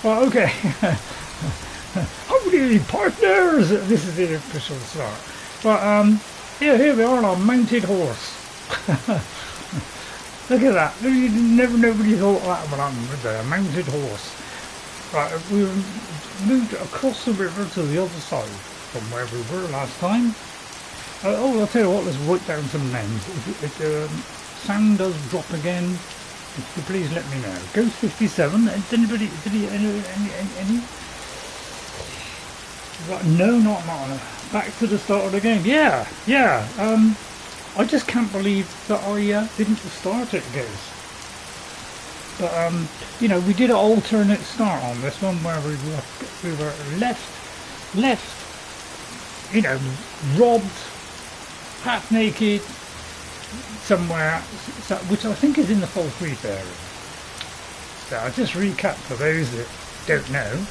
Well, okay. Howdy, partners! This is the official start. But, yeah, here we are on our mounted horse. Look at that. Nobody thought that would happen with a mounted horse. Right, we moved across the river to the other side from where we were last time. Oh, I'll tell you what, let's write down some names. If the sound does drop again, if you please let me know. Ghost 57, anybody, any? Right, no, not back to the start of the game. Yeah, I just can't believe that I didn't start it, guys. But, you know, we did an alternate start on this one where we were left, you know, robbed, half naked, somewhere, which I think is in the Falkreath area. So I'll just recap for those that don't know.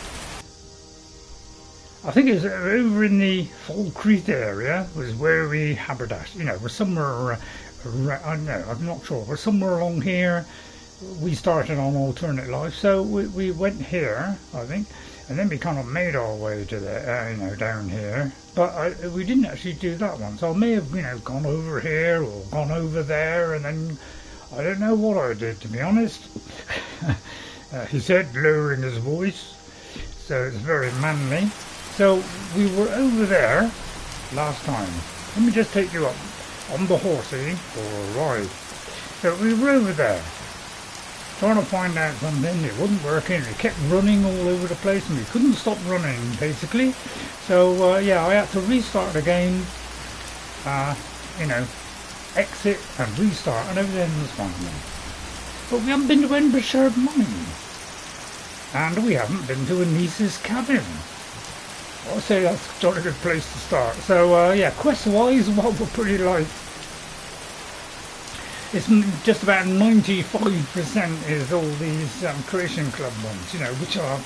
I think it was over in the Falkreath area was where we haberdashed, you know, we're somewhere, I don't know, I'm not sure, we're somewhere along here. We started on alternate life, so we went here, I think, and then we kind of made our way to the, you know, down here. But we didn't actually do that one, so I may have, you know, gone over here or gone over there, and then I don't know what I did, to be honest. He said, lowering his voice, so it's very manly. So we were over there last time. Let me just take you up on the horsey for a ride. So we were over there, trying to find out something. It wasn't working. It kept running all over the place and we couldn't stop running, basically. So yeah, I had to restart the game, you know, exit and restart, and everything was fine. But we haven't been to Embershard Mine, and we haven't been to Anise's cabin. I'd say that's a jolly good place to start. So yeah, quest wise, well, we're pretty light. It's just about 95% is all these Creation Club ones, you know, which are,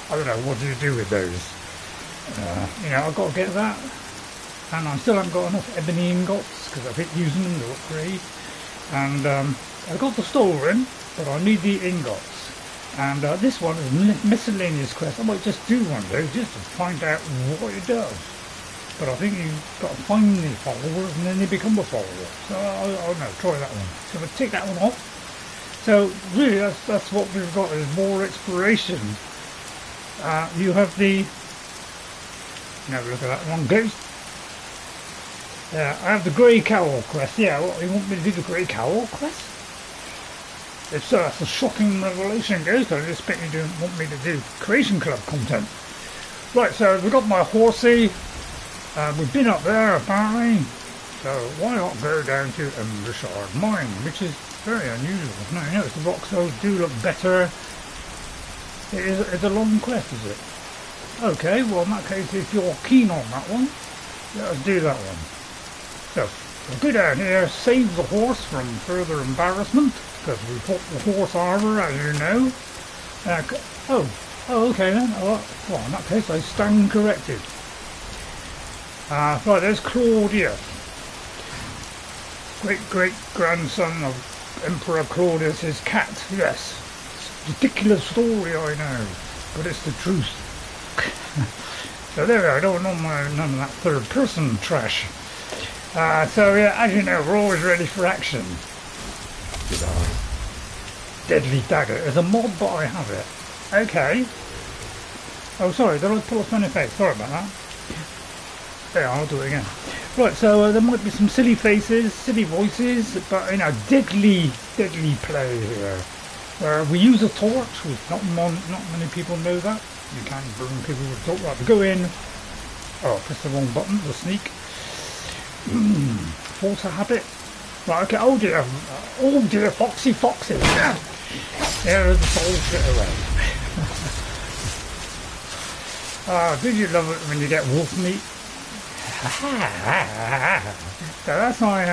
I don't know, what do you do with those? You know, I've got to get that, and I still haven't got enough ebony ingots, because I've hit using them to upgrade, and I got the stolen, but I need the ingots, and this one is miscellaneous quest. I might just do one though, just to find out what it does. But I think you've got to find the followers and then they become a follower. So I don't know, try that one. So we'll take that one off. So really that's what we've got, is more exploration. You have the, now look at that one, Ghost. I have the Grey Cowl quest. Yeah, what, you want me to do the Grey Cowl quest? It's that's a shocking revelation, Ghost. I just expect you don't want me to do Creation Club content. Right, so we've got my horsey. We've been up there apparently, so why not go down to Embershard Mine, which is very unusual. Now, you notice the rocks do look better. It's a long quest, is it? Okay, well in that case, if you're keen on that one, let us do that one. So we'll go down here, save the horse from further embarrassment, because we put the horse armour, as you know. Oh, okay then. Well, in that case, I stand corrected. Right, there's Claudius, great-great-grandson of Emperor Claudius, his cat. Yes, it's a ridiculous story, I know, but it's the truth. So there we are. I don't want none of that third-person trash. So yeah, as you know, we're always ready for action. Deadly dagger. There's a mod, but I have it. Okay. Oh, sorry, did I pull a funny face? Sorry about that. Yeah, I'll do it again. Right, so there might be some silly faces, silly voices, but you know, deadly play here. We use a torch, which not many people know that. You can't burn people with a torch. Right, we go in. Oh, press the wrong button, the sneak. Force a habit. Right, okay, oh dear, foxy. There's the bullshit away. Did you love it when you get wolf meat? So that's my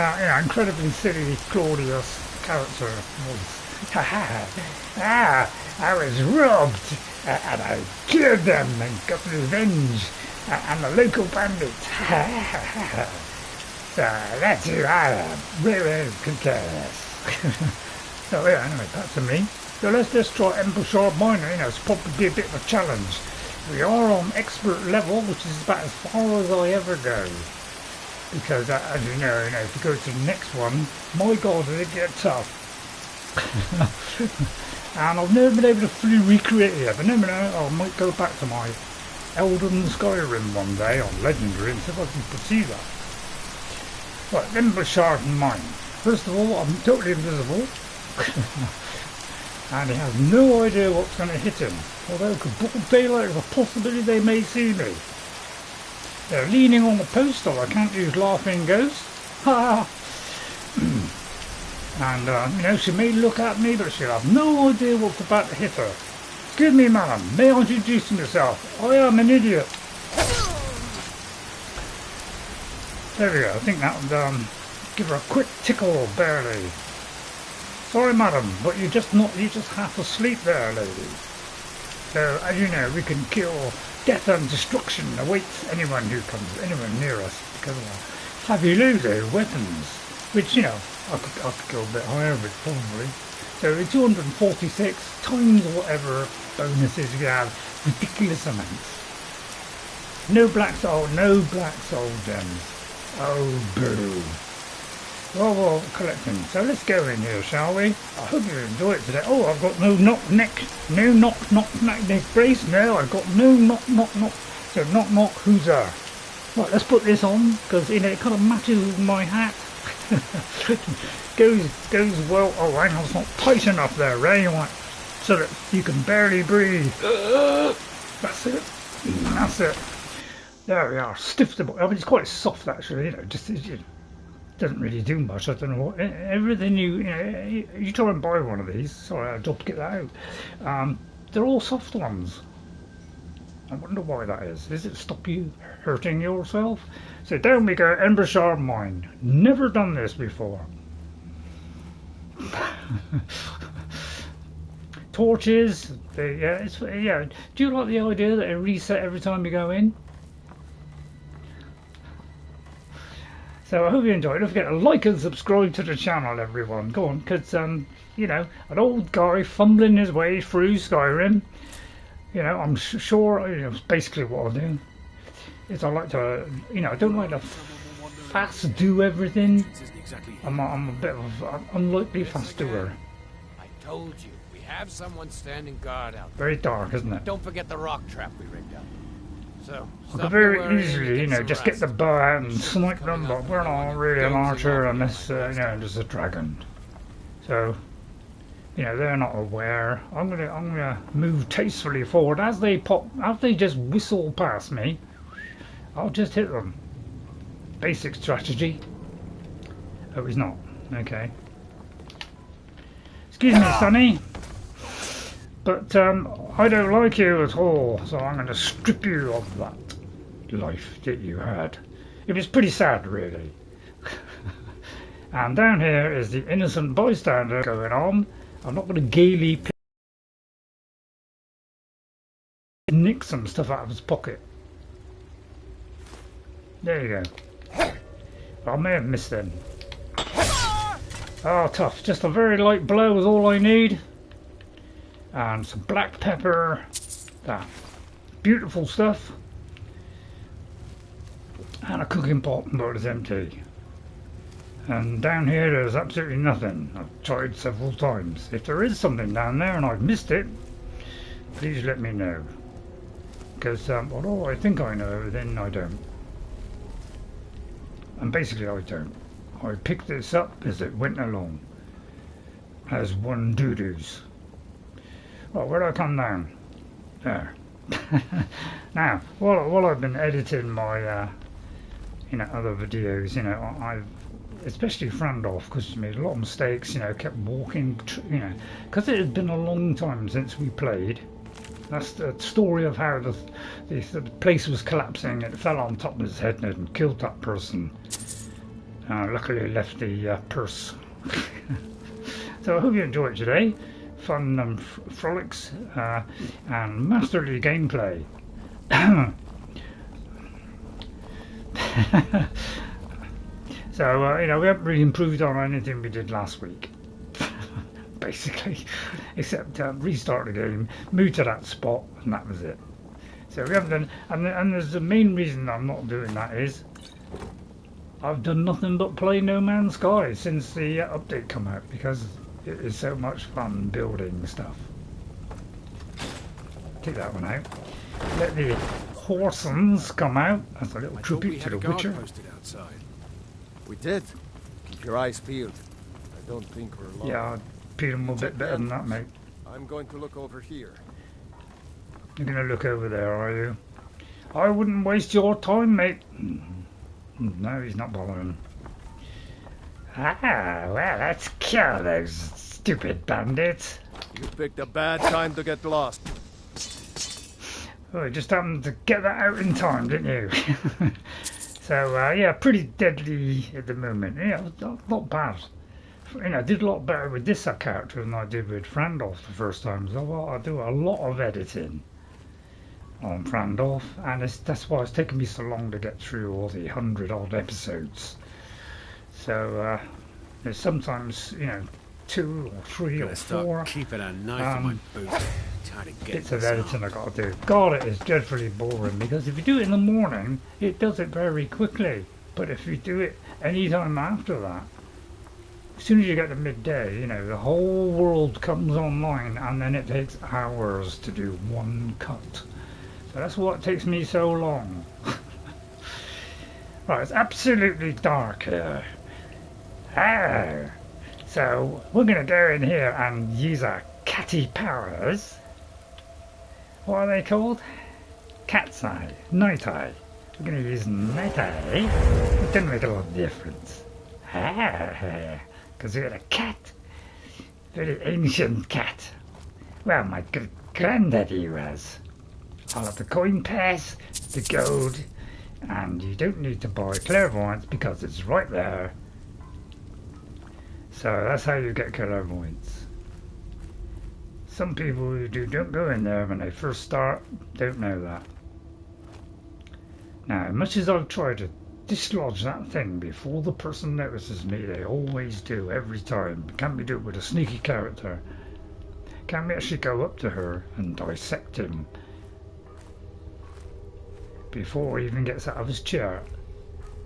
incredibly silly Claudius character voice. I was robbed and I killed them and got revenge on the local bandits. So that's who I am. Really could care less. So yeah, anyway, that's me. So let's just try Embershard Mine. You know, it's probably be a bit of a challenge. We are on expert level, which is about as far as I ever go. Because, as you know, if you go to the next one, my God, did it get tough. And I've never been able to fully recreate it. But never know, I might go back to my Elden Skyrim one day on Legendary and see if I can pursue that. Right, Embershard Mine. First of all, I'm totally invisible. And he has no idea what's going to hit him. Although, broad daylight is a possibility they may see me. They're leaning on the post, or I can't use Laughing Ghost. Ha! And, you know, she may look at me, but she'll have no idea what's about to hit her. Excuse me, madam. May I introduce myself? I am an idiot. There we go. I think that would give her a quick tickle, barely. Sorry, madam, but you're just half asleep there, lady. So, as you know, we can kill. Death and destruction awaits anyone who comes anywhere near us because of our fabulous weapons, which, you know, I could go a bit higher with probably. So 246 times whatever bonuses we have, ridiculous amounts. No black soul gems. Oh, boo. Well, collecting. So let's go in here, shall we? I hope you enjoy it today. Oh, I've got no knock neck brace. No, I've got no knock. So knock, who's there? Right, let's put this on because you know it kind of matches with my hat. goes well. Oh, hang on, it's not tight enough there, Ray. Right, so that you can barely breathe. That's it. That's it. There we are. Stiff the. I mean, it's quite soft actually. You know, just. Doesn't really do much. I don't know what everything you try and buy one of these. Sorry, I dropped to get that out. They're all soft ones. I wonder why that is. Does it stop you hurting yourself? So down we go, Embershard Mine. Never done this before. Torches. Yeah. Do you like the idea that it reset every time you go in? So I hope you enjoyed. Don't forget to like and subscribe to the channel, everyone. Go on, because, you know, an old guy fumbling his way through Skyrim, you know, I'm sure, you know, basically what I do is I like to, you know, I don't like to fast do everything. I'm a bit of an unlikely fast doer. I told you, we have someone standing guard out there. Very dark, isn't it? Don't forget the rock trap we rigged up. So, I could very easily, you know, just get the bow out and snipe them, but we're not really an archer unless, you know, there's a dragon. So, you know, they're not aware. I'm gonna move tastefully forward as they pop, as they just whistle past me. I'll just hit them. Basic strategy. Oh, he's not. Okay. Excuse me, Sonny. But I don't like you at all, so I'm going to strip you of that life that you had. It was pretty sad, really. And down here is the innocent bystander going on. I'm not going to gaily nick some stuff out of his pocket. There you go. I may have missed them. Oh, tough. Just a very light blow is all I need. And some black pepper, that beautiful stuff, and a cooking pot, but it's empty. And down here there's absolutely nothing. I've tried several times. If there is something down there and I've missed it, please let me know. Because although I think I know, then I don't. And basically I don't. I picked this up as it went along, as one doos. Well, where do I come down? There. Now, while I've been editing my, you know, other videos, you know, I've especially frowned off because I made a lot of mistakes, you know, kept walking, you know, because it had been a long time since we played. That's the story of how the place was collapsing. It fell on top of his head and killed that person. Luckily left the purse. So I hope you enjoyed it today. Fun frolics and masterly gameplay. So you know, we haven't really improved on anything we did last week. basically, except restart the game, move to that spot, and that was it. So we haven't done, and there's the main reason I'm not doing that is I've done nothing but play No Man's Sky since the update come out, because it is so much fun building stuff. Take that one out. Let the Horsons come out as a little tribute to the Witcher. Outside. We did. Keep your eyes peeled. I don't think we're alone. Yeah, I'd peel them a bit better than that, mate. I'm going to look over here. You're going to look over there, are you? I wouldn't waste your time, mate. No, he's not bothering. Ah, well, let's kill those stupid bandits. You picked a bad time to get lost. Oh, you just happened to get that out in time, didn't you? So, yeah, pretty deadly at the moment. Yeah, not bad. You know, I did a lot better with this character than I did with Frandolf the first time. So I do a lot of editing on Frandolf, and that's why it's taken me so long to get through all the 100-odd episodes. So, there's sometimes, you know, 2 or 3 or 4 keeping a knife in my boot. bits of editing I got to do. God, it is dreadfully boring, because if you do it in the morning, it does it very quickly. But if you do it any time after that, as soon as you get to midday, you know, the whole world comes online, and then it takes hours to do one cut. So that's what takes me so long. Right, it's absolutely dark here. Ah. So we're going to go in here and use our catty powers. What are they called? Cat's eye, night eye. We're going to use night eye. It doesn't make a lot of difference. Because we've got a cat. Very ancient cat. Well, my good granddaddy was. I'll have the coin pass, the gold, and you don't need to buy clairvoyance because it's right there. So that's how you get clairvoyance. Some people who don't go in there when they first start don't know that. Now, much as I've tried to dislodge that thing before the person notices me, they always do, every time. Can't we do it with a sneaky character? Can we actually go up to her and dissect him before he even gets out of his chair?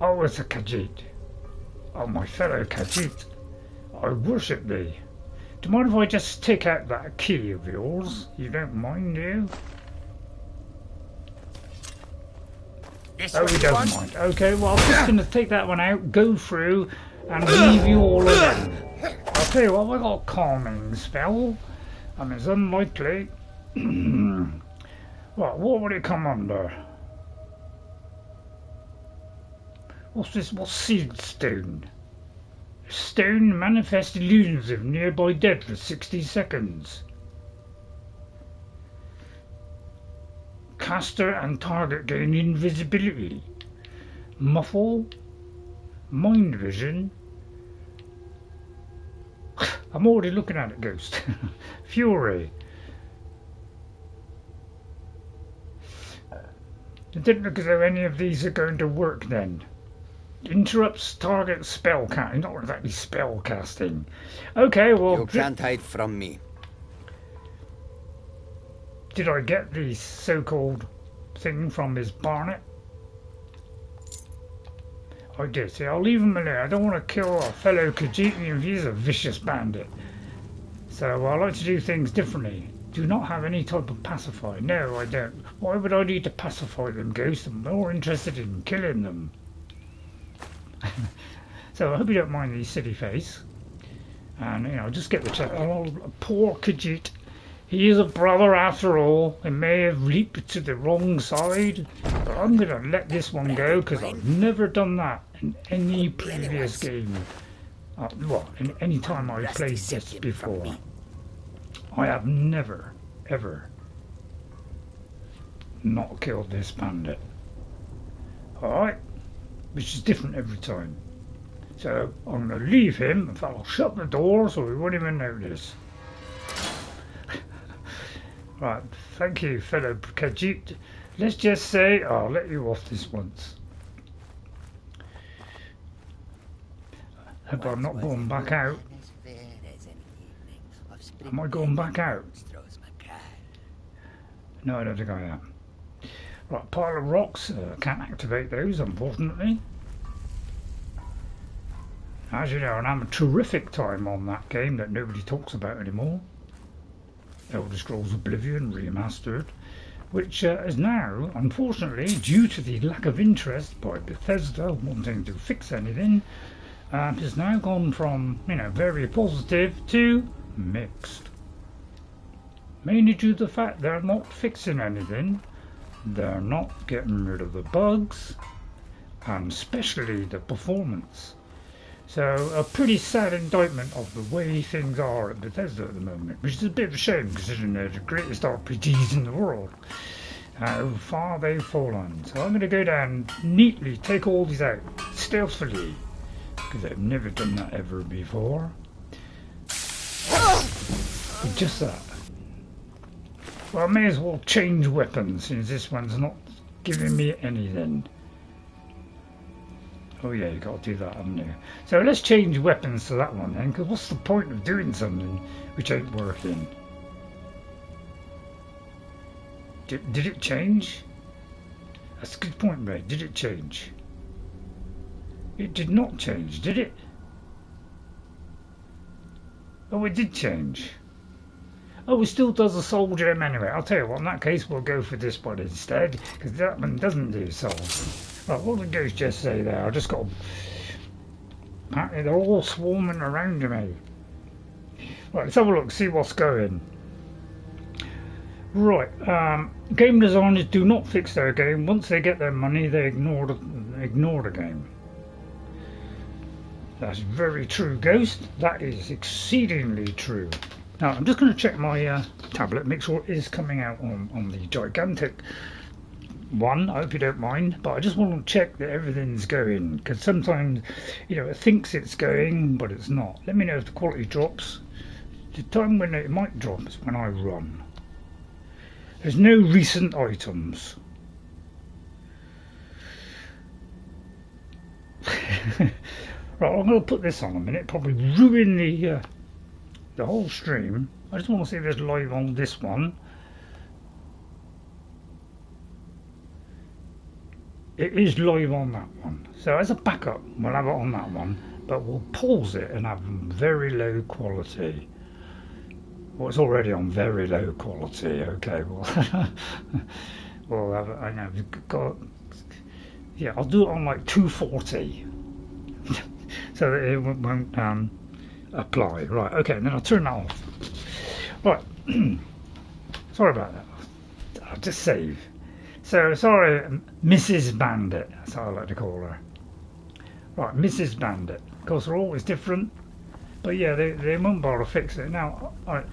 Oh, it's a Kahjiit. Oh, my fellow Kahjiit. I worship thee. Do you mind if I just take out that key of yours? You don't mind, do you? Oh, he doesn't mind. Okay, well, I'm just going to take that one out, go through, and leave you all alone. I'll tell you what, I got a calming spell, and it's unlikely. What would it come under? What's this? What's seed stone? Stone manifest illusions of nearby dead for 60 seconds. Caster and target gain invisibility. Muffle. Mind vision. I'm already looking at it, Ghost. Fury. It didn't look as though any of these are going to work then. Interrupts target spell casting. Not exactly spell casting. Okay, well... You can't hide from me. Did I get the so-called thing from his Barnet? I did. See, I'll leave him alone. I don't want to kill a fellow Kahjiit if he's a vicious bandit. So I like to do things differently. Do not have any type of pacifier. No, I don't. Why would I need to pacify them, Ghost? I'm more interested in killing them. So I hope you don't mind the silly face. And, you know, just get the check. Oh, poor Kahjiit. He is a brother after all. He may have leaped to the wrong side. But I'm going to let this one go because I've never done that in any previous game. Well, in any time I've played this before. I have never, ever not killed this bandit. Alright? Which is different every time. So I'm going to leave him. In fact, I'll shut the door so he won't even notice. Right, thank you, fellow Kahjiit. Let's just say I'll let you off this once. Hope I'm not born back out. Am I going back out? No, I don't think I am. Right, pile of rocks. Can't activate those, unfortunately. As you know, and I'm a terrific time on that game that nobody talks about anymore. Elder Scrolls Oblivion Remastered, which is now, unfortunately, due to the lack of interest by Bethesda wanting to fix anything, has now gone from, very positive to mixed. Mainly due to the fact they're not fixing anything, they're not getting rid of the bugs, and especially the performance. So a pretty sad indictment of the way things are at Bethesda at the moment, which is a bit of a shame considering they're the greatest RPGs in the world. How far they've fallen. So I'm going to go down neatly, take all these out, stealthily, because I've never done that ever before. Just that. Well, I may as well change weapons since this one's not giving me anything. Oh yeah, you got to do that, haven't you? So let's change weapons to that one then, because what's the point of doing something which ain't working? Did it change? That's a good point, mate. Did it change? It did not change, did it? Oh, it did change. Oh, it still does a soul gem anyway. I'll tell you what, in that case we'll go for this one instead, because that one doesn't do souls. Right, what did Ghost just say there? I just got... Apparently they're all swarming around me. Right, let's have a look, see what's going. Right, game designers do not fix their game. Once they get their money, they ignore the game. That's very true, Ghost. That is exceedingly true. Now, I'm just going to check my tablet, make sure it is coming out on the gigantic one. I hope you don't mind, but I just want to check that everything's going, because sometimes, it thinks it's going, but it's not. Let me know if the quality drops. The time when it might drop is when I run. There's no recent items. Right, I'm going to put this on a minute, probably ruin the whole stream. I just want to see if it's live on this one. It is live on that one. So as a backup, we'll have it on that one, but we'll pause it and have very low quality. Well, it's already on very low quality. Okay, well, we'll have it. I know we've got. Yeah, I'll do it on like 240, so that it won't apply. Right. Okay, and then I'll turn that off. Right. Sorry about that. I'll just save. So, sorry, Mrs. Bandit, that's how I like to call her. Right, Mrs. Bandit. Of course, they're always different, but yeah, they won't bother to fix it. Now, I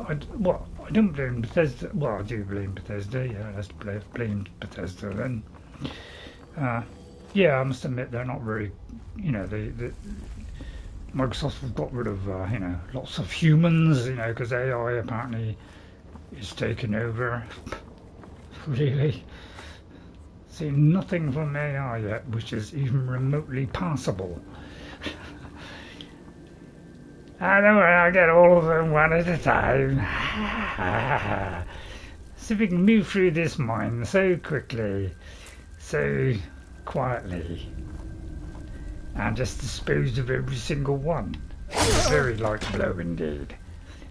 don't blame Bethesda. Well, I do blame Bethesda. Yeah, let's blame Bethesda then. Yeah, I must admit they're not very. Microsoft have got rid of lots of humans. Because AI apparently is taking over. Really. Seen nothing from AI yet which is even remotely passable. I don't worry, I'll get all of them one at a time. See if we can move through this mine so quickly, so quietly, and just dispose of every single one. Very light blow indeed.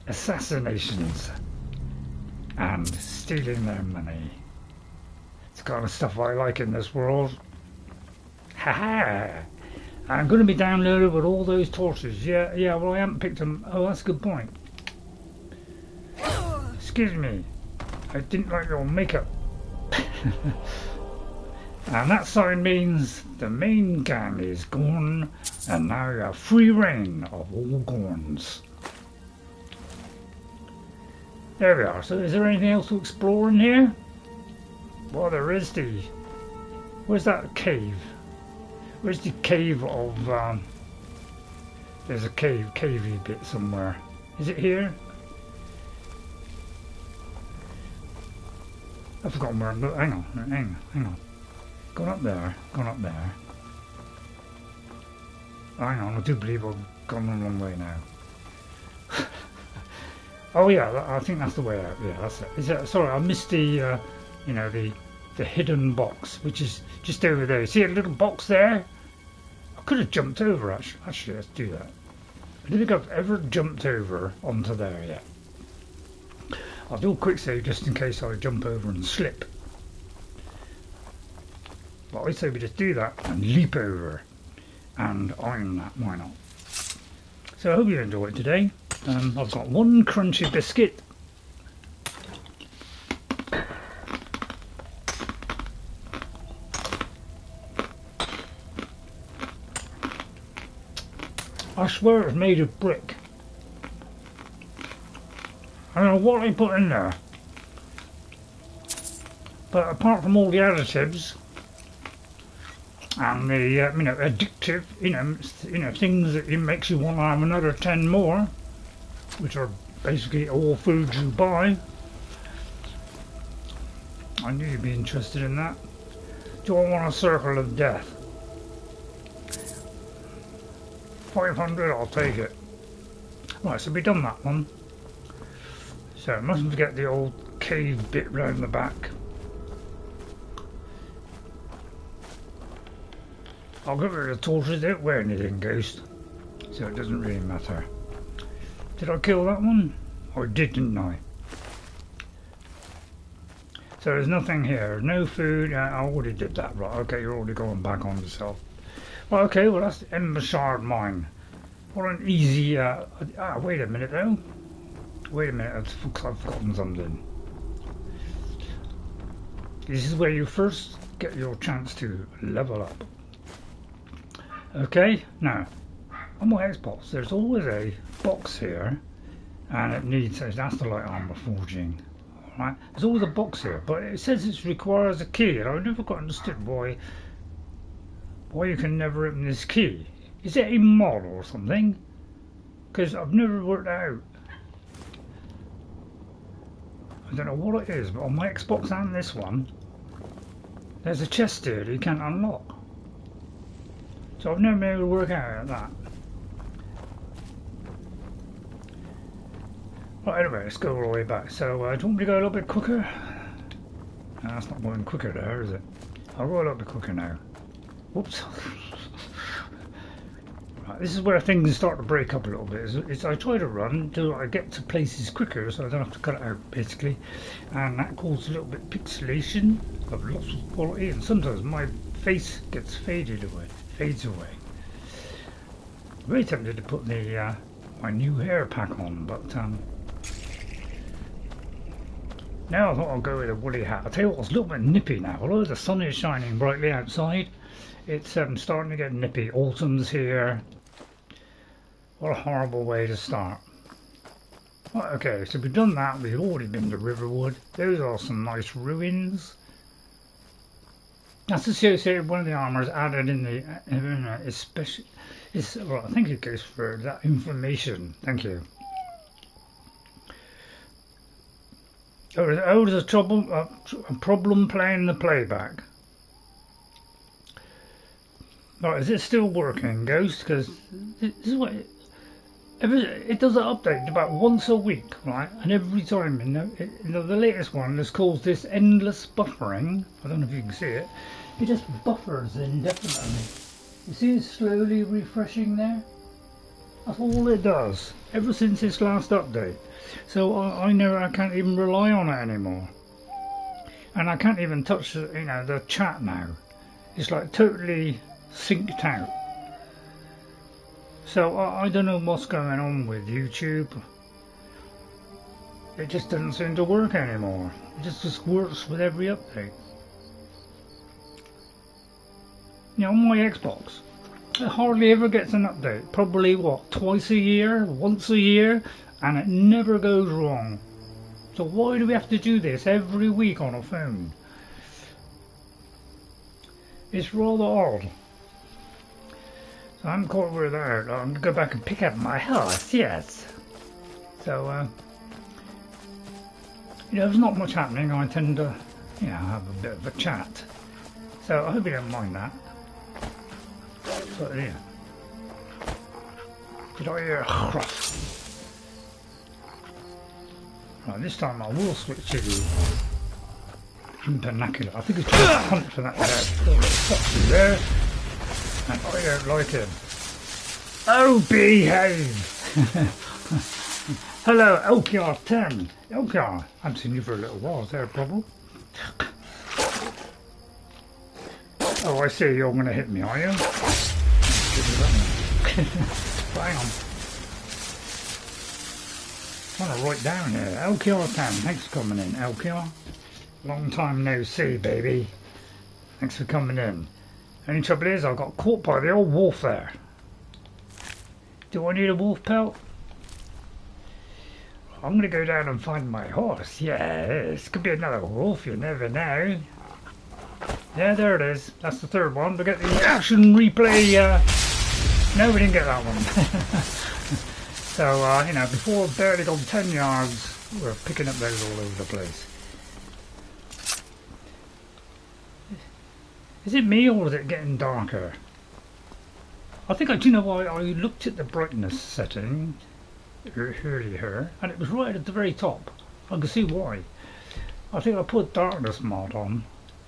Assassinations and stealing their money. It's the kind of stuff I like in this world. Haha! I'm going to be downloaded with all those torches. Yeah, well I haven't picked them. Oh, that's a good point. Excuse me. I didn't like your makeup. And that sign means the main gang is gone, and now you have free reign of all Gorns. There we are. So is there anything else to explore in here? Well, there is the... Where's that cave? Where's the cave of... There's a cavey bit somewhere. Is it here? I've forgotten where I'm... Hang on. Gone up there. Hang on, I do believe I've gone the wrong way now. Oh yeah, I think that's the way out. Yeah, that's it. Is that, sorry, I missed the, you know, the hidden box, which is just over there. See a little box there? I could have jumped over actually. Actually, let's do that. I don't think I've ever jumped over onto there yet. I'll do a quick save just in case I jump over and slip. But I say we just do that and leap over and iron that. Why not? So I hope you enjoyed today. I've got one crunchy biscuit. I swear it's made of brick. I don't know what they put in there. But apart from all the additives and the you know, addictive, you know things that it makes you want to have another 10 more, which are basically all foods you buy. I knew you'd be interested in that. Do I want a circle of death? 500, I'll take it. Right, so we've done that one. So mustn't forget the old cave bit round the back. I'll get rid of the torches, they don't wear anything, Ghost. So it doesn't really matter. Did I kill that one? I did, didn't I? So there's nothing here, no food. I already did that, right? Okay, you're already going back on yourself. Well, okay, well that's the Embershard Mine. What an easy. Wait a minute though. Wait a minute, I've forgotten something. This is where you first get your chance to level up. Okay, now on my Xbox, there's always a box here, and it needs. That's the light armor forging. All right, there's always a box here, but it says it requires a key, and I've never got understood why you can never open this key. Is it a mod or something? Because I've never worked out. I don't know what it is, but on my Xbox and this one, there's a chest here that you can't unlock. So I've never been able to work out that. Right, anyway, let's go all the way back. So, do you want me to go a little bit quicker? No, that's not going quicker there, is it? I'll go a little bit quicker now. Whoops. Right, this is where things start to break up a little bit. I try to run till I get to places quicker so I don't have to cut it out basically, and that causes a little bit pixelation. I've lost quality, and sometimes my face gets fades away. I'm very tempted to put the my new hair pack on, but now I thought I'll go with a woolly hat. I'll tell you what, it's a little bit nippy now. Although the sun is shining brightly outside, it's starting to get nippy. Autumn's here. What a horrible way to start. Right, okay, so we've done that. We've already been to Riverwood. Those are some nice ruins. That's associated with one of the armors added in the especially. Well, thank you, Case, for that information. Thank you. Oh, there's a problem playing the playback. Right, is it still working, Ghost? Because this is what it does an update about once a week, right? And every time, the latest one has caused this endless buffering. I don't know if you can see it. It just buffers indefinitely. You see it slowly refreshing there? That's all it does, ever since its last update. So I can't even rely on it anymore. And I can't even touch the chat now. It's like totally synced out. So I don't know what's going on with YouTube. It just doesn't seem to work anymore. It just works with every update. On my Xbox, it hardly ever gets an update. Probably twice a year, once a year, and it never goes wrong. So why do we have to do this every week on a phone? It's rather odd. So I'm quite worried out. I'm going to go back and pick up my horse, yes. So, there's not much happening. I tend to, have a bit of a chat. So I hope you don't mind that. But yeah. Did I hear a Right, this time I will switch to the Impernacular. I think it's trying to hunt for that fox there. And I don't like him. Oh, behave! Hello, Elkar 10. Elkar, I haven't seen you for a little while. Is there a problem? Oh, I see. You're going to hit me, are you? Hang on. I'm trying to write down here. Elkar 10. Thanks for coming in, Elkar. Long time no see, baby. Thanks for coming in. Only trouble is, I got caught by the old wolf there. Do I need a wolf pelt? I'm going to go down and find my horse. Yes, could be another wolf, you never know. Yeah, there it is. That's the third one. We get the action replay. No, we didn't get that one. So, you know, before I've barely gone 10 yards, we're picking up those all over the place. Is it me or is it getting darker? I think do you know why I looked at the brightness setting earlier and it was right at the very top. I can see why. I think I put darkness mod on,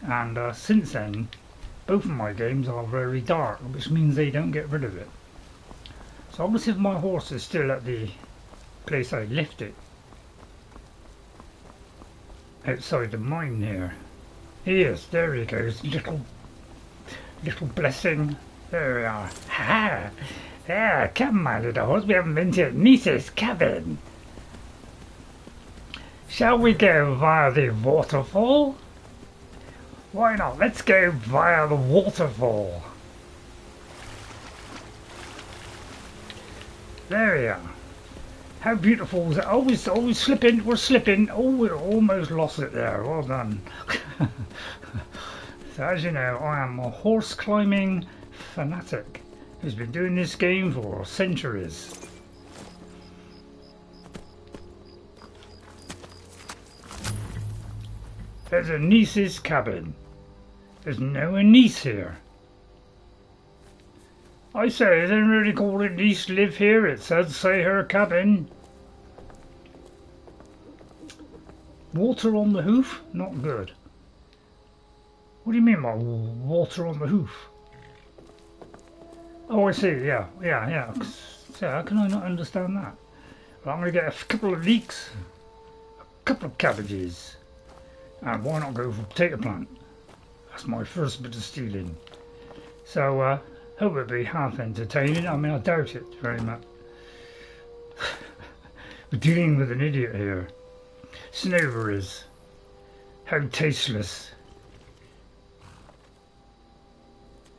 and since then both of my games are very dark, which means they don't get rid of it. So I'm going to see if my horse is still at the place I left it. Outside the mine here. He is, there he goes, little blessing. There we are. Ha! There, come my little horse, we haven't been to Anise's cabin. Shall we go via the waterfall? Why not? Let's go via the waterfall. There we are. How beautiful was it? Always slipping, we're slipping. Oh, we almost lost it there. Well done. So as you know, I am a horse climbing fanatic who's been doing this game for centuries. There's Anise's cabin. There's no Anise here. I say, is anybody called Anise live here? It says, say her cabin. Water on the hoof? Not good. What do you mean by water on the hoof? Oh, I see, yeah. So how can I not understand that? Well, I'm going to get a couple of leeks, a couple of cabbages, and why not go for a potato plant? That's my first bit of stealing. So, hope it'll be half entertaining. I mean, I doubt it very much. We're dealing with an idiot here. Snowberries. How tasteless.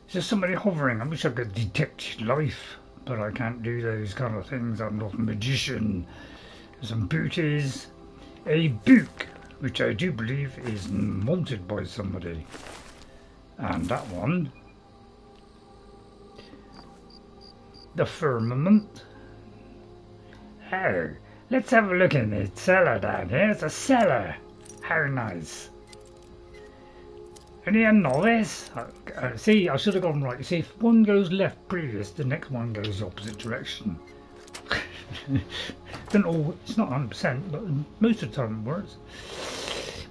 Is there somebody hovering? I wish I could detect life, but I can't do those kind of things. I'm not a magician. Some booties. A book, which I do believe is mounted by somebody. And that one. The firmament. Oh, let's have a look in the cellar down here. It's a cellar. How nice. Only a novice? See, I should have gone right. You see, if one goes left previous, the next one goes the opposite direction. It's not 100%, but most of the time it works.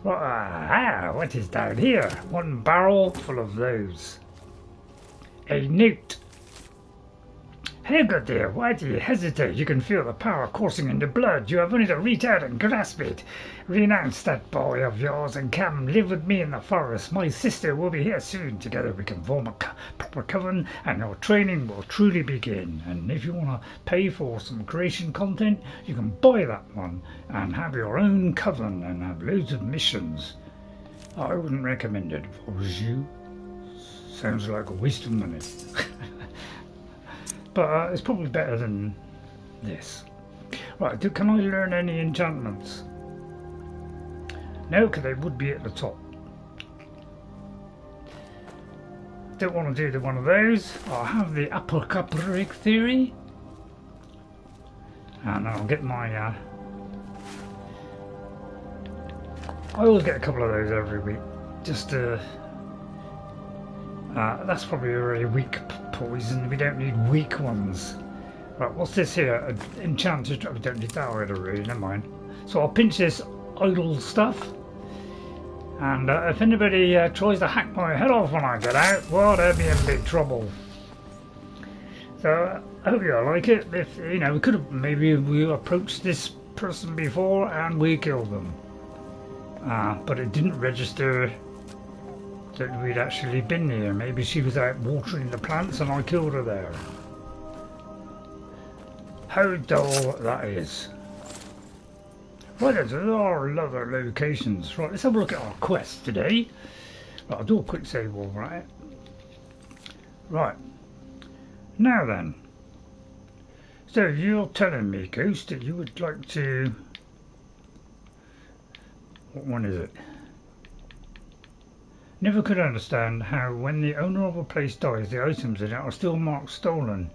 Well, what is down here? One barrel full of those. A note. Helga dear, why do you hesitate? You can feel the power coursing in the blood. You have only to reach out and grasp it. Renounce that boy of yours and come live with me in the forest. My sister will be here soon. Together we can form a proper coven and our training will truly begin. And if you want to pay for some creation content, you can buy that one and have your own coven and have loads of missions. I wouldn't recommend it if I was you. Sounds like a waste of money. But it's probably better than this. Right, can I learn any enchantments? No, because they would be at the top. Don't want to do one of those. I'll have the apocalyptic theory. And I'll get my... I always get a couple of those every week. Just to... that's probably a really weak poison. We don't need weak ones. Right, what's this here? Enchanted... Oh, we don't need that either, really. Never mind. So I'll pinch this idle stuff. And if anybody tries to hack my head off when I get out, well, they'll be in big trouble. So I hope you like it. If you know, we could have maybe we approached this person before and we killed them, but it didn't register that we'd actually been here. Maybe she was out watering the plants and I killed her there. How dull that is. Right, there are other locations. Right, let's have a look at our quest today. Right, I'll do a quick save over, right? Right. Now then. So you're telling me, Ghost, that you would like to... What one is it? Never could understand how when the owner of a place dies, the items in it are still marked stolen.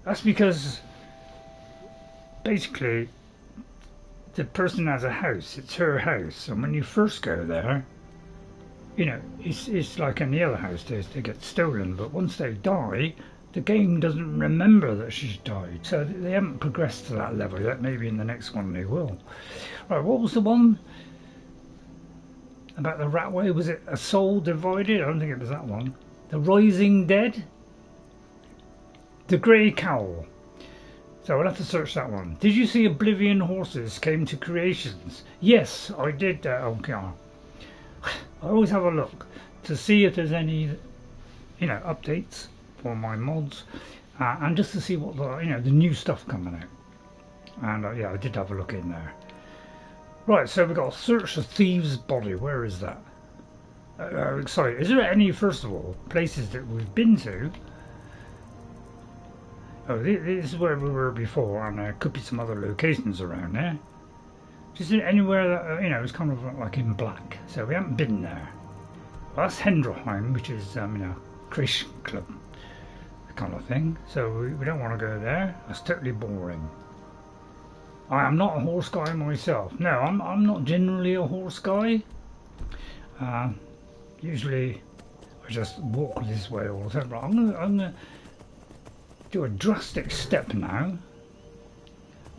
That's because basically the person has a house, it's her house, and when you first go there, you know, it's like any other house, they get stolen, but once they die, the game doesn't remember that she's died, so they haven't progressed to that level yet. Maybe in the next one they will. Right, what was the one about the Ratway? Was it A Soul Divided? I don't think it was that one. The Rising Dead? The Grey Cowl. So I'll have to search that one. Did you see Oblivion horses came to Creations? Yes, I did. Okay. I always have a look to see if there's any, you know, updates for my mods, and just to see what the, you know, the new stuff coming out. And yeah, I did have a look in there. Right, so we've got to search the Thieves' Body. Where is that? Sorry, is there any, first of all, places that we've been to? Oh, this is where we were before, and there could be some other locations around there. Just anywhere that, you know, it's kind of like in black, so we haven't been there. Well, that's Hendrheim, which is, you know, Creation Club kind of thing, so we don't want to go there. That's totally boring. I am not a horse guy myself. No, I'm not generally a horse guy. Usually I just walk this way all the time. Right, I'm gonna do a drastic step now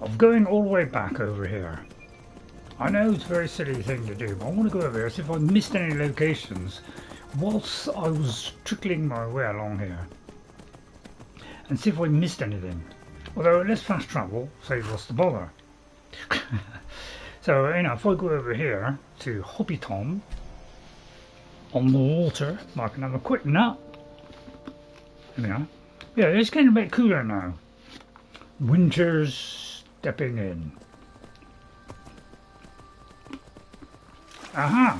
of going all the way back over here. I know it's a very silly thing to do, but I want to go over here, see if I missed any locations whilst I was trickling my way along here, and see if I missed anything. Although let's fast travel, save us the bother. So, you know, if I go over here to Hobby Tom on the water, I can have a quick nap. There we are. Yeah, it's getting a bit cooler now. Winter's stepping in. Aha!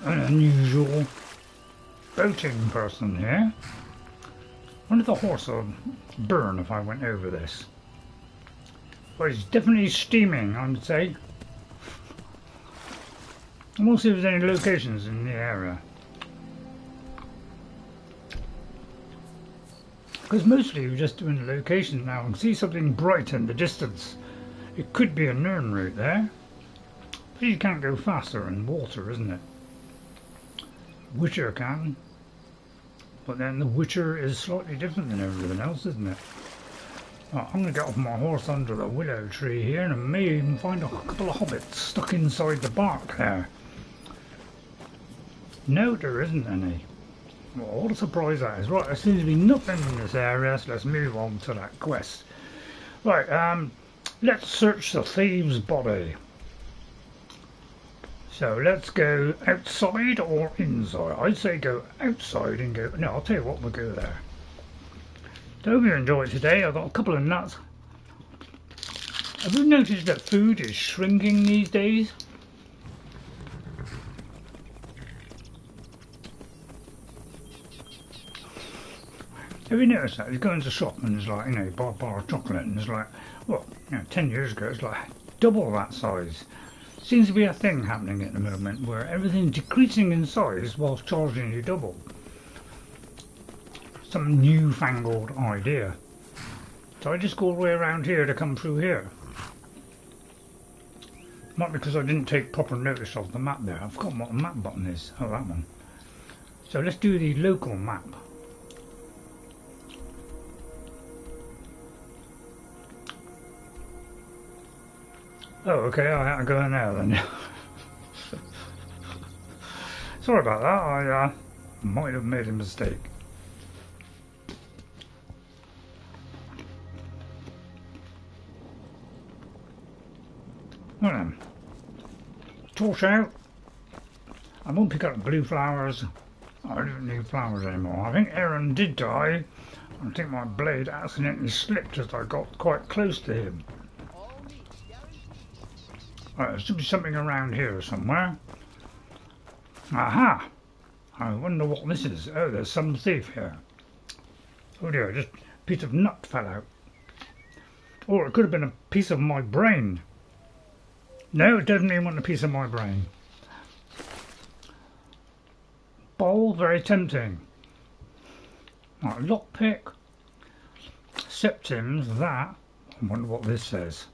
An unusual boating person here. I wonder if the horse will burn if I went over this. Well, it's definitely steaming, I would say. I want to see if there's any locations in the area. Because mostly we're just doing the location now and see something bright in the distance. It could be a Nern route there. But you can't go faster in water, isn't it? Witcher can. But then the Witcher is slightly different than everything else, isn't it? Right, I'm going to get off my horse under the willow tree here and I may even find a couple of hobbits stuck inside the bark there. No, there isn't any. Well, what a surprise that is. Right, there seems to be nothing in this area, so let's move on to that quest. Right, let's search the Thieves' Body. So let's go outside or inside. I'd say go outside and go... No, I'll tell you what, we'll go there. So I hope you enjoyed today. I've got a couple of nuts. Have you noticed that food is shrinking these days? Have you noticed that? You go into the shop and there's like, you know, you buy a bar of chocolate and it's like, well, you know, 10 years ago it's like double that size. Seems to be a thing happening at the moment where everything's decreasing in size whilst charging you double. Some newfangled idea. So I just go all the way around here to come through here. Not because I didn't take proper notice of the map there. I've forgotten what the map button is. Oh, that one. So let's do the local map. Oh, okay, I had to go in there then. Sorry about that, I might have made a mistake. Well then, torch out. I won't pick up blue flowers. I don't need flowers anymore. I think Aaron did die. I think my blade accidentally slipped as I got quite close to him. Right, there should be something around here somewhere. Aha! I wonder what this is. Oh, there's some thief here. Oh dear, just a piece of nut fell out. Or it could have been a piece of my brain. No, it doesn't even want a piece of my brain. Bowl, very tempting. Right, lockpick. Septims, that. I wonder what this says.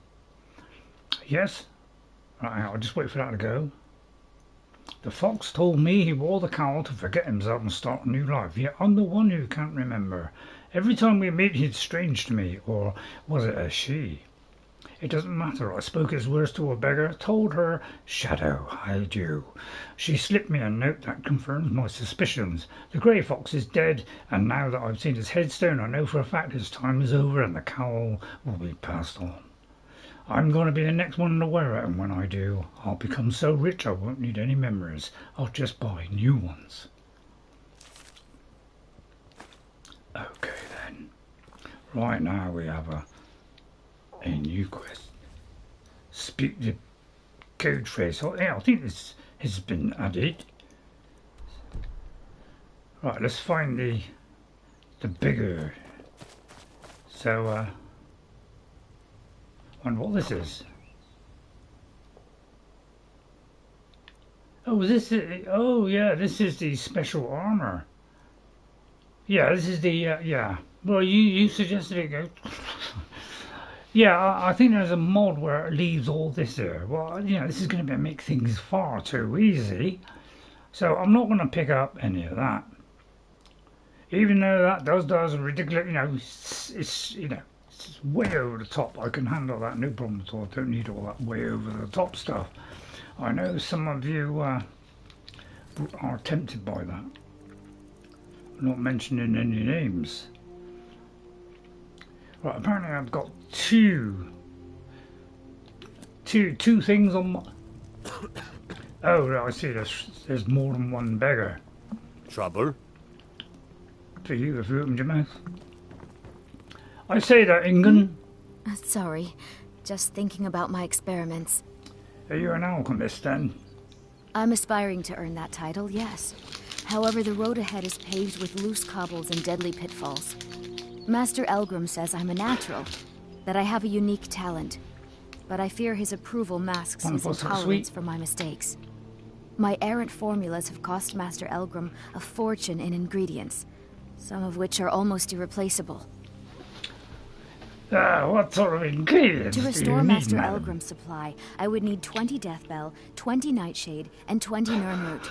Yes. Right, I'll just wait for that to go. The fox told me he wore the cowl to forget himself and start a new life. Yet I'm the one who can't remember. Every time we meet he's strange to me. Or was it a she? It doesn't matter. I spoke his words to a beggar, told her, "Shadow, hide you." She slipped me a note that confirms my suspicions. The grey fox is dead, and now that I've seen his headstone, I know for a fact his time is over and the cowl will be passed on. I'm going to be the next one to wear it, and when I do, I'll become so rich I won't need any memories. I'll just buy new ones. Okay then. Right now we have a new quest. Speak the code phrase. Oh, yeah, I think this has been added. Right, let's find the bigger. So, wonder what this is. Oh, this is. Oh, yeah, this is the special armor. Yeah, this is the. Yeah. Well, you suggested it. Go. Yeah, I think there's a mod where it leaves all this here. Well, you know, this is going to make things far too easy. So I'm not going to pick up any of that. Even though that does ridiculous, you know, it's you know, it's way over the top. I can handle that, no problem at all. I don't need all that way over the top stuff. I know some of you are tempted by that. I'm not mentioning any names. Right, apparently I've got two things on my... Oh, right, I see there's more than one beggar. Trouble? For you, if you opened your mouth. I say that, Ingun. Sorry, just thinking about my experiments. Are you an alchemist then? I'm aspiring to earn that title, yes. However, the road ahead is paved with loose cobbles and deadly pitfalls. Master Elgrim says I'm a natural, that I have a unique talent, but I fear his approval masks his intolerance for my mistakes. My errant formulas have cost Master Elgrim a fortune in ingredients, some of which are almost irreplaceable. What sort of ingredients To do restore you need, Master madam? Elgrim's supply, I would need 20 Deathbell, 20 Nightshade, and 20 Nirnroot.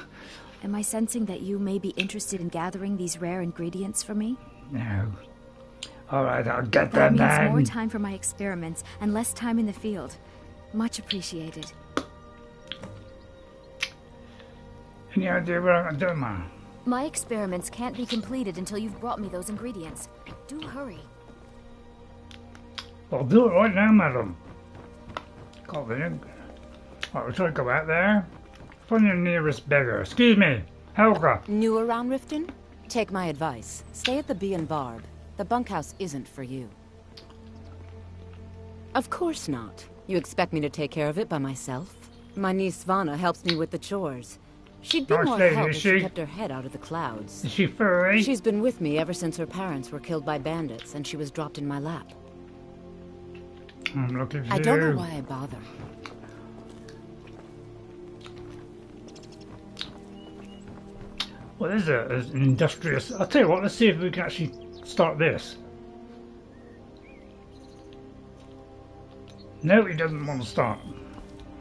Am I sensing that you may be interested in gathering these rare ingredients for me? No. Alright, I'll get That them means then. more time for my experiments and less time in the field. Much appreciated. Any idea what I'm doing, man? My experiments can't be completed until you've brought me those ingredients. Do hurry. I'll do it right now, madam. Confident. Right, we'll try to go out there. Find the nearest beggar. Excuse me, Helga. New around Riften? Take my advice. Stay at the Bee and Barb. The bunkhouse isn't for you. Of course not. You expect me to take care of it by myself? My niece Vanna helps me with the chores. She'd be Nice more lady, help is if she she? kept her head out of the clouds. Is she furry? She's been with me ever since her parents were killed by bandits and she was dropped in my lap. I'm looking for I don't you. know why I bother. Well, there's an industrious... I'll tell you what, let's see if we can actually start this. No, he doesn't want to start.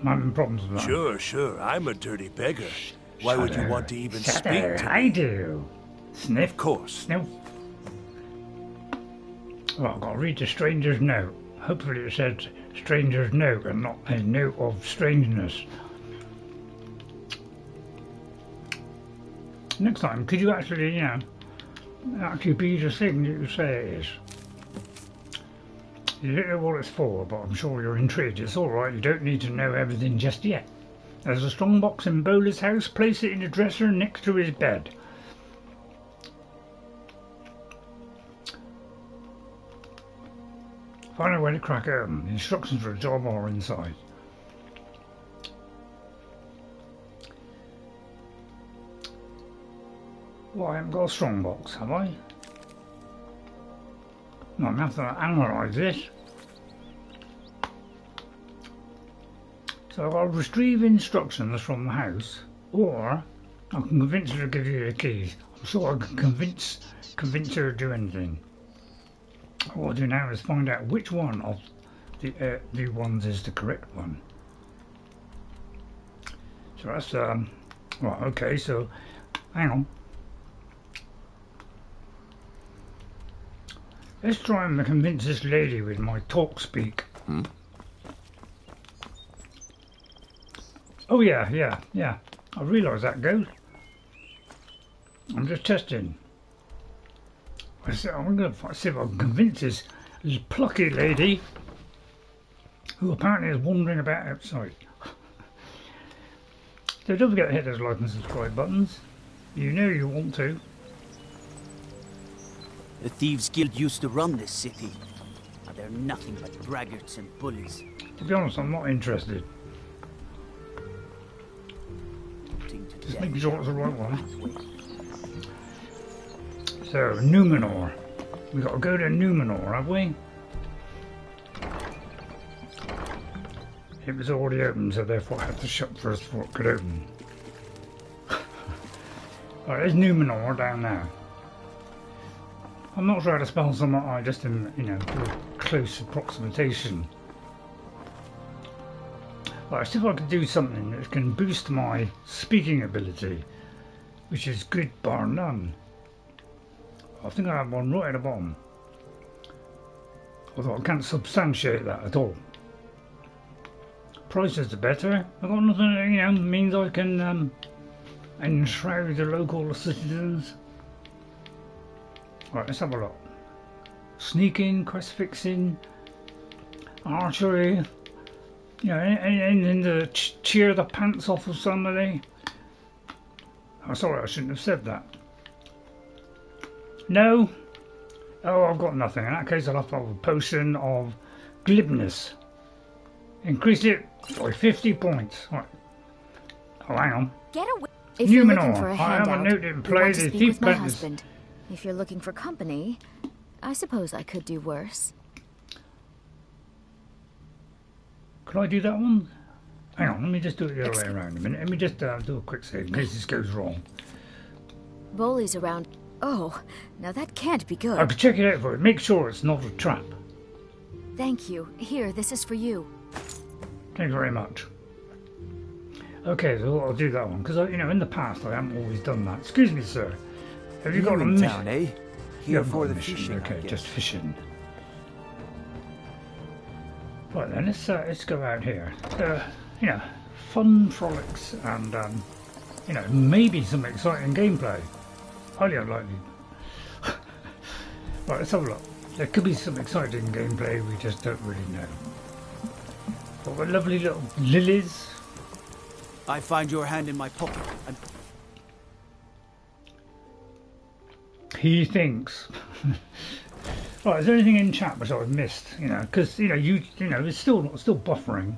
I'm having problems with that. Sure, I'm a dirty beggar. Why would you want to even speak Shadow, to I me? do. Sniff. Of course. Sniff. Well, I've got to read the stranger's note. Hopefully it said stranger's note and not a note of strangeness. Next time, could you actually, actually be the thing that you say it is? You don't know what it's for, but I'm sure you're intrigued. It's alright, you don't need to know everything just yet. There's a strongbox in Bolli's house. Place it in the dresser next to his bed. Find a way to crack it open. The instructions for the job are inside. Well, I haven't got a strongbox, have I? No, I'm going to have to analyse this. So I'll retrieve instructions from the house, or I can convince her to give you the keys. I'm sure I can convince her to do anything. What I'll do now is find out which one of the ones is the correct one. So that's right. Okay, so hang on. Let's try and convince this lady with my talk speak. Oh yeah. I realise that goes. I'm just testing. I'm going to see if I can convince this plucky lady, who apparently is wandering about outside. So don't forget to hit those like and subscribe buttons. You know you want to. The Thieves Guild used to run this city. Now they're nothing but braggarts and bullies. To be honest, I'm not interested. Just making sure it's the right one. So, Numenor. We've got to go to Numenor, have we? It was already open, so therefore I had to shut first before it could open. Alright, there's Numenor down there. I'm not sure how to spell some I just in, do a close approximation. Right, see if I could do something that can boost my speaking ability, which is good bar none. I think I have one right at the bottom. Although I can't substantiate that at all. Prices are better. I've got nothing that, means I can enshroud the local citizens. Right, let's have a look. Sneaking, quest fixing, archery, anything to cheer the pants off of somebody. Oh, sorry, I shouldn't have said that. No? Oh, I've got nothing. In that case, I'll have to have a potion of glibness. Increase it by 50 points. Right. Oh, hang on. Get away. If you're looking for a I handout, haven't noted in you play want to the speak thief with my business. husband. If you're looking for company, I suppose I could do worse. Could I do that one? Hang on, let me just do it the other way around a minute. Let me just do a quick save in case this goes wrong. Bolli's around. Oh, now that can't be good. I could check it out for you. Make sure it's not a trap. Thank you. Here, this is for you. Thank you very much. Okay, so I'll do that one because in the past I haven't always done that. Excuse me, sir. Have you got a mission? Town, eh? Here for the fishing. Okay, just fishing. Right then, let's go out here. Fun frolics and maybe some exciting gameplay. Highly unlikely. Right, let's have a look. There could be some exciting gameplay, we just don't really know. But what lovely little lilies. I find your hand in my pocket. He thinks. Right, is there anything in chat which I've missed? Because it's still buffering.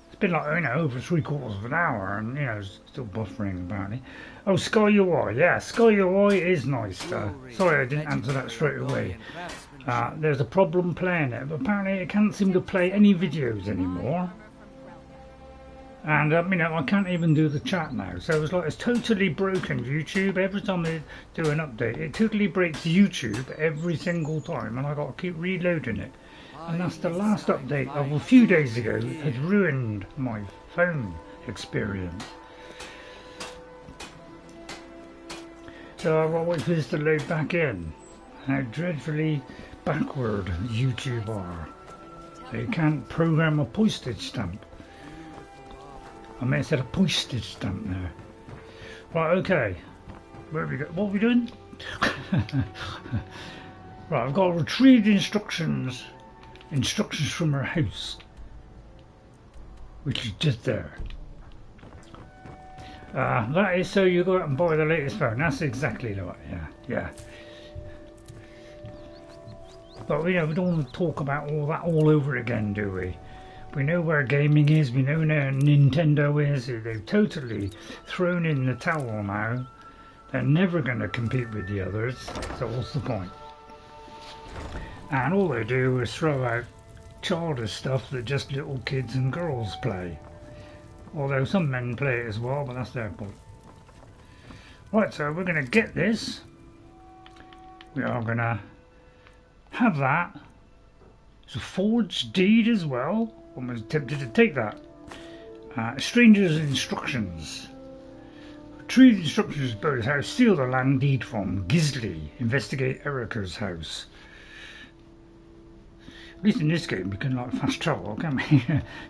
It's been like over 3/4 of an hour, and it's still buffering apparently. Oh, Sky UI, yeah, Sky UI is nice. Sorry, I didn't answer that straight away. There's a problem playing it, but apparently it can't seem to play any videos anymore. And I can't even do the chat now, so it's totally broken YouTube. Every time I do an update, it totally breaks YouTube every single time, and I got to keep reloading it. And that's the last update of a few days ago. It has ruined my phone experience. So I've got to wait for this to load back in. How dreadfully backward YouTube are. So you can't program a postage stamp. I may have said a postage stamp there. Right, okay. Where have we got? What are we doing? Right, I've got retrieved instructions. Instructions from her house, which is just there. That is so you go out and buy the latest phone. That's exactly right. Yeah. But we don't want to talk about all that all over again, do we? We know where gaming is. We know where Nintendo is. They've totally thrown in the towel now. They're never going to compete with the others. So what's the point? And all they do is throw out childish stuff that just little kids and girls play. Although some men play it as well, but that's their point. Right, so we're going to get this. We are going to have that. It's a forged deed as well. Almost tempted to take that. Stranger's instructions. Retrieve instructions about his house. Steal the land deed from Gisli. Investigate Erikur's house. At least in this game we can like fast travel, can't we?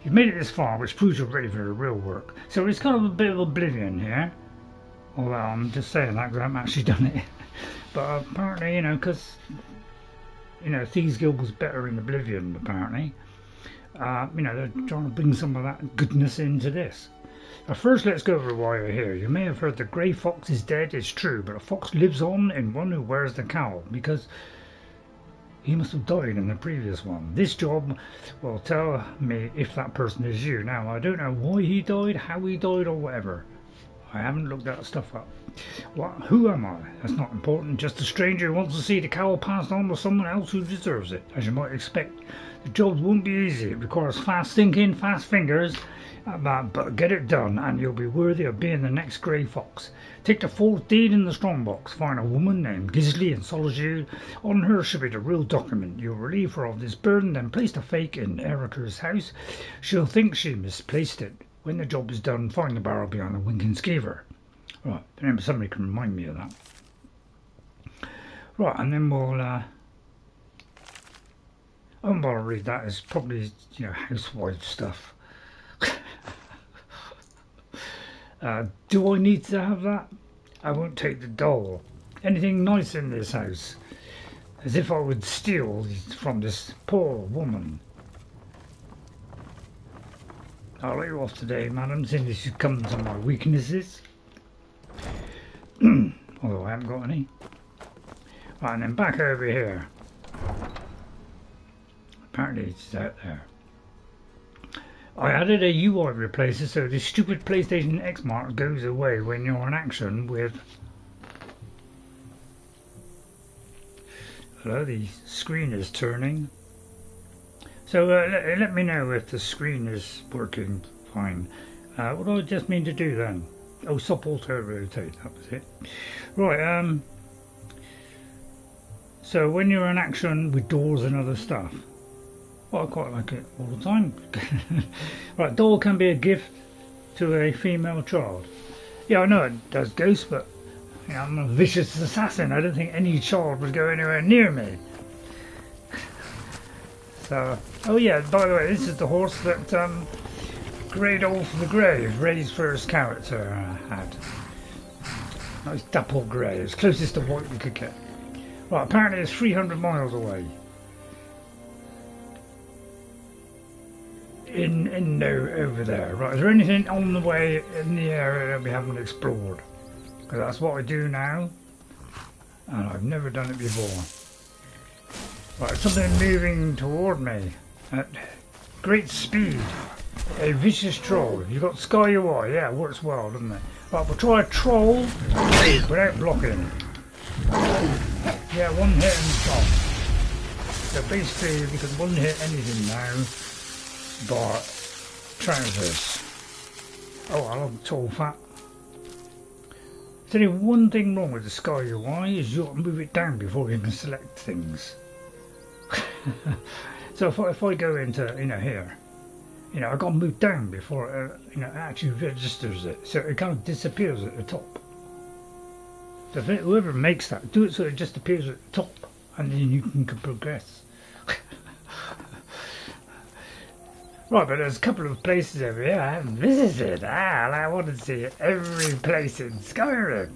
You've made it this far, which proves you're ready for the real work. So it's kind of a bit of Oblivion here. Although I'm just saying that because I haven't actually done it. But apparently, you know, because Thieves Guild was better in Oblivion, apparently. They're trying to bring some of that goodness into this. Now first let's go over why you're here. You may have heard the grey fox is dead. It's true, but a fox lives on in one who wears the cowl, because he must have died in the previous one. This job will tell me if that person is you. Now, I don't know why he died, how he died, or whatever. I haven't looked that stuff up. Who am I? That's not important. Just a stranger who wants to see the cowl passed on to someone else who deserves it. As you might expect, the jobs won't be easy. It requires fast thinking, fast fingers, but get it done and you'll be worthy of being the next grey fox. Take the fourth deed in the strongbox. Find a woman named Gisli in Solitude. On her should be the real document. You'll relieve her of this burden, then place the fake in Erikur's house. She'll think she misplaced it. When the job is done, find the barrel behind the winking skeever. Right, remember somebody can remind me of that. Right, and then we'll I won't bother to read that. It's probably housewife stuff. Do I need to have that? I won't take the doll. Anything nice in this house? As if I would steal from this poor woman. I'll let you off today, madam, since you succumb to my weaknesses. Although I haven't got any. Right, and then back over here. Apparently it's out there. I added a UI replacer so this stupid PlayStation X mark goes away when you're in action with... Hello, the screen is turning. So let me know if the screen is working fine. What do I just mean to do then? Oh, stop auto rotate, that was it. Right, so when you're in action with doors and other stuff. Well, I quite like it all the time. Right, doll can be a gift to a female child. Yeah, I know it does Ghost, but I'm a vicious assassin. I don't think any child would go anywhere near me. So, oh yeah, by the way, this is the horse that Grey Cowl of the Grave, Ray's first character, had. Nice dapple grey, as closest to white we could get. Right, apparently it's 300 miles away. Over there. Right, is there anything on the way in the area that we haven't explored? Because that's what I do now, and I've never done it before. Right, something moving toward me at great speed. A vicious troll. You've got Sky UI, yeah, it works well, doesn't it? Right, we'll try a troll without blocking. Yeah, one hit and stop. So basically, we can one hit anything now. But trousers. Oh, I love tall fat. There's only one thing wrong with the Sky UI is you got to move it down before you can select things. So if I go into here, I got to move down before it actually registers it. So it kind of disappears at the top. So if whoever makes that, do it so it just appears at the top, and then you can progress. Right, but there's a couple of places over here I haven't visited. And I want to see every place in Skyrim.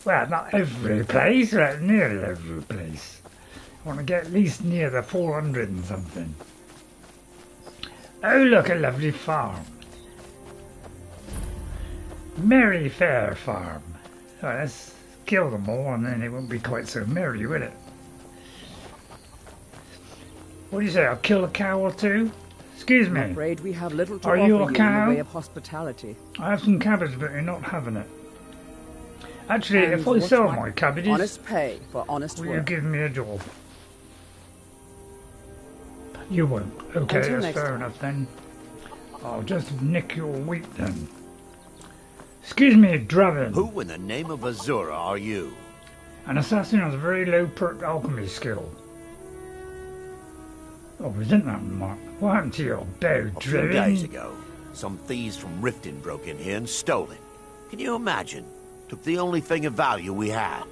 Well, not every place, but nearly every place. I want to get at least near the 400 and something. Oh, look, a lovely farm. Merryfair Farm. Oh, let's kill them all and then it won't be quite so merry, will it? What do you say, I'll kill a cow or two? Excuse me. I'm afraid we have little to Are offer you a you in cow? the way of hospitality. I have some cabbage, but you're not having it. Actually, if I sell my cabbages, honest pay for honest will work. you give me a job? You won't. Okay, Until that's next fair time. enough then. I'll just nick your wheat then. Excuse me, Dravin. Who in the name of Azura are you? An assassin has a very low perk alchemy skill. Oh, isn't that Mark? What happened to your bow, A few days Dravin? ago, some thieves from Riften broke in here and stole it. Can you imagine? Took the only thing of value we had.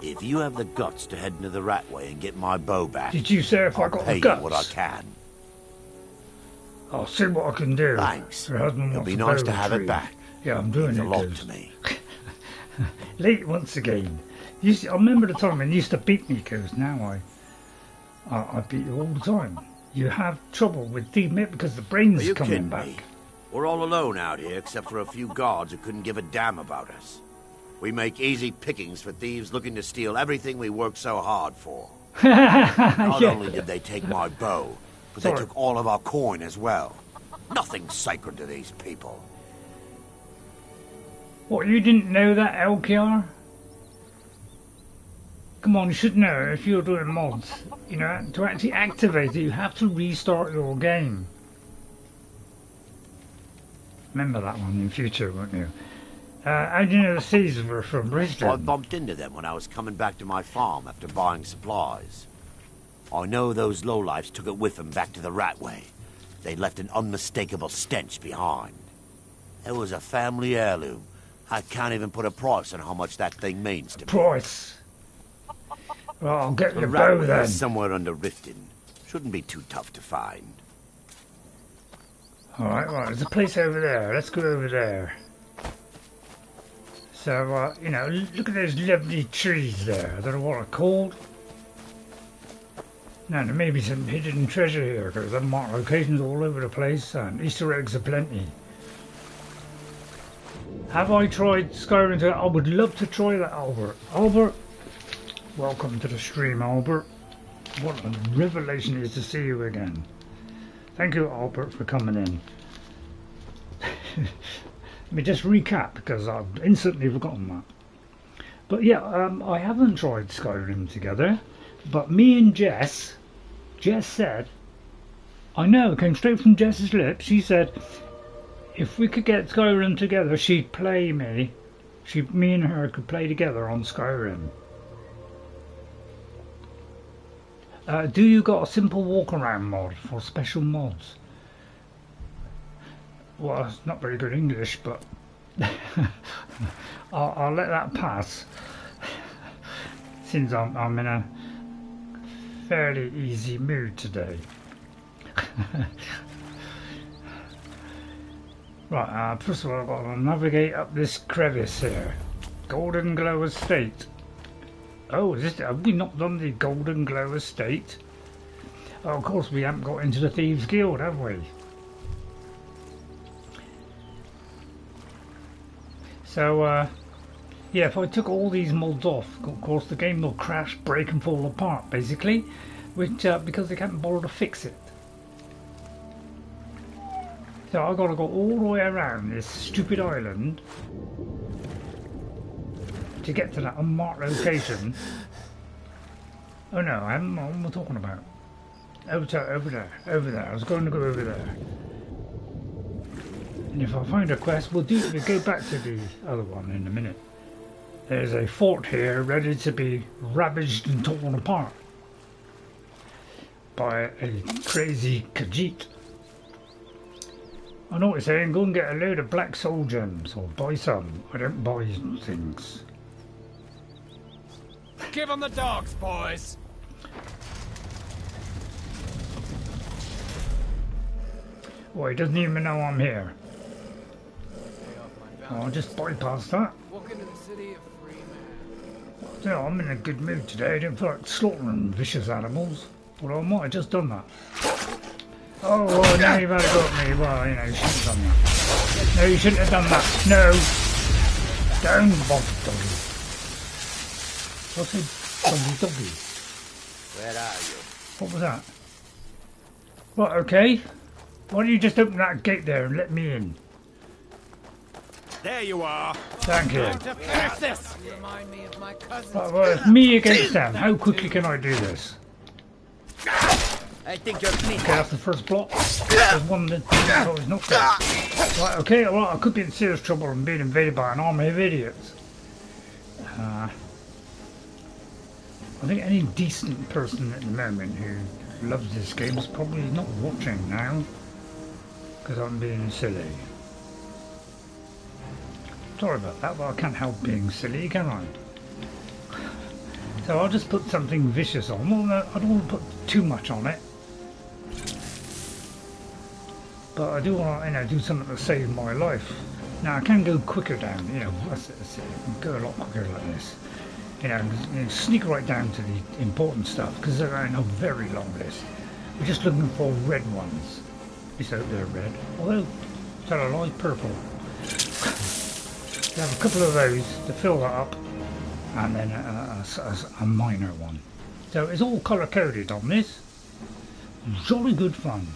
If you have the guts to head into the Ratway and get my bow back, Did you say if I I'll got pay the guts? you what I can. I'll see what I can do. Thanks. Her husband It'll wants be a nice bow to have retrieved. it back. Yeah, I'm doing Means it. a lot Goes. to me. Late once again. I remember the time when you used to beat me, because now I beat you all the time. You have trouble with teammate because the brain's Are you coming kidding back. me? We're all alone out here except for a few guards who couldn't give a damn about us. We make easy pickings for thieves looking to steal everything we worked so hard for. Not Yeah. only did they take my bow, but Sorry. they took all of our coin as well. Nothing sacred to these people. What, you didn't know that, LKR? Come on, you should know if you're doing mods. You know, to actually activate it, you have to restart your game. Remember that one in future, won't you? How do you know the thieves were from I Riften? bumped into them when I was coming back to my farm after buying supplies. I know those lowlifes took it with them back to the Ratway. They left an unmistakable stench behind. It was a family heirloom. I can't even put a price on how much that thing means to me. Price. Well, I'll get The your bow Ratway then. is somewhere under Riften. Shouldn't be too tough to find. Alright, right, there's a place over there. Let's go over there. So, you know, look at those lovely trees there. I don't know what they're called. Now, there may be some hidden treasure here, because there are marked locations all over the place, and Easter eggs aplenty. Have I tried Skyrim Together? I would love to try that, Albert. Albert, welcome to the stream, Albert. What a revelation it is to see you again. Thank you, Albert, for coming in. Let me just recap, because I've instantly forgotten that. But yeah, I haven't tried Skyrim Together, but me and Jess said, I know, it came straight from Jess's lips. She said, if we could get Skyrim Together, she'd play me. Me and her could play together on Skyrim. Do you got a simple walk around mod for special mods? Well, it's not very good English, but I'll let that pass. Since I'm in a fairly easy mood today. Right, first of all I've got to navigate up this crevice here. Goldenglow Estate. Oh, have we not done the Goldenglow Estate? Oh, of course we haven't got into the Thieves Guild, have we? So, yeah, if I took all these mods off, of course the game will crash, break and fall apart, basically, which because they can't bother to fix it. So I've got to go all the way around this stupid island to get to that unmarked location. Oh no, I haven't. What am I talking about? Over there. I was going to go over there. And if I find a quest, we'll go back to the other one in a minute. There's a fort here ready to be ravaged and torn apart by a crazy Kahjiit. I know what you're saying, go and get a load of black soul gems, or buy some. I don't buy things. Give them the dogs, boys. Boy, he doesn't even know I'm here. Oh, I'll just bypass that. Walk into the city a free man. You know, I'm in a good mood today. I didn't feel like slaughtering vicious animals. Although I might have just done that. Oh, well, now you've had a go at me. Well, you know, you shouldn't have done that. No, you shouldn't have done that. No. Down, doggy. What's it? Doggy. Where are you? What was that? Right, okay. Why don't you just open that gate there and let me in? There you are. Thank you. You remind me of my cousin. Right, well, it's me against them. How quickly can I do this? I think you're clean. Okay, that's the first block. There's one that he's not there. Right, okay, well, I could be in serious trouble and being invaded by an army of idiots. I think any decent person at the moment who loves this game is probably not watching now. Because I'm being silly. Sorry about that, but I can't help being silly, can I? So I'll just put something vicious on. Well, no, I don't want to put too much on it. But I do want to, do something to save my life. Now I can go quicker down, that's it. I can go a lot quicker like this. Sneak right down to the important stuff, because they're on a very long list. We're just looking for red ones. At least I hope they're red. Although, is that a light purple? We have a couple of those to fill that up, and then a minor one. So it's all colour coded on this. Jolly good fun.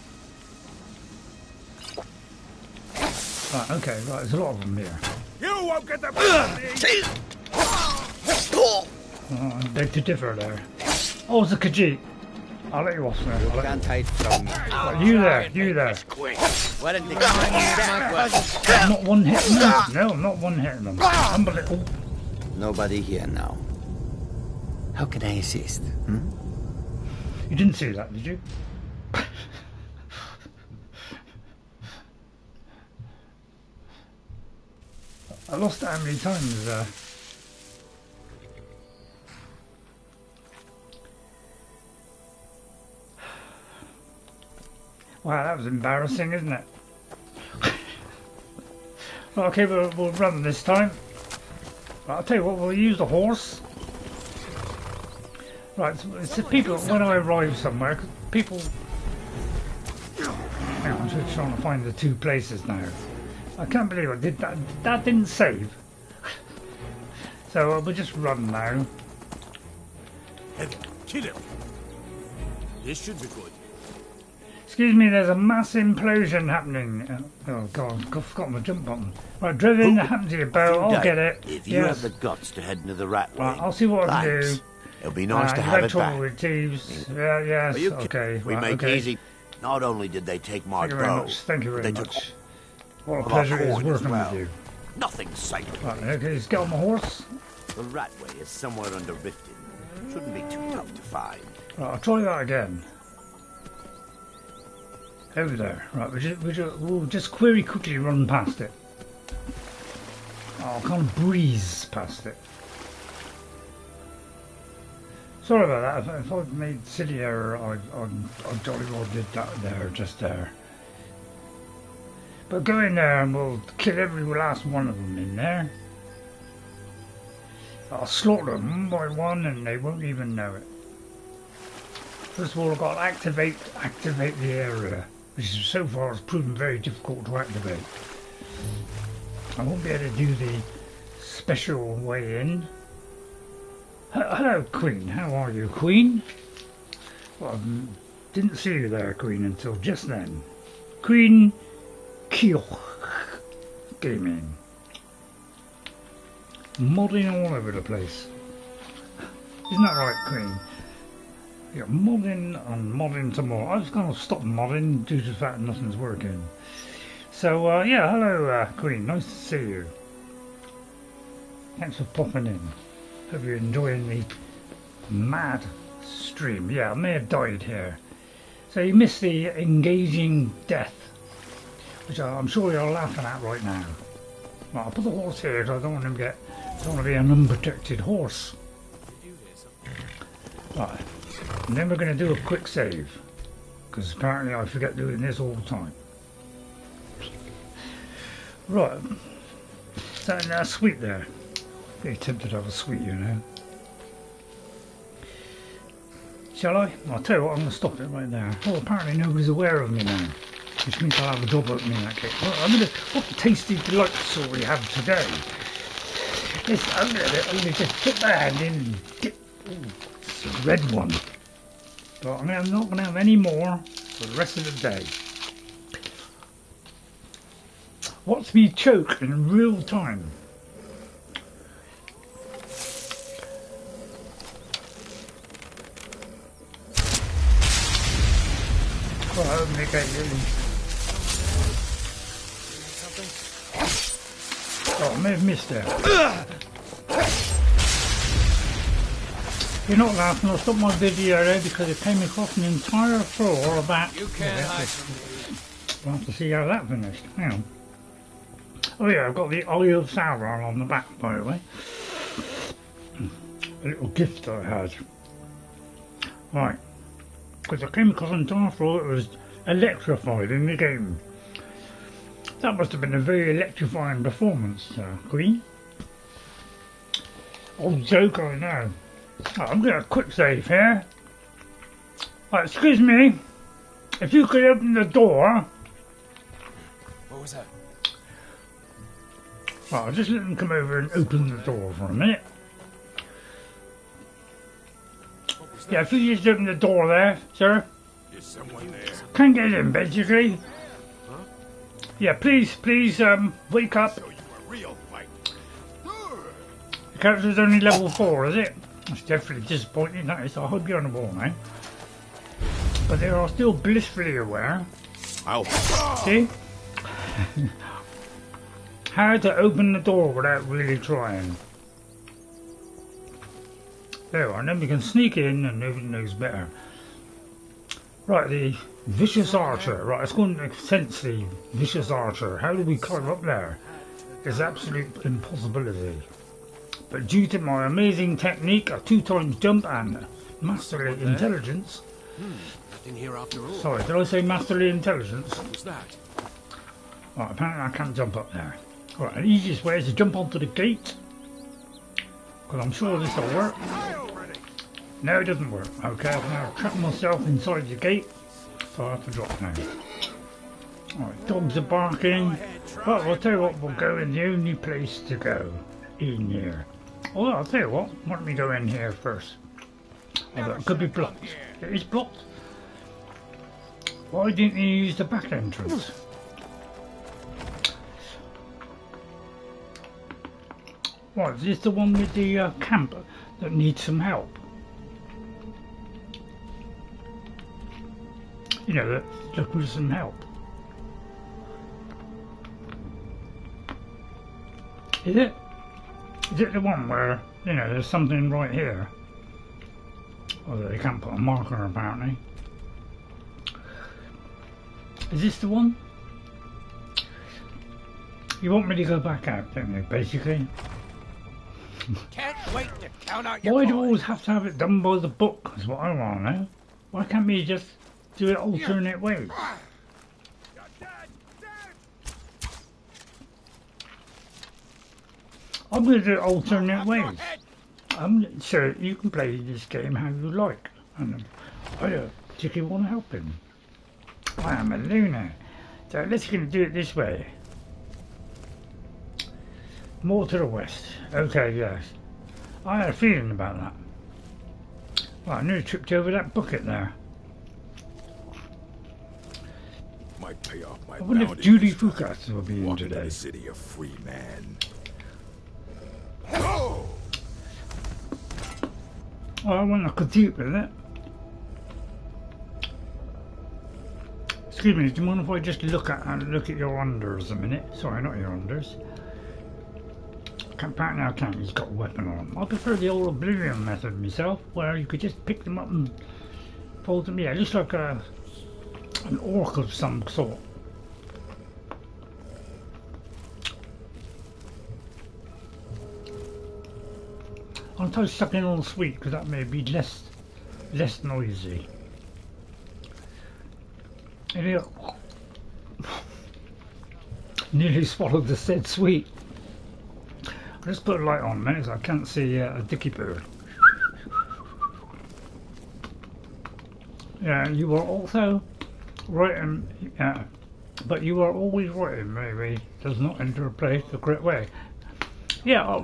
Right, okay, right, there's a lot of them here. You won't get the me. I beg to differ there. Oh, it's a Kahjiit. I'll let you off there. You can't hide from me. Right, you there. Weren't they well? Not one hitting them. No, I'm not one hitting them. Unbelievable. Nobody here now. How can I assist? You didn't see that, did you? I lost it how many times. Wow, that was embarrassing, isn't it? Okay, we'll run this time. Right, I'll tell you what, we'll use the horse. Right, so it's the people, when I arrive somewhere, people... Hang on, I'm just trying to find the two places now. I can't believe I did that. That didn't save. So we'll just run now. Kill him. This should be good. Excuse me, there's a mass implosion happening. Oh god, I've forgotten the jump button. Right, Dravin, that happened to your bow, I'll get it. If you have the guts to head into the rat way, right, I'll see what I can do. It'll be nice to have it trouble back. With thieves. Yeah, yes, okay. We make easy. Not only did they take my bow, Thank you very much. What a Well, pleasure it is horn working as well. with you. Nothing sacred. Right, okay, let's get on my horse. The Ratway is somewhere under Riften. Shouldn't be too tough to find. Right, I'll try that again. Over there. Right, we'll just very quickly run past it. Oh, I can't breeze past it. Sorry about that. If I've made silly error, I jolly well did that there, just there. But go in there and we'll kill every last one of them in there. I'll slaughter them one by one and they won't even know it. First of all, I've got to activate the area, which is so far has proven very difficult to activate. I won't be able to do the special way in. Hello, Queen. How are you, Queen? Well, I didn't see you there, Queen, until just then. Queen Kyoch Gaming. Modding all over the place. Isn't that right, Queen? Yeah, modding and modding some more. I was going to stop modding due to the fact nothing's working. So, yeah, hello, Queen. Nice to see you. Thanks for popping in. Hope you're enjoying the mad stream. Yeah, I may have died here. So you missed the engaging death, which I'm sure you're laughing at right now. Well, I'll put the horse here because I don't want to be an unprotected horse. Right, and then we're going to do a quick save, because apparently I forget doing this all the time. Right. Is that sweet there? Very tempted to have a sweet, you know. Shall I? I'll tell you what, I'm going to stop it right there. Oh, apparently nobody's aware of me now. Which means I'll have a job opening that cake. Well, what tasty delights shall we have today? Yes, I'm going to just put my hand in and dip. Ooh, it's a red one. But I'm not going to have any more for the rest of the day. Watch me choke in real time. Well, open the gate, Lily. Oh, I may have missed there. You're not laughing, I'll stop my video there because it came across an entire floor of that. You can't hide from me. We'll have to see how that finished. Hang on. Oh yeah, I've got the Eye of Sauron on the back, by the way. A little gift I had. Right. Because I came across an entire floor that was electrified in the game. That must have been a very electrifying performance, Queen. Old joke, I know. Oh, I'm going to quick save here. Right, excuse me. If you could open the door. What was that? Right, I'll just let them come over and open the door for a minute. Yeah, if you just open the door there, sir. Is someone there? Can't get in, basically. Huh? Yeah, please, wake up. So you a real fight. The character's only level 4, is it? That's definitely disappointing, that is. I hope you're on the wall now. But they are still blissfully aware. I'll... See? How to open the door without really trying. There we are, and then we can sneak in and nobody knows better. Right, the Vicious Archer. Right, it's called an Sensi Vicious Archer. How do we climb up there? It's absolute impossibility. But due to my amazing technique, a 2x jump and masterly intelligence. Nothing here after all. Sorry, did I say masterly intelligence? What was that? Right, apparently I can't jump up there. Right, the easiest way is to jump onto the gate. Because I'm sure this will work. No, it doesn't work. Okay, I've now trapped myself inside the gate. So I have to drop now. Alright, dogs are barking. Well, I'll tell you what, we'll go in the only place to go. In here. Oh, I'll tell you what, why don't we go in here first? Although it could be blocked. It is blocked. Why didn't you use the back entrance? What, is this the one with the camp that needs some help? You know, that looking for some help. Is it? Is it the one where, you know, there's something right here? Although they can't put a marker apparently. Is this the one? You want me to go back out, don't you, basically? Can't wait to count out your Why do I coins. always have to have it done by the book? Is what I want to know. Why can't we just do it alternate ways? I'm going to do it alternate ways. So you can play this game how you like. And I don't particularly want to help him. I am a loner. So let's do it this way. More to the west. Okay, yes. I had a feeling about that. Well, I nearly tripped over that bucket there. Might pay off my I wonder if bounty Judy this time. Fukas will be in Walking in today. the city a free man. Oh, I want a Kahjiit with it. Excuse me, do you mind if I just look at your unders a minute? Sorry, not your unders. Apparently I can't, he's got a weapon on him. I prefer the old Oblivion method myself, where you could just pick them up and fold them. Yeah, it looks like an orc of some sort. I'll try sucking on sweet because that may be less noisy. And Nearly swallowed the said sweet. I'll just put a light on a minute so I can't see a dicky bird. Yeah, you were also writing, but you are always writing, maybe does not enter a place the correct way. Yeah,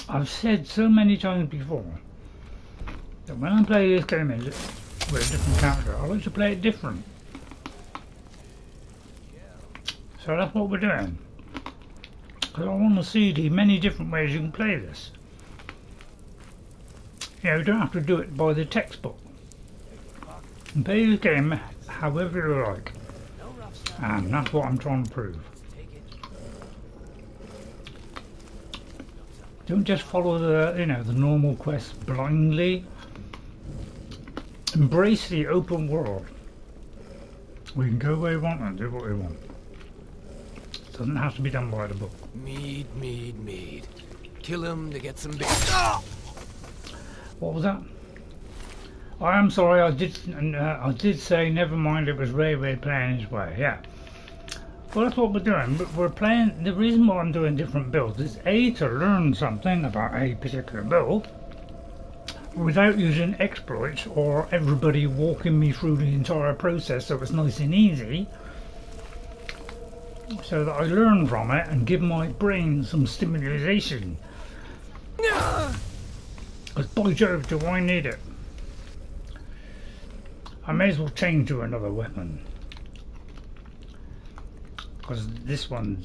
I've said so many times before that when I play this game with a different character, I like to play it different. So that's what we're doing. Because I want to see the many different ways you can play this. You know, you don't have to do it by the textbook. You can play this game however you like. And that's what I'm trying to prove. Don't just follow the, you know, the normal quests blindly. Embrace the open world. We can go where we want and do what we want. It doesn't have to be done by the book. Mead. Kill him to get some big. What was that? I am sorry, I did say never mind, it was Ray playing his way, yeah. Well, that's what we're doing, but we're playing, the reason why I'm doing different builds is A, to learn something about a particular build without using exploits or everybody walking me through the entire process so it's nice and easy, so that I learn from it and give my brain some stimulation. Because by Jove, do I need it. I may as well change to another weapon. Because this one,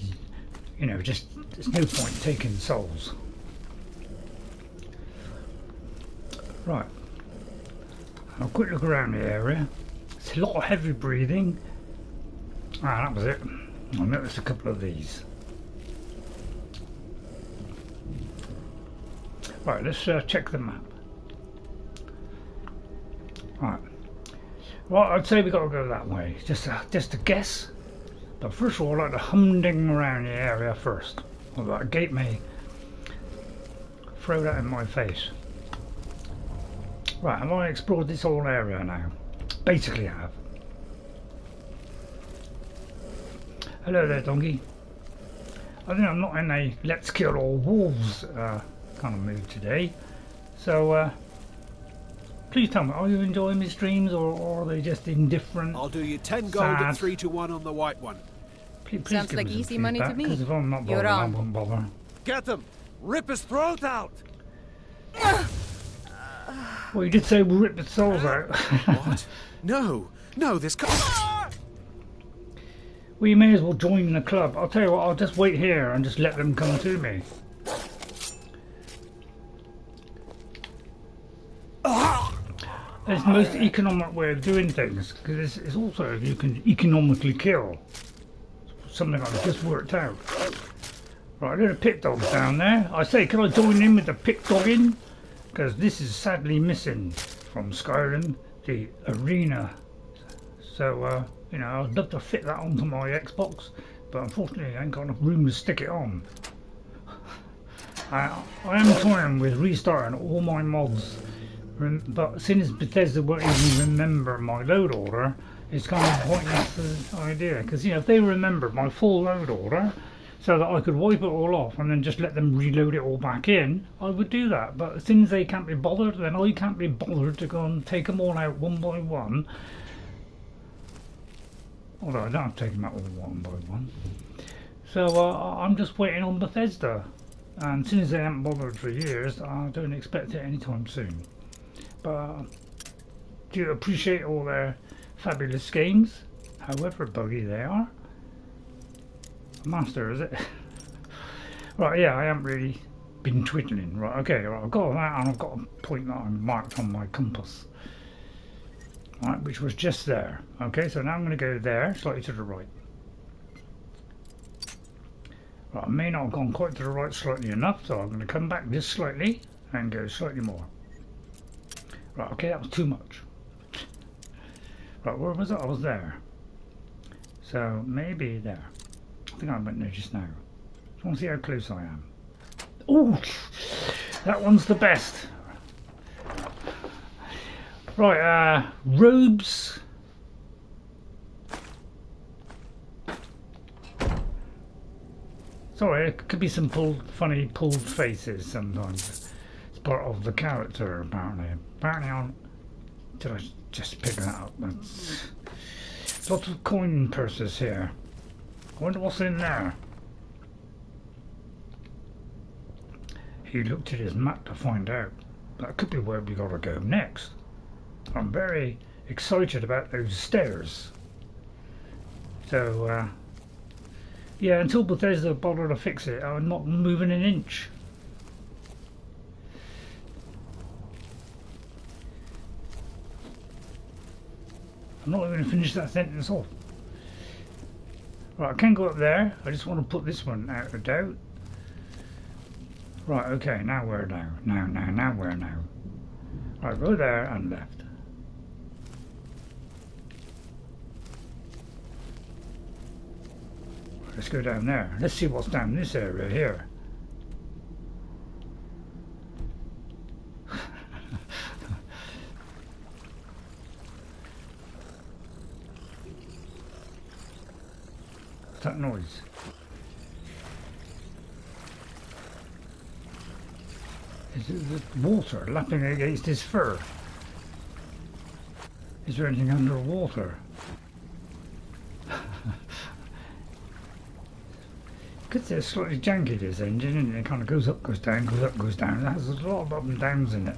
you know, just, there's no point taking souls. Right. I'll quick look around the area. It's a lot of heavy breathing. Ah, that was it. I noticed a couple of these. Right, let's check the map. Right. Well, I'd say we got to go that way. Just a guess. But first of all, I'd like to humding around the area first. Although that gate may throw that in my face. Right, have I explored this whole area now? Basically I have. Hello there, donkey. I think I'm not in a let's kill all wolves kind of mood today. So, please tell me, are you enjoying my streams or are they just indifferent? I'll do you 10 gold at 3 to 1 on the white one. Please sounds like easy money to me. Because if I'm not bothered, I won't bother. Get him! Rip his throat out! Well, you did say we'll rip the souls out. What? No, this can't. Well, you may as well join the club. I'll tell you what, I'll just wait here and just let them come to me. It's the most economic way of doing things, because it's also if you can economically kill. Something I've just worked out. Right, there are pit dogs down there. I say, can I join in with the pit dogging? Because this is sadly missing from Skyrim, the arena. So, you know, I'd love to fit that onto my Xbox, but unfortunately I ain't got enough room to stick it on. I am toying with restarting all my mods, but since Bethesda won't even remember my load order, it's kind of a pointless idea. Because, you know, if they remembered my full load order, so that I could wipe it all off and then just let them reload it all back in, I would do that. But since they can't be bothered, then I can't be bothered to go and take them all out one by one. Although I don't have to take them out all one by one. So I'm just waiting on Bethesda. And since they haven't bothered for years, I don't expect it anytime soon. But do you appreciate all their fabulous games, however buggy they are? Master, is it? Right, yeah, I haven't really been twiddling. Right, okay, right, I've got that and I've got a point that I marked on my compass. Right, which was just there. Okay, so now I'm going to go there, slightly to the right. Right, I may not have gone quite to the right slightly enough, so I'm going to come back just slightly and go slightly more. Right, okay, that was too much. Right, where was it? I was there. So, maybe there. I think I went there just now. Just want to see how close I am. Oh, that one's the best. Right, robes. Sorry, it could be some funny pulled faces sometimes. It's part of the character, apparently. Did I just pick that up? That's lots of coin purses here. I wonder what's in there. He looked at his map to find out. That could be where we gotta go next. I'm very excited about those stairs. So, yeah, until Bethesda bother to fix it, I'm not moving an inch. I'm not even going to finish that sentence off. Right, I can go up there. I just want to put this one out of doubt. Right, okay, now where now? Now where now? Right, go there and left. Let's go down there. Let's see what's down this area here. What's that noise? Is it the water lapping against his fur? Is there anything underwater? Because it's slightly janky, this engine, and it kind of goes up, goes down, goes up, goes down. It has a lot of up and downs in it.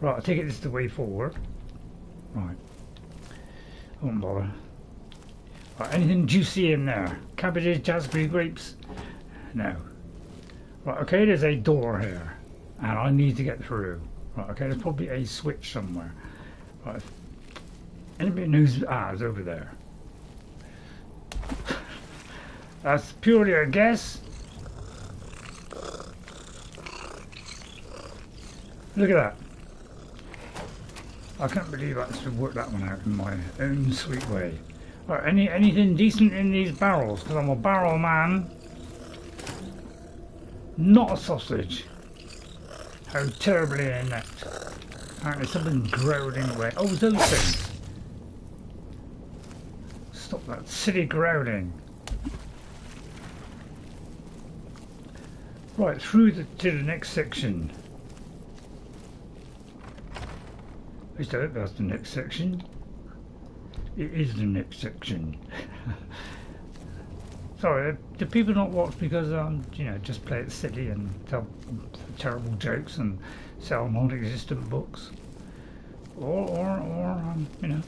Right, I take it this is the way forward. Right. I won't bother. Right, anything juicy in there? Cabbages, raspberry grapes? No. Right, okay, there's a door here. And I need to get through. Right, okay, there's probably a switch somewhere. Right. Anybody knows? Ah, it's over there. That's purely a guess. Look at that. I can't believe I actually worked that one out in my own sweet way. Right, anything decent in these barrels? Because I'm a barrel man. Not a sausage. How terribly inept. Apparently something growling away. Oh, those things. Stop that silly growling. Right, through to the next section. At least I hope that's the next section. It is the next section. Sorry, do people not watch because you know, just play it silly and tell terrible jokes and sell non-existent books, or you know,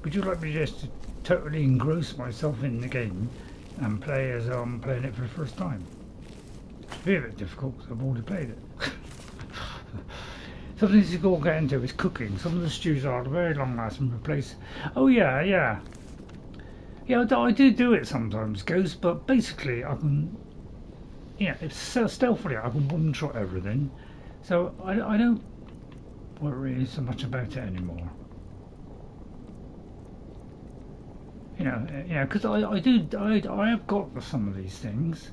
would you like me just to totally engross myself in the game and play as I'm playing it for the first time? It's a bit difficult because I've already played it. Something to go get into is cooking. Some of the stews are very long lasting replace. Oh yeah, I do it sometimes, Ghost, but basically I can, yeah, it's so stealthily I can one-shot everything, so I don't worry so much about it anymore. You know, because I have got some of these things,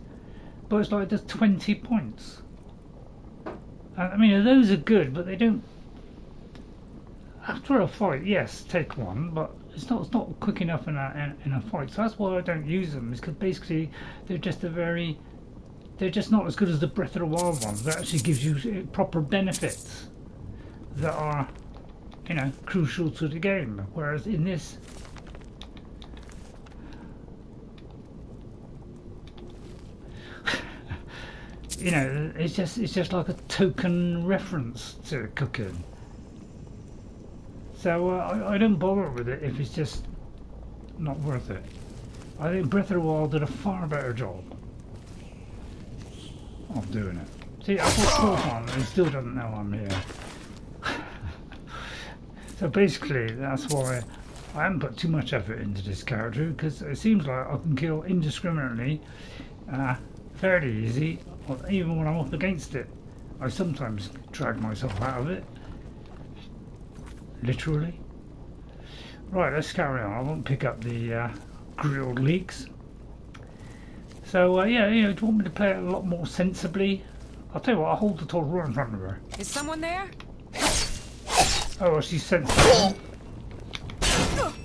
but it's like there's 20 points. I mean, those are good, but they don't. After a fight, yes, take one, but it's not quick enough in a fight. So that's why I don't use them. Is because basically they're just not as good as the Breath of the Wild ones. That actually gives you proper benefits that are, you know, crucial to the game. Whereas in this, you know, it's just like a token reference to cooking. So I don't bother with it if it's just not worth it. I think Breath of the Wild did a far better job of doing it. See, I've got close on and he still doesn't know I'm here. So basically, that's why I haven't put too much effort into this character, because it seems like I can kill indiscriminately, fairly easy, even when I'm up against it. I sometimes drag myself out of it. Literally. Right, let's carry on. I won't pick up the grilled leeks. So yeah, you know, do you want me to play it a lot more sensibly? I'll tell you what, I'll hold the torch right in front of her. Is someone there? Oh, well, she's sensible.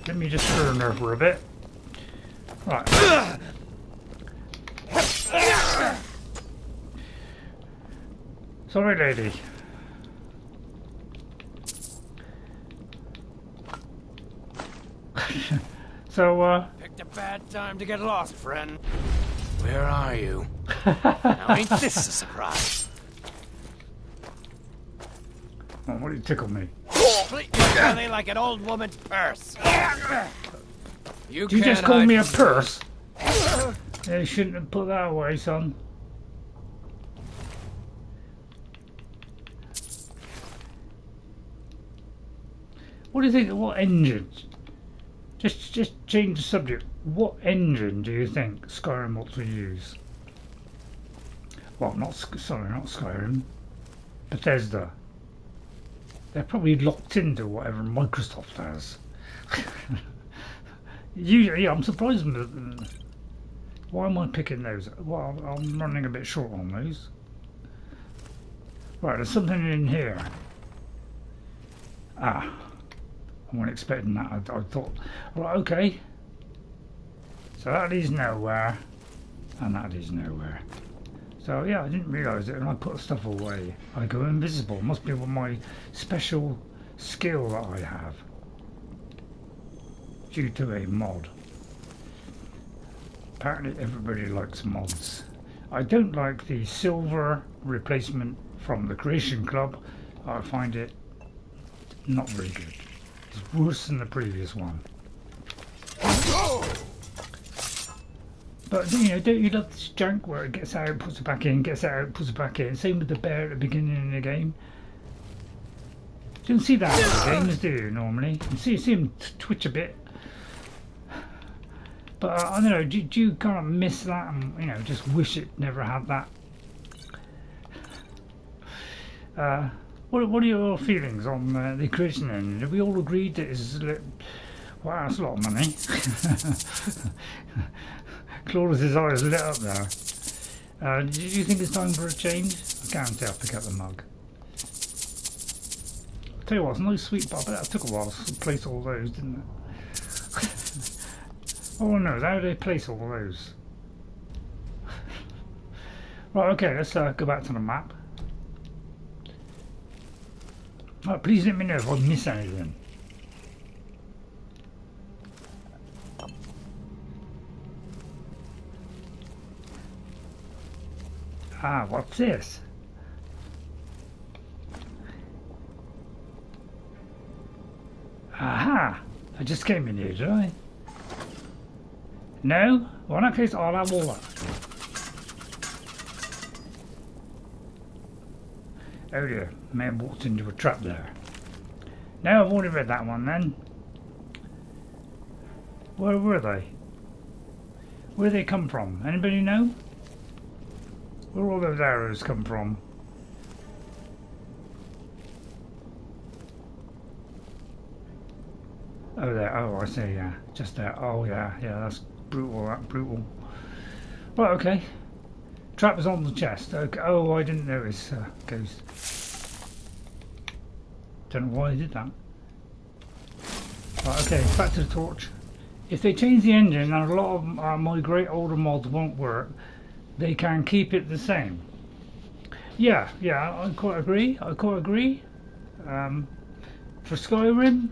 Let me just turn her for a bit. Right. Sorry, lady. So, Picked a bad time to get lost, friend. Where are you? Now ain't this a surprise? Oh, what did you tickle me? Completely belly like an old woman's purse. Did you just call me a purse? Yeah, you shouldn't have put that away, son. What do you think? What engine? Just change the subject. What engine do you think Skyrim ought to use? Well, not Skyrim. Bethesda. They're probably locked into whatever Microsoft has. Usually, yeah, I'm surprised. Why am I picking those? Well, I'm running a bit short on those. Right, there's something in here. Ah, I wasn't expecting that. I thought, right, okay. So that leads nowhere, and that leads nowhere. So yeah, I didn't realise it, and I put stuff away. I go invisible. Must be one of my special skill that I have, due to a mod. Apparently everybody likes mods. I don't like the silver replacement from the Creation Club. I find it not very good. It's worse than the previous one. But you know, don't you love this junk where it gets out, puts it back in, gets out, puts it back in? Same with the bear at the beginning of the game. You don't see that in the games, do you, normally? You see him twitch a bit. But I don't know, do you kind of miss that and, you know, just wish it never had that? What are your feelings on the creation engine? Have we all agreed that it's... Wow, that's a lot of money. Claudius's eyes lit up there. Do you think it's time for a change? I guarantee I'll pick up the mug. I'll tell you what, it's a nice sweet bar, but that took a while to place all those, didn't it? Oh no, how do they place all those? Right, okay, let's go back to the map. Right, please let me know if I miss anything. Ah, what's this? Aha! I just came in here, did I? No? Well, in that case, I'll have all that. Oh dear, may have walked into a trap there. No, I've already read that one then. Where were they? Where did they come from? Anybody know? Where all those arrows come from? Oh there, oh I see, yeah. Just there, oh yeah, that's brutal, that brutal. Right, okay. Trap is on the chest. Okay. Oh, I didn't notice ghost. Don't know why I did that. Right, okay, back to the torch. If they change the engine and a lot of my great older mods won't work, they can keep it the same. Yeah, I quite agree. For Skyrim,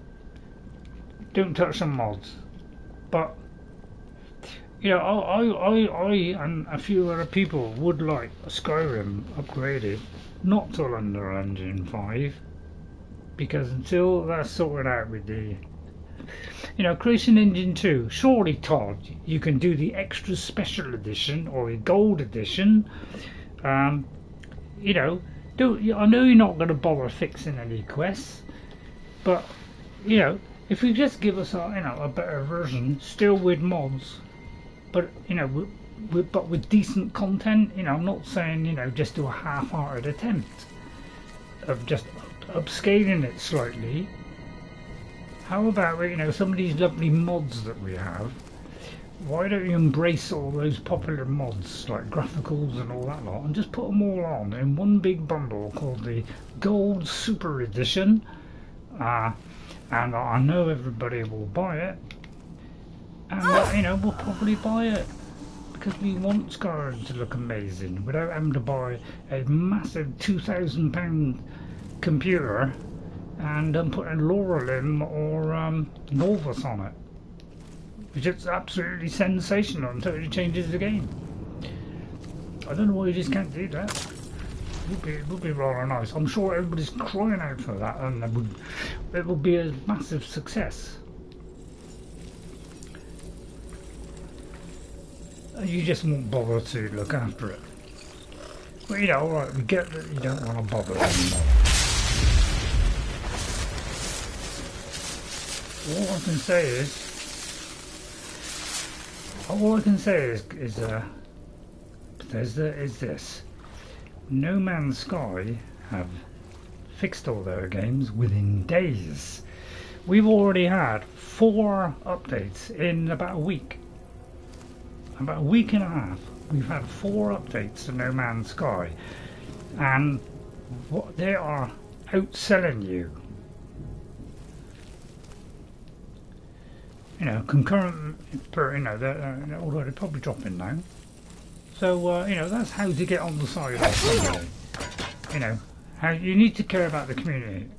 don't touch some mods. But you know, I and a few other people would like Skyrim upgraded, not till under Engine 5, because until that's sorted out with the, you know, Creation Engine 2, surely Todd, you can do the extra special edition or the gold edition. You know, I know you're not going to bother fixing any quests, but you know, if you just give us a better version, still with mods. But you know, with decent content. You know, I'm not saying, you know, just do a half-hearted attempt of just upscaling it slightly. How about, you know, some of these lovely mods that we have? Why don't you embrace all those popular mods like graphicals and all that lot, and just put them all on in one big bundle called the Gold Super Edition? And I know everybody will buy it. And, you know, we'll probably buy it. Because we want Skyrim to look amazing without having to buy a massive £2,000 computer and putting Lauralim or Novus on it. Which is absolutely sensational and totally changes the game. I don't know why you just can't do that. It would be rather nice. I'm sure everybody's crying out for that, and it would be a massive success. You just won't bother to look after it. Well, you know, alright, we get that you don't want to bother anymore. All I can say is this. No Man's Sky have fixed all their games within days. We've already had 4 updates in about a week. About a week and a half, we've had 4 updates to No Man's Sky, and what they are outselling you. You know, concurrent, you know, although they're probably dropping now. So you know, that's how to get on the side of somebody. You know, how you need to care about the community,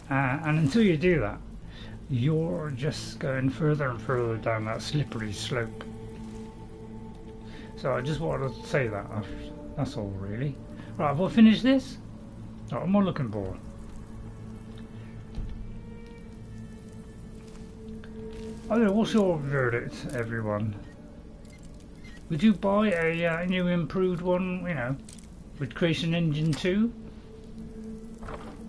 and until you do that, you're just going further and further down that slippery slope. So I just wanted to say that. That's all really. Right, have I finished this? What am I looking for? I don't know, what's your verdict, everyone? Would you buy a new improved one, you know, with Creation Engine 2?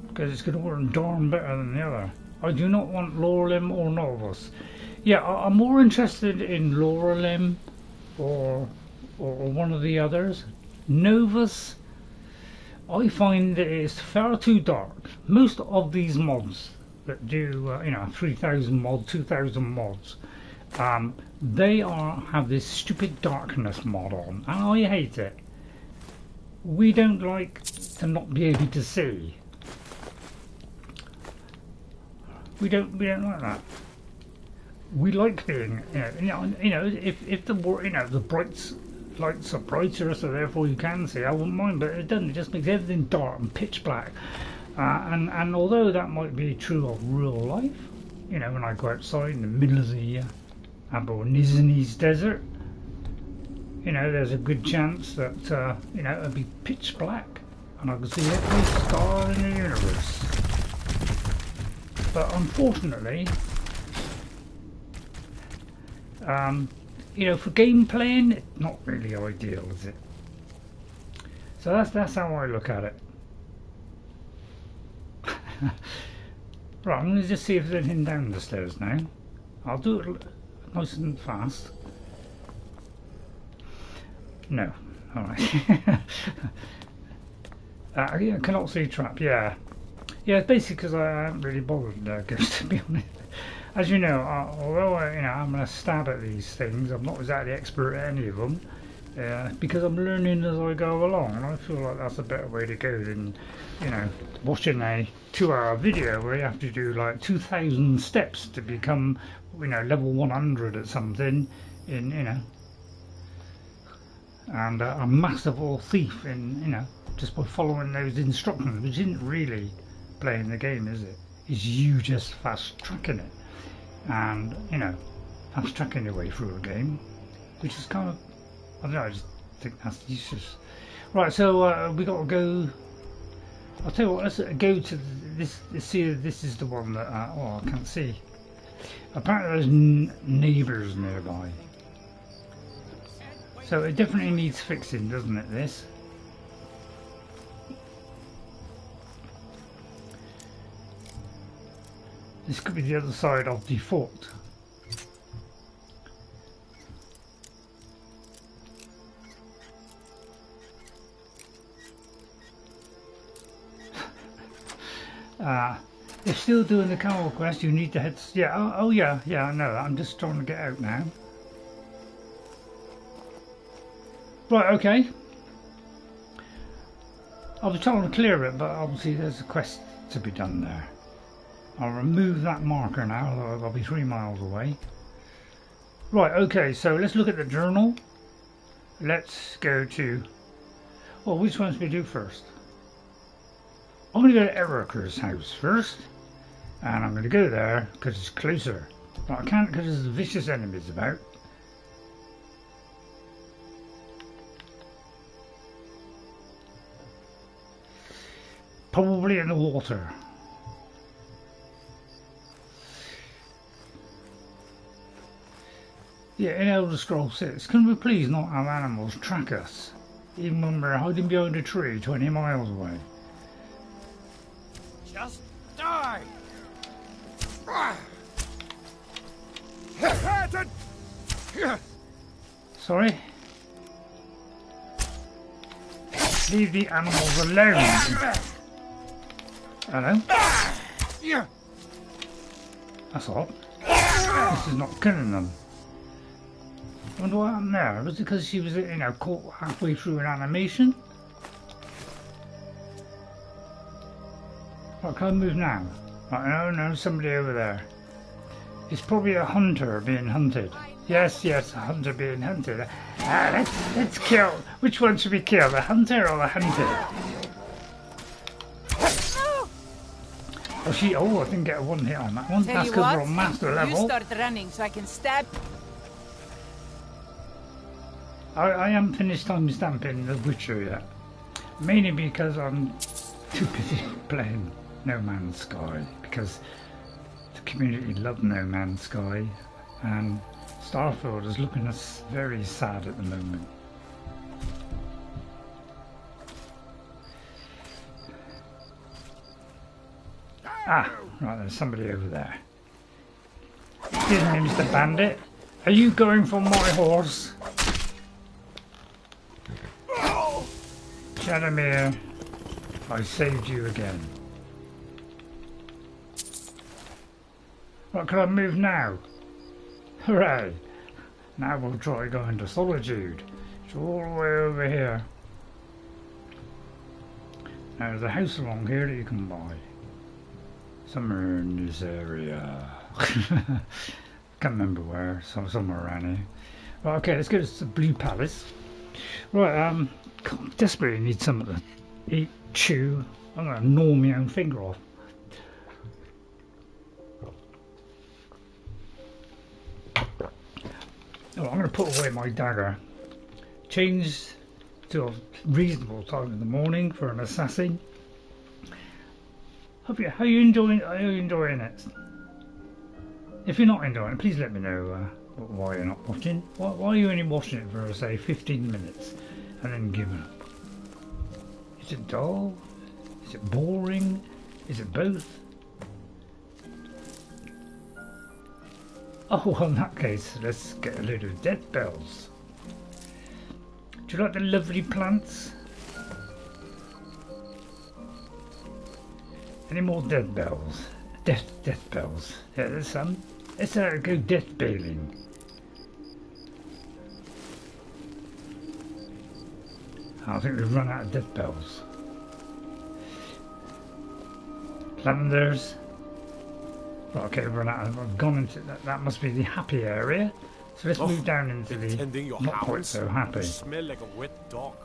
Because it's going to work darn better than the other. I do not want Lauralim or Novus. Yeah, I'm more interested in Lauralim or one of the others. Novus, I find that it's far too dark. Most of these mods that do, you know, 3,000 mods, 2,000 mods, they have this stupid darkness mod on, and I hate it. We don't like to not be able to see. We don't like that. We like being, you know, if the bright lights are brighter, so therefore you can see, I wouldn't mind, but it doesn't. It just makes everything dark and pitch black. And although that might be true of real life, you know, when I go outside in the middle of the Aborigines desert, you know, there's a good chance that you know, it'll be pitch black and I can see every star in the universe. But unfortunately, you know, for game playing, it's not really ideal, is it? So that's how I look at it. Right, I'm going to just see if there's anything down the stairs now. I'll do it nice and fast. No. Alright. Yeah, cannot see trap, yeah. Yeah, it's basically because I haven't really bothered Ghost, to be honest. As you know, although you know, I'm going to stab at these things, I'm not exactly expert at any of them. Because I'm learning as I go along, and I feel like that's a better way to go than, you know, watching a 2-hour video where you have to do like 2,000 steps to become, you know, level 100 at something, in, you know, and a masterful thief in, you know, just by following those instructions, which isn't really playing the game, is it? It's you just fast tracking it, and, you know, fast tracking your way through a game, which is kind of, I don't know, I just think that's useless. Right, so we got to go. I'll tell you what, let's go to this. See if this is the one that. Oh, I can't see. Apparently, there's neighbours nearby. So it definitely needs fixing, doesn't it? This. This could be the other side of the fort. If still doing the Cowl quest, you need to head. Yeah, oh yeah, I know that. I'm just trying to get out now. Right, okay. I was trying to clear it, but obviously there's a quest to be done there. I'll remove that marker now, although I'll be 3 miles away. Right, okay, so let's look at the journal. Let's go to... Well, which ones we do first? I'm going to go to Erikur's house first. And I'm going to go there because it's closer. But I can't because there's vicious enemies about. Probably in the water. Yeah, in Elder Scrolls 6, can we please not have animals track us, even when we're hiding behind a tree 20 miles away? Just die! Sorry? Leave the animals alone. Hello? That's odd. This is not killing them. I wonder what happened there. Was it because she was, you know, caught halfway through an animation? Right, can I move now? Right, no, somebody over there. It's probably a hunter being hunted. Yes, a hunter being hunted. Let's kill. Which one should we kill, the hunter or the hunted? Oh, I didn't get a one hit on that one. That's because we're on master level. You start running so I can stab. I haven't finished time stamping The Witcher yet. Mainly because I'm too busy playing No Man's Sky. Because the community love No Man's Sky. And Starfield is looking very sad at the moment. Ah, right, there's somebody over there. His name's the Bandit. Are you going for my horse? Shadowmere, I saved you again. What, can I move now? Hooray! Now we'll try going to Solitude. It's all the way over here. Now there's a house along here that you can buy. Somewhere in this area. Can't remember where, so somewhere around here. Right, okay, let's go to the Blue Palace. Right, God, desperately need something to eat, chew. I'm going to gnaw my own finger off. Oh, I'm going to put away my dagger. Change to a reasonable time in the morning for an assassin. How are you enjoying it? If you're not enjoying it, please let me know why you're not watching. Why are you only watching it for, say, 15 minutes and then giving up? Is it dull? Is it boring? Is it both? Oh, well, in that case, let's get a load of dead bells. Do you like the lovely plants? Any more dead bells? Death bells. Yeah, there's some. Let's go death bailing. I think we've run out of death bells. Lavenders. Okay, we've run out. I've gone into that. Must be the happy area. So let's move down into the not quite so happy. You smell like a wet dog.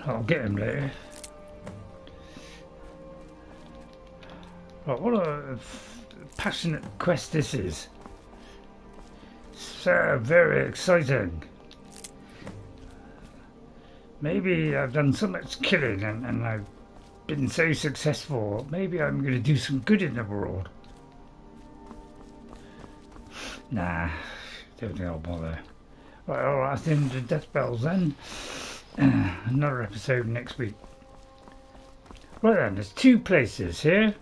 I'll get him later. Right, what a passionate quest this is. So very exciting. Maybe I've done so much killing and I've been so successful. Maybe I'm going to do some good in the world. Nah, don't think I'll bother. Right, alright, that's the end of the death bells then. Another episode next week. Right then, there's two places here.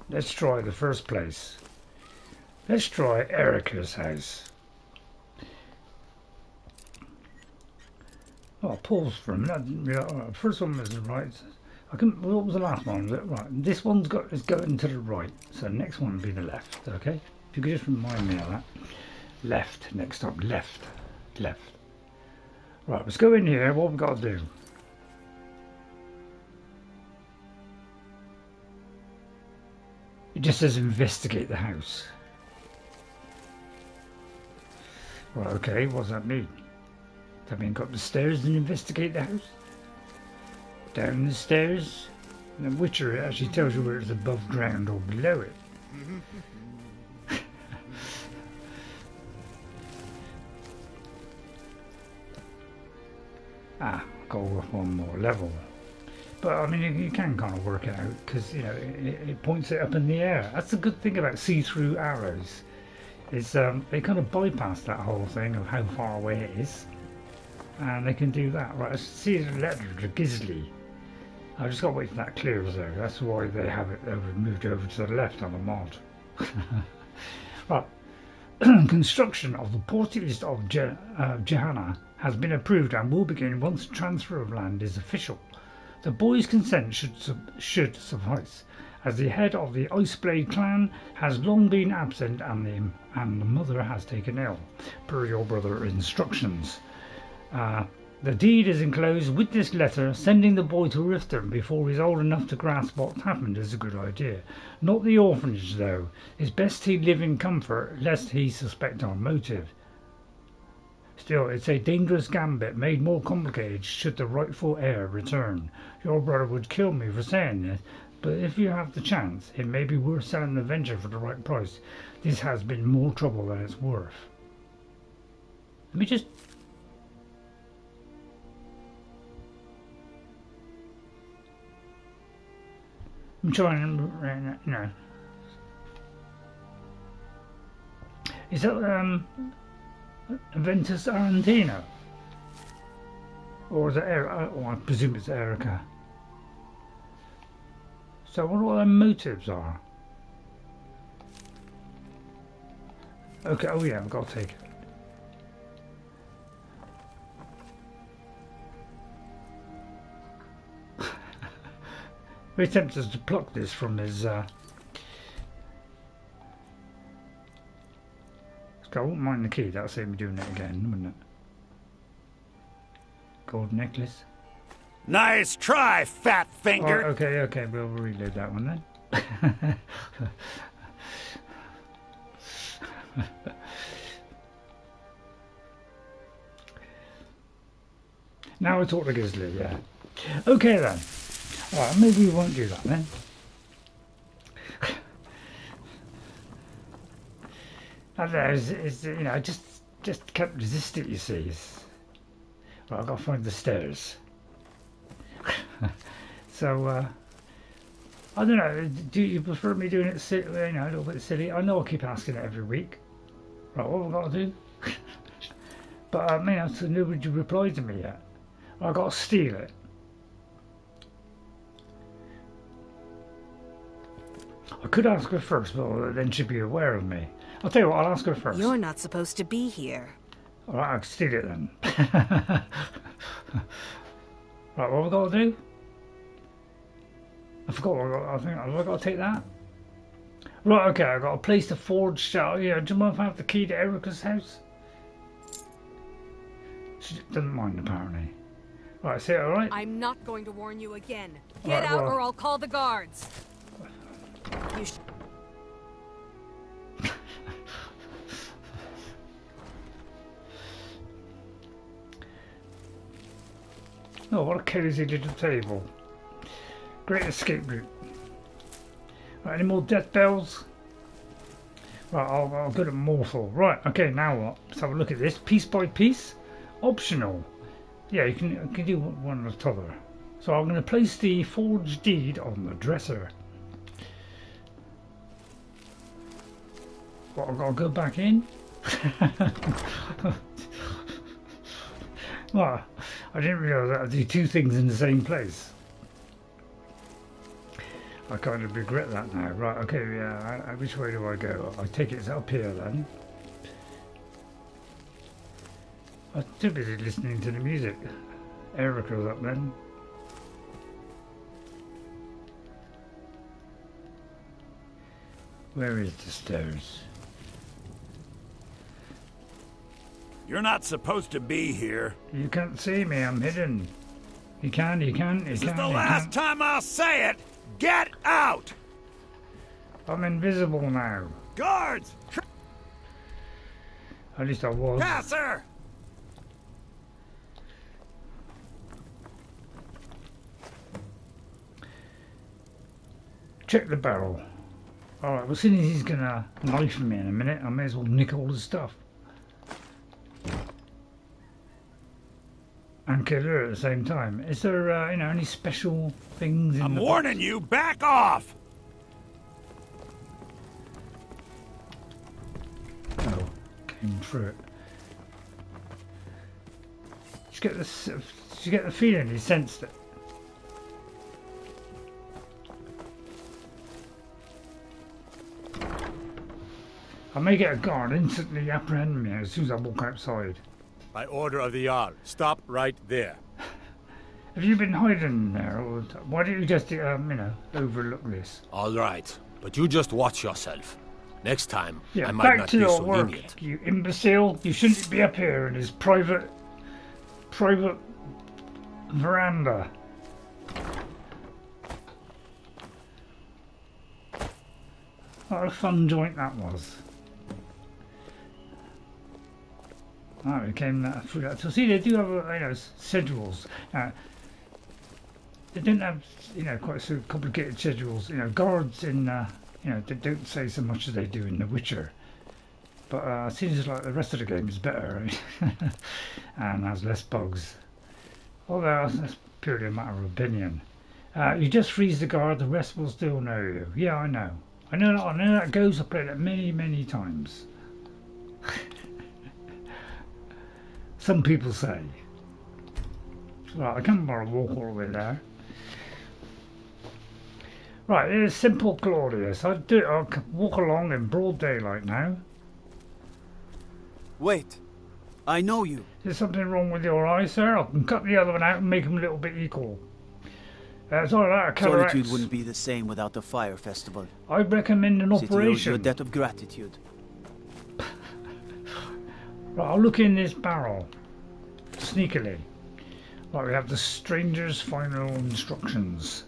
Let's try the first place. Let's try Erikur's house. Oh, I'll pause for a minute. Yeah, first one was right. What was the last one? Right, this one's is going to the right, so the next one will be the left. Okay, if you could just remind me of that. Left. Next up, left. Right, let's go in here. What we've got to do? It just says investigate the house. Well, okay, what does that mean? Does that mean go up the stairs and investigate the house? Down the stairs? And the Witcher actually tells you whether it's above ground or below it. Go up one more level. But I mean, you can kind of work it out because you know it points it up in the air. That's the good thing about see-through arrows. Is they kind of bypass that whole thing of how far away it is, and they can do that. Right, I see the letter to Gisli. I just got to wait for that clears though. That's why they have it moved over to the left on the mod. Right. Construction of the port east of Johanna has been approved and will begin once transfer of land is official. The boy's consent should suffice, as the head of the Iceblade clan has long been absent and the mother has taken ill, per your brother instructions. The deed is enclosed with this letter. Sending the boy to Riften before he's old enough to grasp what's happened is a good idea. Not the orphanage, though. It's best he live in comfort, lest he suspect our motive. Still, it's a dangerous gambit, made more complicated should the rightful heir return. Your brother would kill me for saying this, but if you have the chance, it may be worth selling the venture for the right price. This has been more trouble than it's worth. Let me just... I'm trying to, you know. Is that Aventus Arantino? Or is it Erikur? Oh, I presume it's Erikur. So I wonder what their motives are. Okay, oh yeah, I've got to take it. Very tempted to pluck this from his I won't mind the key, that'll save me doing it again, wouldn't it? Gold necklace. Nice try, fat finger! Oh, okay, we'll reload that one then. Now we'll talk to Gisli, yeah. Okay then. Alright, maybe we won't do that then. And there's, you know, just can't resist it, you see. Right, I've got to find the stairs. So, I don't know, do you prefer me doing it, you know, a little bit silly? I know I keep asking it every week. Right, what have I got to do? But, I mean, so nobody replied to me yet. I've got to steal it. I could ask her first, but then she'd be aware of me. I'll tell you what, I'll ask her first. You're not supposed to be here. Alright, I'll steal it then. Right, what have I got to do? I forgot what I think. Have I got to take that? Right, okay, I've got a place to forge shell. Yeah, do you mind if I have the key to Erikur's house? She doesn't mind, apparently. Right, is it alright? I'm not going to warn you again. Get out or I'll call the guards. You Oh, what a cozy little table. Great escape route. Right, any more death bells? Right, I'll go to Morthal. Right, okay, now what? Let's have a look at this. Piece by piece. Optional. Yeah, you can do one at the other. So I'm going to place the forged deed on the dresser. What, I've got to go back in? Well, I didn't realise I'd do two things in the same place. I kind of regret that now. Right, okay, yeah, which way do I go? I take it's up here then. I was too busy listening to the music. Erikur's up then. Where is the stairs? You're not supposed to be here. You can't see me, I'm hidden. You can. This is the last time I'll say it! Get out! I'm invisible now. Guards! At least I was. Yeah, sir. Check the barrel. Alright, well, seeing as he's gonna knife me in a minute, I may as well nick all his stuff. And kill her at the same time. Is there, you know, any special things in I'm the warning you, back off! Oh, came through it. Did you get the feeling he sensed it? I may get a guard instantly apprehend me as soon as I walk outside. By order of the Jarl, stop right there. Have you been hiding there, or why don't you just, you know, overlook this? All right, but you just watch yourself. Next time, Yeah, I might back not to be your so work, lenient. you imbecile. You shouldn't be up here in his private veranda. What a fun joint that was. Oh, we came through that. So see, they do have, you know, schedules. They don't have, you know, quite so complicated schedules. You know, guards in, you know, they don't say so much as they do in The Witcher. But it seems like the rest of the game is better, right? And has less bugs. Although that's purely a matter of opinion. You just freeze the guard, the rest will still know you. Yeah, I know. I know that goes. I've played it many, many times. Some people say. Right, I can't bother to walk all the way there. Right, it's simple Claudius. I'll walk along in broad daylight now. Wait, I know you. Is there something wrong with your eye, sir? I can cut the other one out and make them a little bit equal. It's all right, Solitude wouldn't be the same without the fire festival. I recommend an City owes you a operation. debt of gratitude. Right, I'll look in this barrel. Sneakily. Right, we have the Stranger's Final Instructions.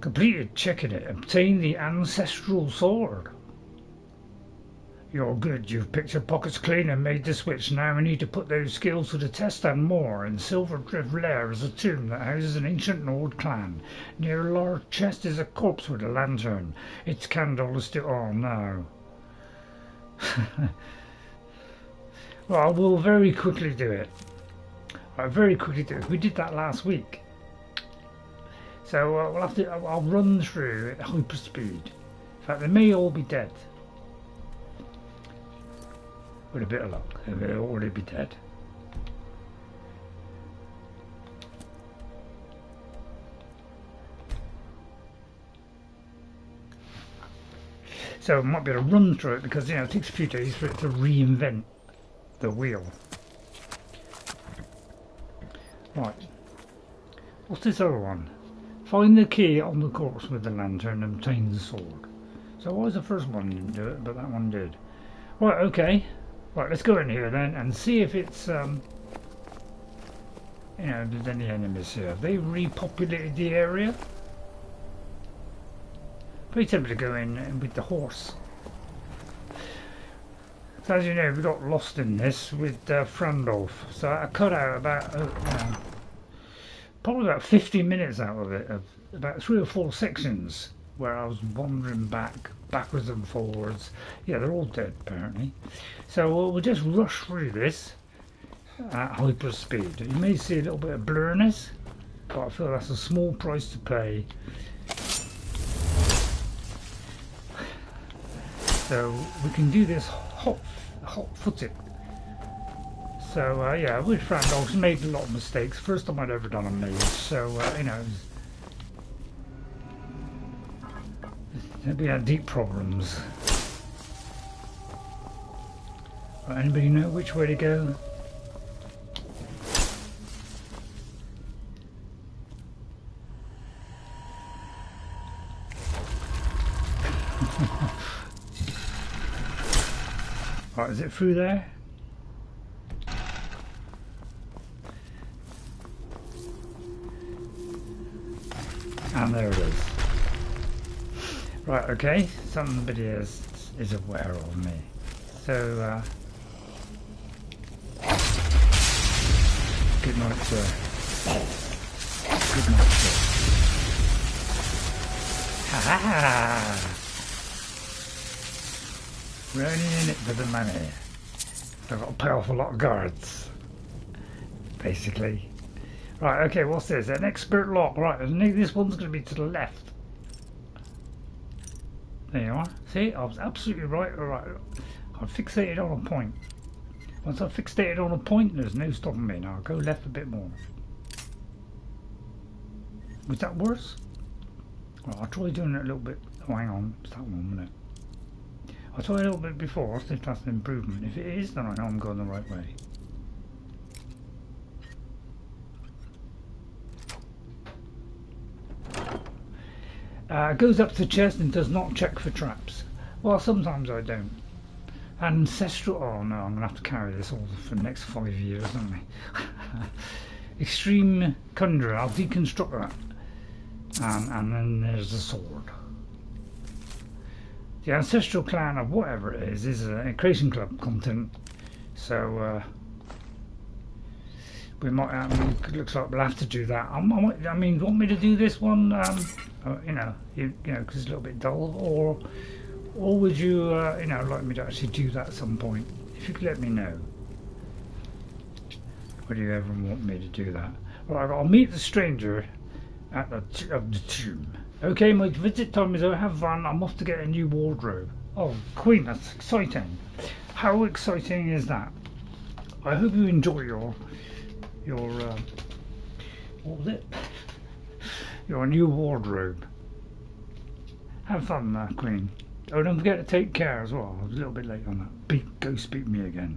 Completed checking it. Obtain the Ancestral Sword. You're good. You've picked your pockets clean and made the switch. Now we need to put those skills to the test and more. In Silverdrift Lair is a tomb that houses an ancient Nord clan. Near a large chest is a corpse with a lantern. Its candle is still on now. Well, I will very quickly do it. I'll very quickly do it. We did that last week. So we'll have to. I'll run through at hyper speed. In fact, they may all be dead. With a bit of luck, they may already be dead. So I might be able to run through it because, you know, it takes a few days for it to reinvent the wheel. Right. What's this other one? Find the key on the corpse with the lantern and obtain the sword. So why was the first one didn't do it, but that one did? Right, okay. Right, let's go in here then and see if it's, you know, if there's any enemies here. Have they repopulated the area? Very tempted to go in with the horse. So as you know, we got lost in this with Frandolf. So I cut out about, probably about 50 minutes out of it, of about 3 or 4 sections where I was wandering backwards and forwards. Yeah, they're all dead apparently. So we'll just rush through this at hyper speed. You may see a little bit of blurriness, but I feel that's a small price to pay. So we can do this hot-footed. So yeah, with Frandolf, he made a lot of mistakes. First time I'd ever done a mage, so you know, we had deep problems. Right, anybody know which way to go? Right, is it through there? And there it is. Right, okay, somebody is aware of me. So, Good night, sir. Good night, sir. Ha ha ha! We're only in it for the money. I've got to pay off a lot of guards. Basically. Right, okay, what's this? An expert lock. Right, this one's going to be to the left. There you are. See, I was absolutely right. Alright, I'm fixated on a point. Once I've fixated on a point, there's no stopping me. Now I'll go left a bit more. Was that worse? Well, I'll try doing it a little bit. Oh, hang on. It's that one, wasn't it? I'll try a little bit before, see if that's an improvement. If it is, then I know I'm going the right way. Goes up to the chest and does not check for traps. Well, sometimes I don't. Ancestral. Oh no, I'm gonna have to carry this all for the next 5 years, don't I? Extreme Conjurer. I'll deconstruct that. And then there's the sword. The Ancestral Clan of whatever it is a Creation Club content. So we might. It looks like we'll have to do that. I mean, want me to do this one? You know, because it's a little bit dull, or would you, like me to actually do that at some point? If you could let me know. Would you ever want me to do that? Right, I'll meet the stranger at the tomb. Okay, my visit time is over. Have fun. I'm off to get a new wardrobe. Oh, Queen, that's exciting. How exciting is that? I hope you enjoy your what was it? Your new wardrobe. Have fun, Queen. Oh, don't forget to take care as well. I was a little bit late on that. Go speak me again.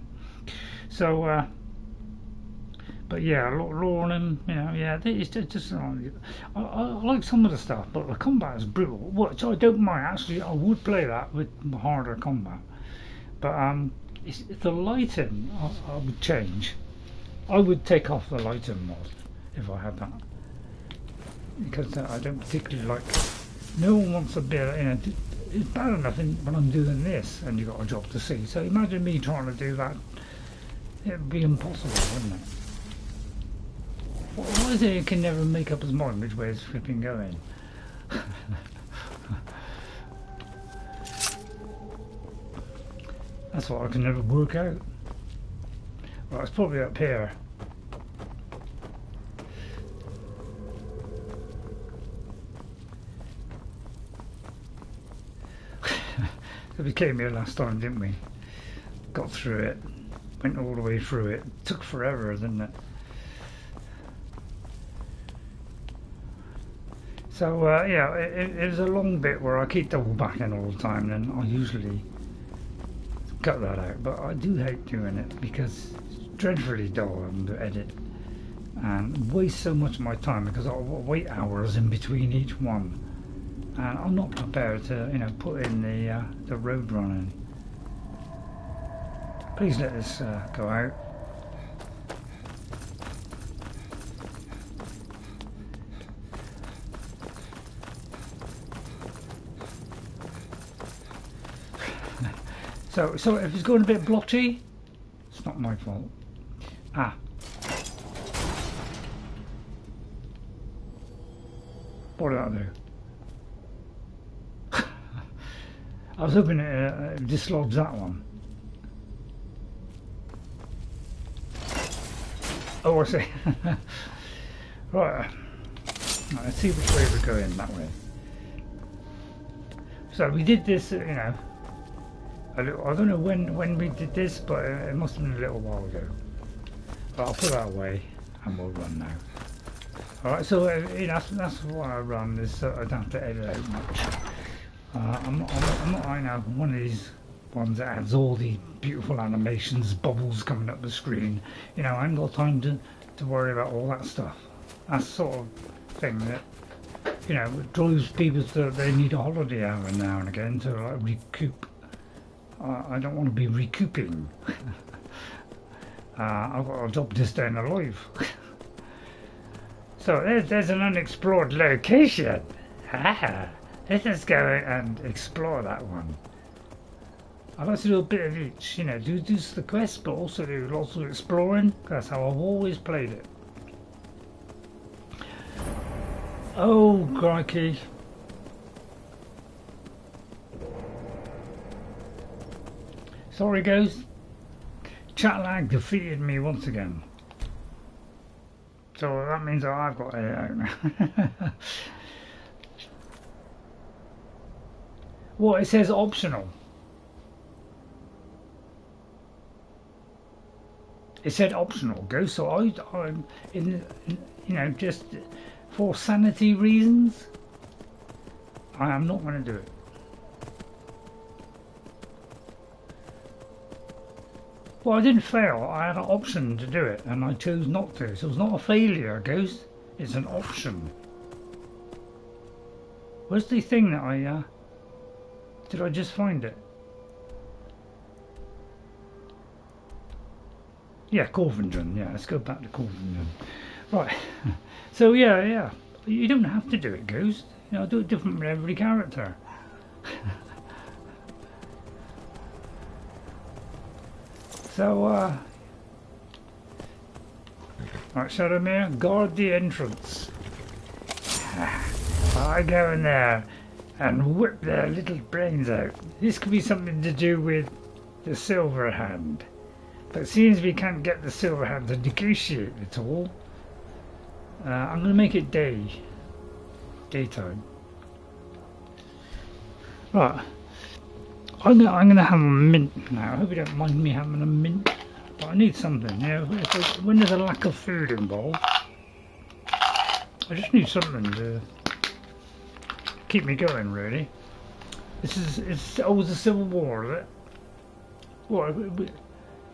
So, but yeah, Lorne, it's just I like some of the stuff, but the combat is brutal. Which I don't mind. Actually, I would play that with harder combat. But it's the lighting I would change. I would take off the lighting mod if I had that, because I don't particularly like. No one wants to be, it's bad enough when I'm doing this and you've got a job to see. So imagine me trying to do that. It would be impossible, wouldn't it? Why is it you can never make up his mind which way it's flipping going? That's what I can never work out. Well, it's probably up here. We came here last time, didn't we? Got through it, went all the way through it. Took forever, didn't it? So yeah, it was a long bit where I keep double backing all the time, and I usually cut that out. But I do hate doing it because it's dreadfully dull to edit and waste so much of my time because I'll wait hours in between each one. And I'm not prepared to, put in the road running. Please let this go out. So if it's going a bit blotchy, it's not my fault. Ah. What did that do? I was hoping it dislodged that one. Oh, I see. Right. Let's see which way we're going. That way. So we did this, I don't know when we did this, but it must have been a little while ago. But I'll put that away and we'll run now. Alright, so that's why I run, is so I don't have to edit out much. I'm not one of these ones that adds all the beautiful animations, bubbles coming up the screen. I haven't got time to worry about all that stuff. That's the sort of thing that, it drives people to, they need a holiday hour now and again to like recoup. I don't want to be recouping. I've got a job to staying alive. So there's an unexplored location. Let us go and explore that one. I'd like to do a bit of each, do the quest, but also do lots of exploring. That's how I've always played it. Oh, crikey. Sorry, Ghost. Chat lag defeated me once again. So that means that I've got it out now. What, it says optional? It said optional, Ghost, so I'm in, you know, just for sanity reasons, I am not going to do it. Well, I didn't fail. I had an option to do it, and I chose not to. So it's not a failure, Ghost. It's an option. Where's the thing that I... Did I just find it? Yeah, Korvanjund. Yeah, let's go back to Korvanjund. Right. So, yeah. You don't have to do it, Ghost. You know, do it different with every character. So, right, Shadowmere, guard the entrance. I go in there and whip their little brains out. This could be something to do with the Silver Hand. But seeing as we can't get the Silver Hand to negotiate at all, I'm going to make it daytime. Right. I'm gonna have a mint now. I hope you don't mind me having a mint, but I need something. You know, when there's a lack of food involved, I just need something to keep me going. Really, it's always the Civil War, is it? What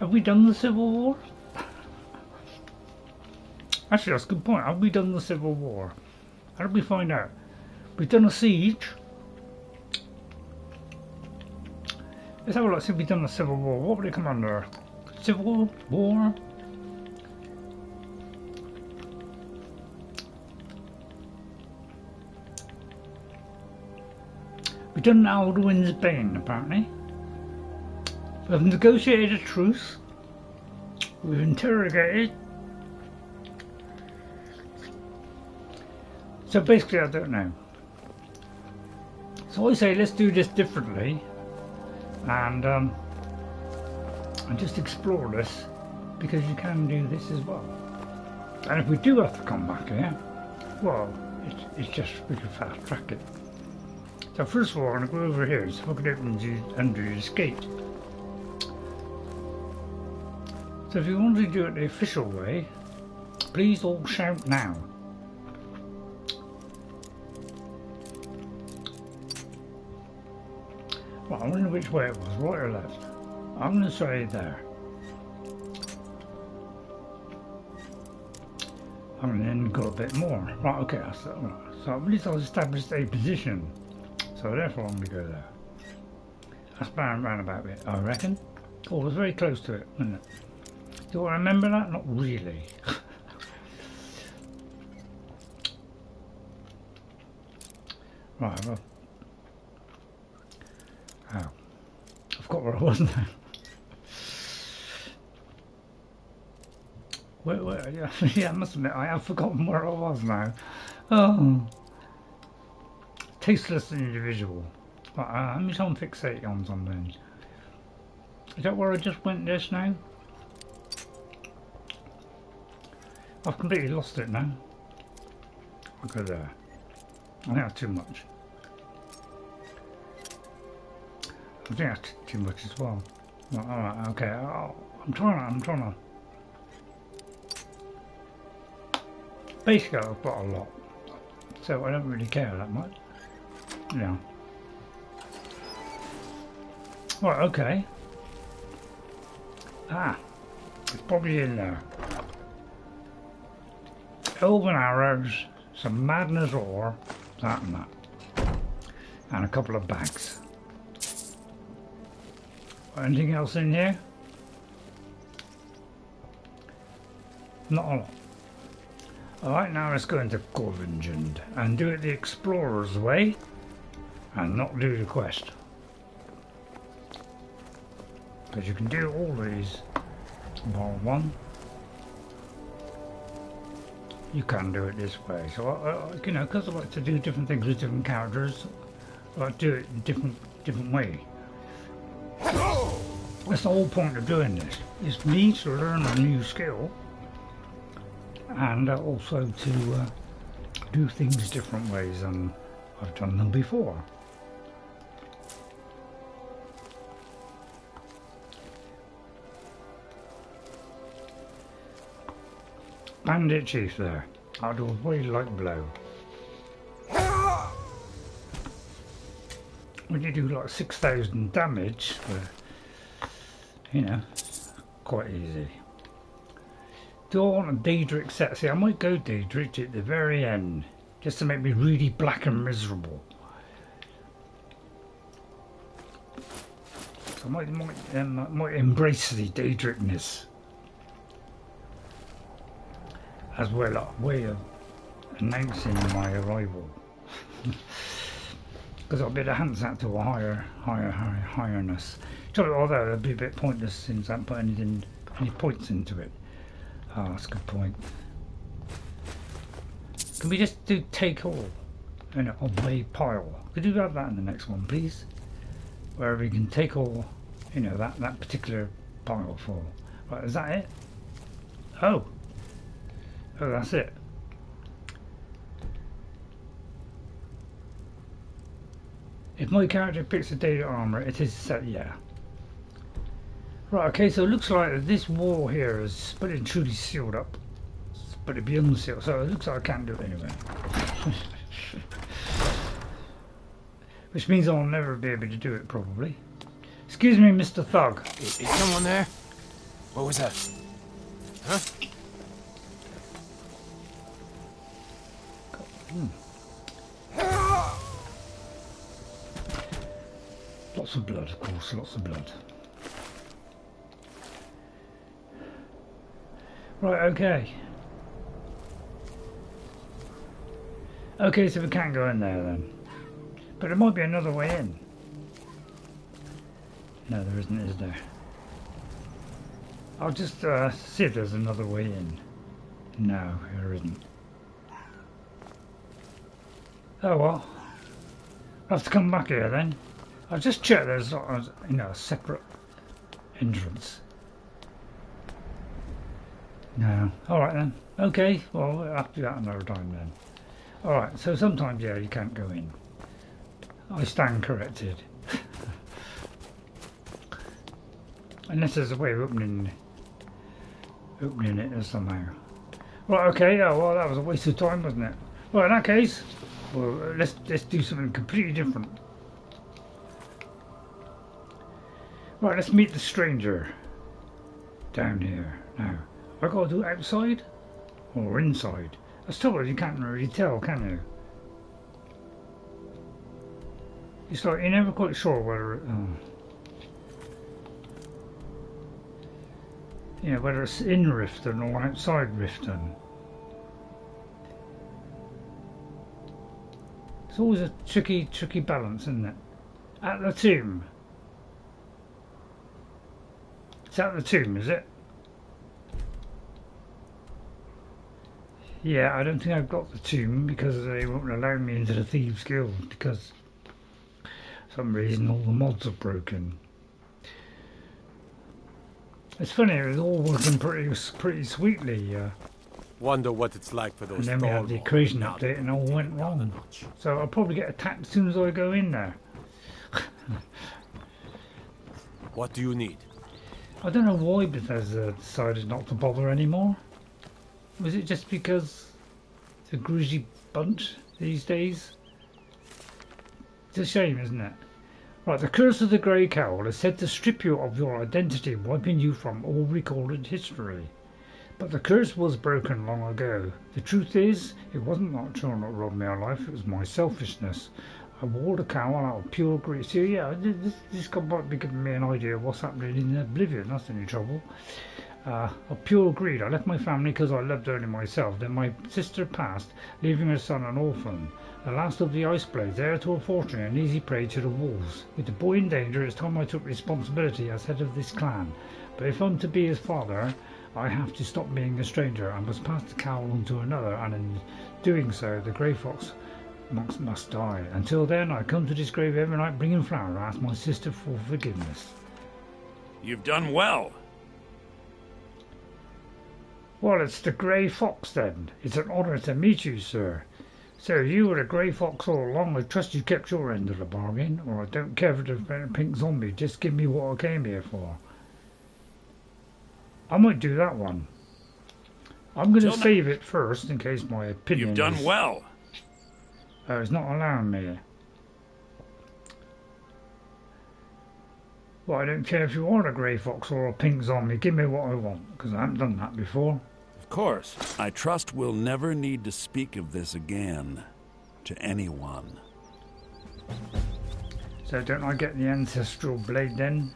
have we done the Civil War? Actually, that's a good point. Have we done the Civil War? How did we find out? We've done a siege. Let's have a look, see if we've done the Civil War. What would it come under? Civil War? We've done Alduin's Bane, apparently. We've negotiated a truce. We've interrogated. So basically, I don't know. So I say, let's do this differently. And just explore this, because you can do this as well. And if we do have to come back here, well, it's just we can fast track it. So first of all, I'm going to go over here, so I can open under the escape. So if you want to do it the official way, please all shout now. Well, I wonder which way it was, right or left. I'm going to say there. And then go a bit more. Right, okay, so at least I've established a position. So therefore I'm going to go there. That's round about it, I reckon. Oh, it was very close to it, wasn't it? Do I remember that? Not really. Right, well. Oh, I forgot where I was now. Yeah, I must admit, I have forgotten where I was now. Oh, tasteless individual. Right, let me try and fixate on something. Is that where I just went just now? I've completely lost it now. I'll go there. I think that's too much. I think that's too much as well. Alright, okay. I'm trying to. Basically, I've got a lot, so I don't really care that much. Yeah. Right, okay. Ah, it's probably in there. Elven arrows, some madness ore, that and that. And a couple of bags. Anything else in here? Not a lot. Alright, now let's go into Korvanjund and do it the explorer's way and not do the quest. Because you can do all these bar one. you can do it this way. So you know, because I like to do different things with different characters, I like to do it in different way. That's the whole point of doing this. Is me to learn a new skill, and also to do things different ways than I've done them before. Bandit Chief there. I'll do a very light blow. When you do like 6,000 damage, you know, quite easy. Do I want a Daedric set? See, I might go Daedric at the very end, just to make me really black and miserable. So I might embrace the Daedricness as well, a way of announcing my arrival. Because I'll be able to enhance that to a higherness. Although it'd be a bit pointless since I haven't put any points into it. Oh, that's a good point. Can we just do take all in a way pile? Could you have that in the next one, please? Where we can take all, you know, that particular pile full. Right, is that it? Oh, that's it. If my character picks a data armor, it is set, yeah. Right, okay, so it looks like this wall here is but it truly sealed up. But it'd be unsealed, so it looks like I can't do it anyway. Which means I'll never be able to do it, probably. Excuse me, Mr. Thug. Is someone there? What was that? Huh? Lots of blood, of course, lots of blood. Right, okay. Okay, so we can't go in there then. But there might be another way in. No, there isn't, is there? I'll just see if there's another way in. No, there isn't. Oh well. I'll have to come back here then. I'll just check there's not, you know, a separate entrance. No. Alright then. Okay, well, we'll have to do that another time then. Alright, so sometimes, yeah, you can't go in. I stand corrected. Unless there's a way of opening it somehow. Right, okay, yeah, well, that was a waste of time, wasn't it? Well, in that case, well, let's do something completely different. Right, let's meet the stranger down here. Now, have I got to do it outside or inside? That's trouble, you can't really tell, can you? It's like you're never quite sure whether you know, whether it's in Riften or outside Riften. It's always a tricky balance, isn't it? At the tomb. It's at the tomb, is it? Yeah, I don't think I've got the tomb because they won't allow me into the Thieves Guild because for some reason all the mods are broken. It's funny, it was all working pretty sweetly. Wonder what it's like for those. And then we had the equation update and all went wrong. So I'll probably get attacked as soon as I go in there. What do you need? I don't know why Bethesda decided not to bother anymore. Was it just because it's a grudgy bunch these days? It's a shame, isn't it? Right, the curse of the Grey Cowl is said to strip you of your identity, wiping you from all recorded history. But the curse was broken long ago. The truth is, it wasn't Nocturnal that robbed me of life, it was my selfishness. I wore the cowl out of pure greed. So yeah, this might be giving me an idea of what's happening in Oblivion, that's any trouble. Of pure greed, I left my family because I loved only myself. Then my sister passed, leaving her son an orphan. The last of the Ice Blades, heir to a fortune and easy prey to the wolves. With the boy in danger, it's time I took responsibility as head of this clan. But if I'm to be his father, I have to stop being a stranger. I must pass the cowl on to another, and in doing so, the grey fox must die. Until then, I come to this grave every night bringing flowers and ask my sister for forgiveness. You've done well. Well, it's the Grey Fox then. It's an honour to meet you, sir. So you were the Grey Fox all along. I trust you kept your end of the bargain, or I don't care for the pink zombie. Just give me what I came here for. I might do that one. I'm going to save it first in case my opinion. You've done well. Oh, it's not allowing me. Well, I don't care if you are a grey fox or a pink zombie. Give me what I want, because I haven't done that before. Of course. I trust we'll never need to speak of this again to anyone. So don't I get the ancestral blade then?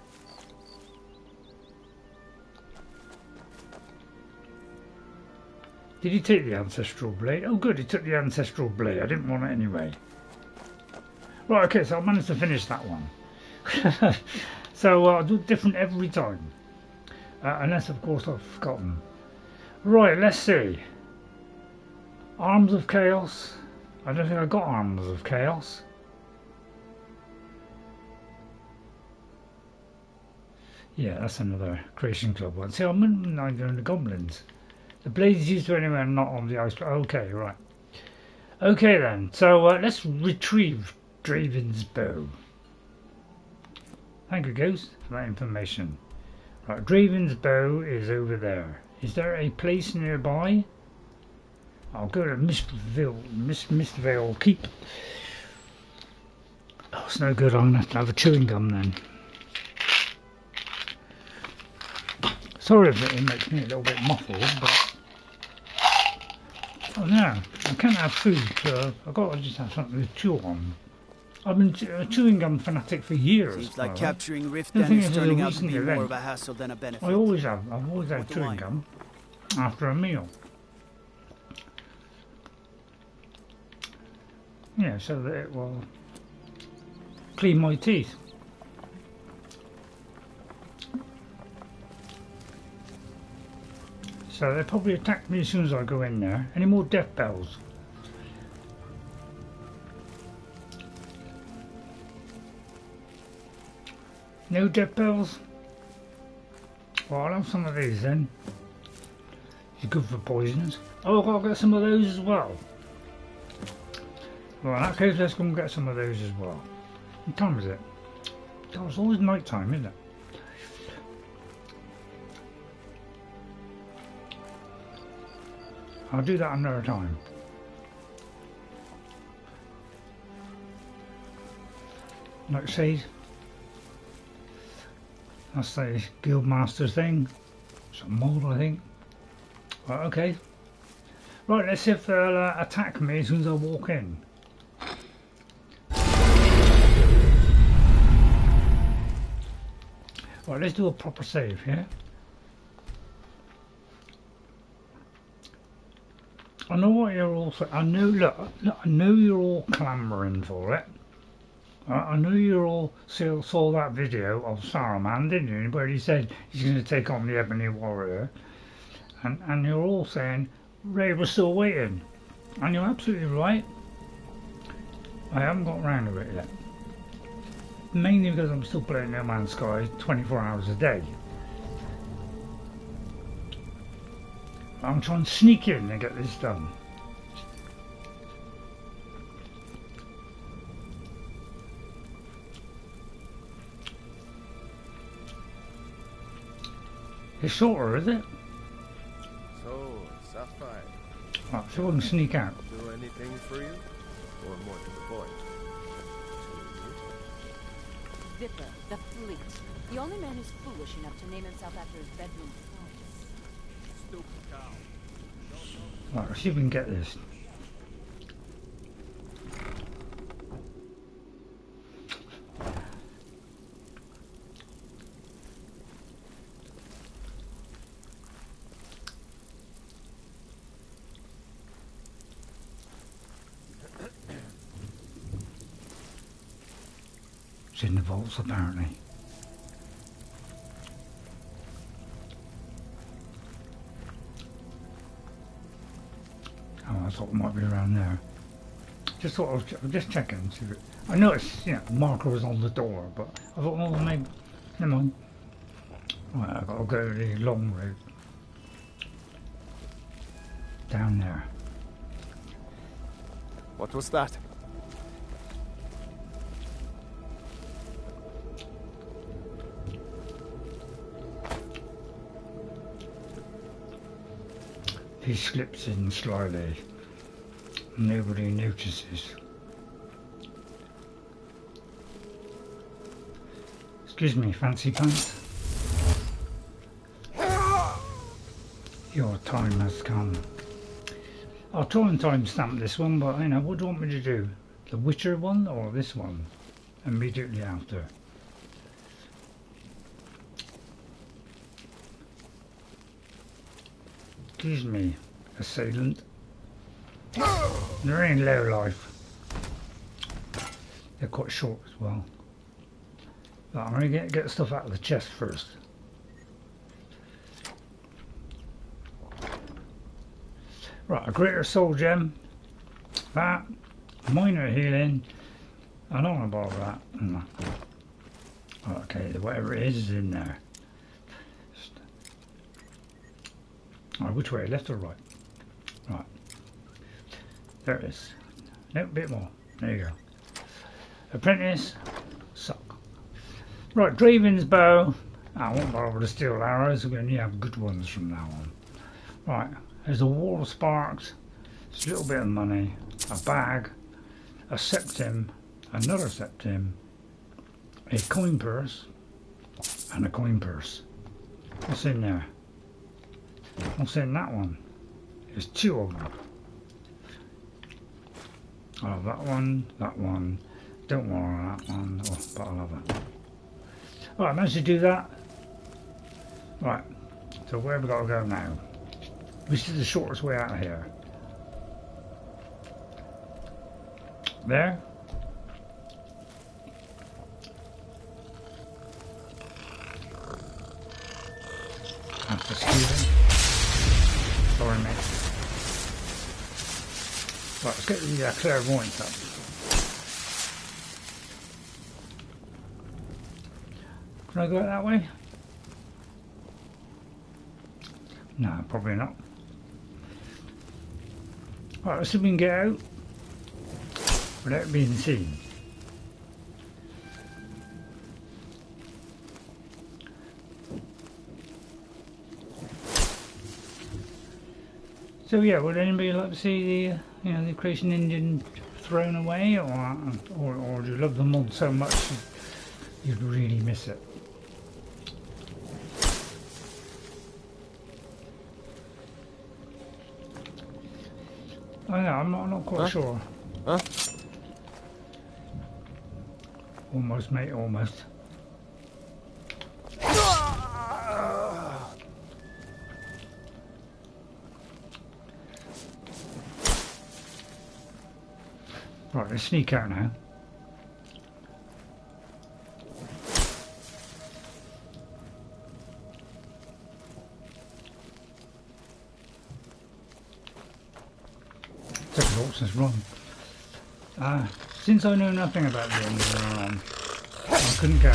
Did he take the ancestral blade? Oh good, he took the ancestral blade. I didn't want it anyway. Right, okay, so I managed to finish that one. So I'll do it different every time. Unless, of course, I've forgotten. Right, let's see. Arms of Chaos. I don't think I got Arms of Chaos. Yeah, that's another Creation Club one. See, I'm not doing the goblins. The blades used to anywhere, not on the ice. Okay, right. Okay then, so let's retrieve Draven's bow. Thank you, Ghost, for that information. Right, Draven's bow is over there. Is there a place nearby? I'll go to Mistvale Keep. Oh, it's no good. I'm going to have to have a chewing gum then. Sorry if it makes me a little bit muffled, but oh no, I can't have food, so I've got to just have something to chew on. I've been a chewing gum fanatic for years. Seems like capturing Riften is turning out to be more of a hassle than a benefit. I've always had chewing gum after a meal. Yeah, so that it will clean my teeth. So they'll probably attack me as soon as I go in there. Any more death bells? No death bells? Well, I'll have some of these then. It's good for poisons. Oh, I've got to get some of those as well. Well, in that case, let's go and get some of those as well. What time is it? Oh, it's always night time, isn't it? I'll do that another time. Like I say, that's the Guildmaster thing. Some mold, I think. Right, okay. Right, let's see if they'll attack me as soon as I walk in. Right, let's do a proper save here. I know what you're all saying. I know, look, I know you're all clamouring for it. I know you all saw that video of Saruman, didn't you? Where he said he's going to take on the Ebony Warrior. And you're all saying, Ray, we're still waiting. And you're absolutely right. I haven't got round to it yet. Mainly because I'm still playing No Man's Sky 24 hours a day. I'm trying to sneak in and get this done. It's shorter, is it? So, Sapphire. Right, so I can sneak out. Do anything for you? Or more to the point? Vipper, the Fleet. The only man who's foolish enough to name himself after his bedroom flowers. Stupid cow. Right, let's see if we can get this. It's in the vaults apparently. I thought it might be around there. Just thought I was just checking. See if I noticed, you know, the marker was on the door, but I thought, oh, maybe, never mind. Right, I've got to go the long route. Down there. What was that? He slips in slyly. Nobody notices. Excuse me, fancy pants. Your time has come. I'll try and timestamp this one, but you know, what do you want me to do? The Witcher one or this one? Immediately after. Excuse me, assailant. They're in low life. They're quite short as well. But I'm going to get stuff out of the chest first. Right, a greater soul gem. That. Minor healing. And on about that. Okay, whatever it is in there. Right, which way? Left or right? Right. There it is. No, a bit more. There you go. Apprentice. Suck. Right, Draven's bow. I won't bother to steal arrows. We're going to have good ones from now on. Right. There's a wall of sparks. It's a little bit of money. A bag. A septim. Another septim. A coin purse. And a coin purse. What's in there? What's in that one? There's two of them. I'll have that one, that one. Don't want that one, oh, but I'll have that. Right, I managed to do that. Right, so where have we got to go now? Which is the shortest way out of here? There? That's the stealing. Sorry, mate. Right, let's get the clairvoyance up. Can I go out that way? No, probably not. Right, let's see if we can get out without being seen. So yeah, would anybody like to see the, you know, the creation engine thrown away, or do you love the mod so much you'd really miss it? I know, I'm not quite sure. Huh? Almost, mate, almost. Right, let's sneak out now. Took a since wrong. Since I know nothing about the ending, I couldn't care.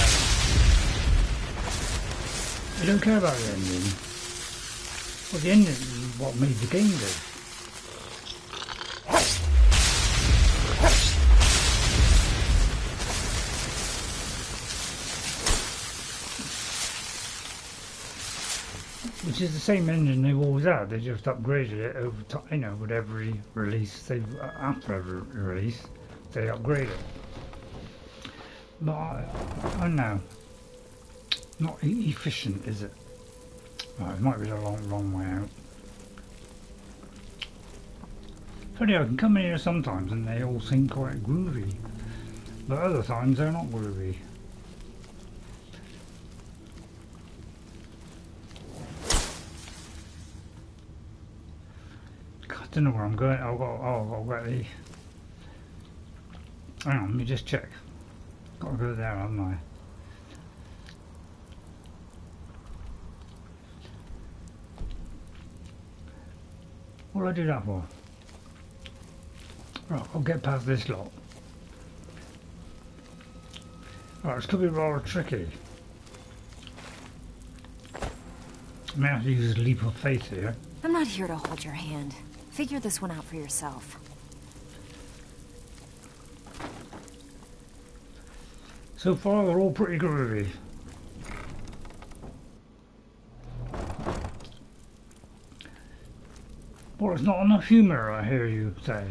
I don't care about the ending. Well, the ending is what made the game good. Which is the same engine they've always had. They just upgraded it over time, you know, with every release. After every release, they upgrade it. But I don't know. Not efficient, is it? Right, it might be a long way out. Funny, I can come in here sometimes and they all seem quite groovy, but other times they're not groovy. I don't know where I'm going. I've got the. Hang on, let me just check. Got to go there, haven't I? What do I do that for? Right, I'll get past this lot. Right, this could be rather tricky. I may have to use a leap of faith here. I'm not here to hold your hand. Figure this one out for yourself. So far, they're all pretty groovy. Well, there's not enough humour, I hear you say.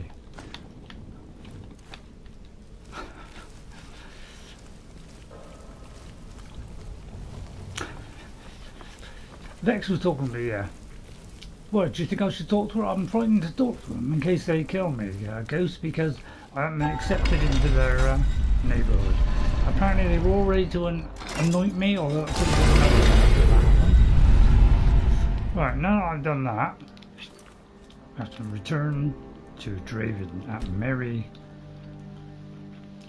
Vex was talking to me, yeah. What, do you think I should talk to her? I'm frightened to talk to them in case they kill me, Ghost, because I haven't been accepted into their neighbourhood. Apparently they were all ready to anoint me, although it couldn't be. Right, now that I've done that, I have to return to Dravin at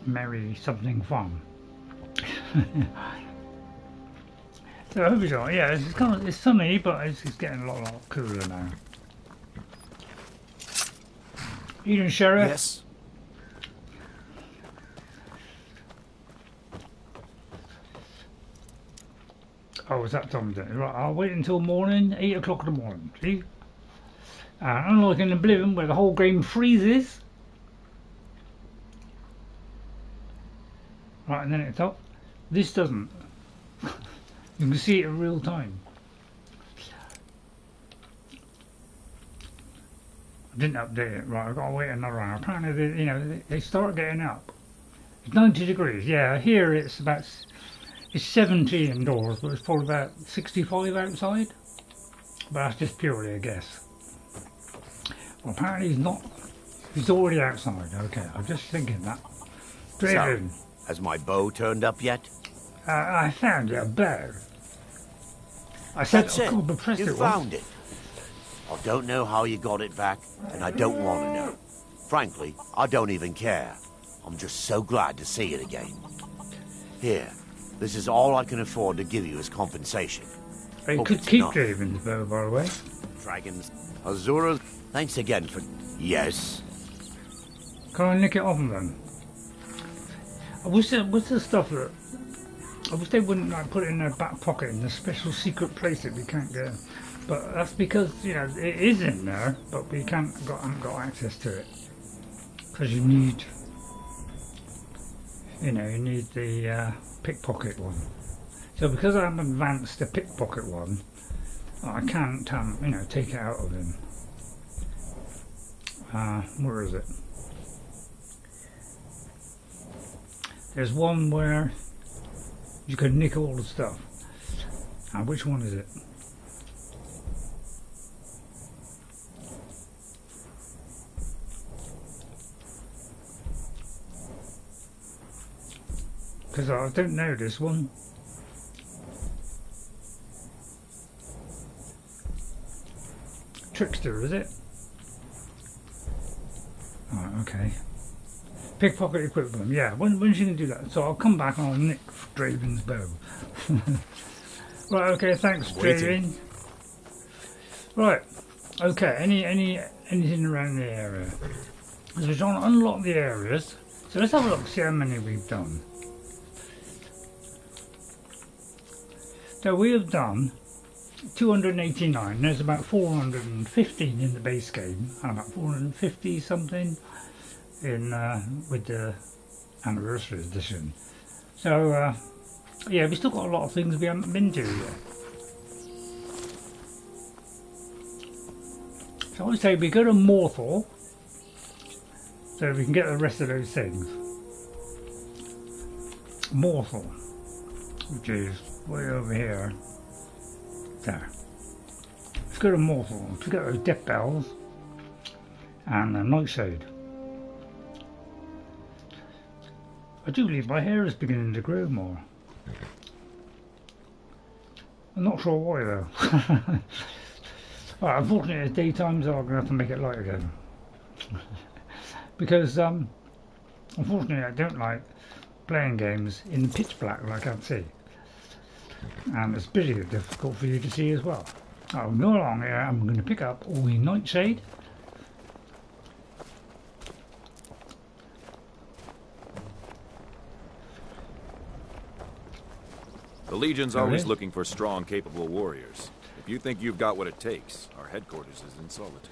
Merry something Farm. So I hope it's all, yeah, it's sunny, but it's getting a lot cooler now. Eating Sheriff? Yes. Oh, is that time of day? Right, I'll wait until morning, 8 o'clock in the morning, see? Unlike in Oblivion where the whole game freezes. Right, and then it's up. This doesn't. You can see it in real time. I didn't update it. Right, I've got to wait another hour. Apparently, they start getting up. It's 90 degrees. Yeah, here it's 70 indoors, but it's probably about 65 outside. But that's just purely a guess. Well, apparently he's not. He's already outside. Okay, I'm just thinking that. Dravin. So, has my bow turned up yet? I found a bow. I said, That's it. You found it. I don't know how you got it back, and I don't want to know. Frankly, I don't even care. I'm just so glad to see it again. Here, this is all I can afford to give you as compensation. You could keep Draven's bow, by the way. Dragons, Azura, thanks again for... Yes? Can I nick it off them? I wish there was the stuff that... I wish they wouldn't put it in their back pocket in the special secret place that we can't get. But that's because, it is in there, but we haven't got access to it. Because you need... you need the pickpocket one. So because I haven't advanced the pickpocket one, I can't, take it out of him. Where is it? There's one where you can nick all the stuff. Which one is it? Because I don't know this one. Trickster, is it? Oh, okay. Pickpocket equipment, yeah. When's you going to do that? So I'll come back and I'll nick Draven's bow. Right, okay, thanks, Dravin. Right, okay, anything around the area? So we're trying to unlock the areas. So let's have a look, see how many we've done. So we have done 289. There's about 415 in the base game, and about 450 something in with the anniversary edition. So yeah, we've still got a lot of things we haven't been to yet. So I would say we go to Morthal so we can get the rest of those things. Morthal, which is way over here. There. Let's go to Morthal. Let's get those death bells and a nightshade. I do believe my hair is beginning to grow more. I'm not sure why though. Right, unfortunately it's daytime, so I'm going to have to make it light again. Because unfortunately I don't like playing games in pitch black like I can't see. And it's pretty difficult for you to see as well. I'll go along here, I'm going to pick up all the nightshade. The Legion's Really? always looking for strong, capable warriors. If you think you've got what it takes, our headquarters is in Solitude.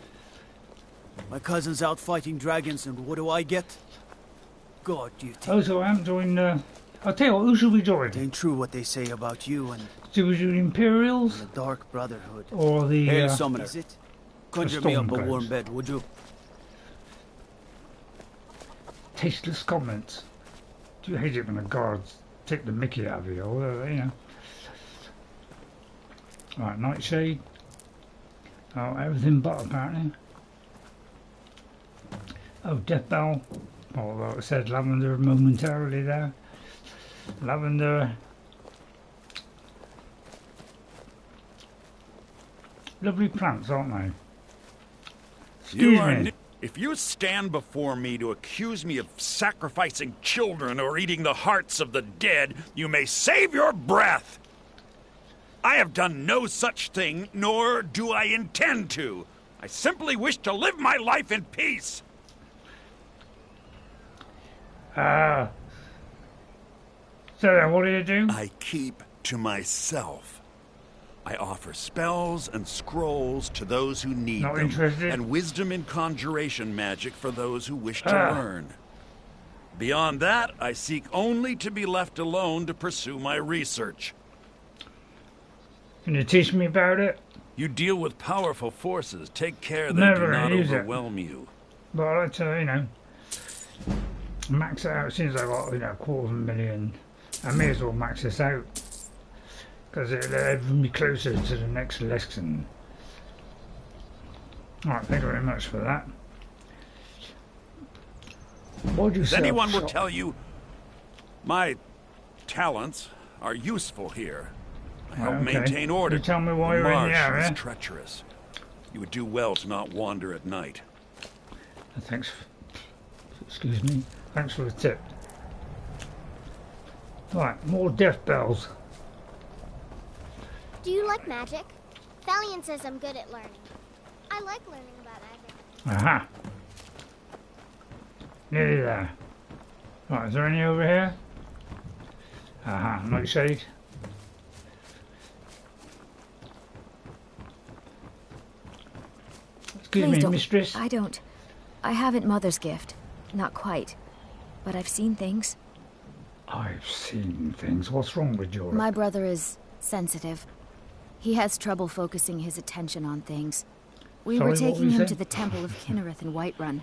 My cousin's out fighting dragons, and what do I get? God, do you think... Oh, so I haven't joined, I'll tell you what, who should we join? It ain't true what they say about you and... Should we join the Imperials? The Dark Brotherhood. Or the, Hail Summoner. Is it? Conjure me up a Stormguards. warm bed, would you? Tasteless comments. Do you hate it when the guards take the mickey out of you, or, you know. Right, Nightshade. Oh, everything but apparently. Oh, Death Bell. Although it said lavender momentarily there. Lavender. Lovely plants, aren't they? Excuse me. If you stand before me to accuse me of sacrificing children or eating the hearts of the dead, you may save your breath. I have done no such thing, nor do I intend to. I simply wish to live my life in peace. So then what do you do? I keep to myself. I offer spells and scrolls to those who need Not them, interested? and wisdom in conjuration magic for those who wish to learn. Beyond that, I seek only to be left alone to pursue my research. Can you teach me about it? You deal with powerful forces. Take care they Never do not use it. overwhelm you. But I like to, you know, max it out as soon as I got, you know, $250,000. I may as well max this out. Because it'll bring me closer to the next lesson. Alright, thank you very much for that. What do you say? Anyone will tell you my talents are useful here. I help maintain order. You tell me why The you're in the marsh area. is treacherous. You would do well to not wander at night. Thanks. Excuse me. Thanks for the tip. Right, more death bells. Do you like magic? Valiant says I'm good at learning. I like learning about everything. Aha. Nearly there. Right, is there any over here? Aha, Nightshade. Excuse Please me, don't. mistress. I haven't Mother's gift. Not quite. But I've seen things. I've seen things. What's wrong with your... My brother is sensitive. He has trouble focusing his attention on things. We Sorry, were what taking were you him to saying? the Temple of Kinnereth in Whiterun,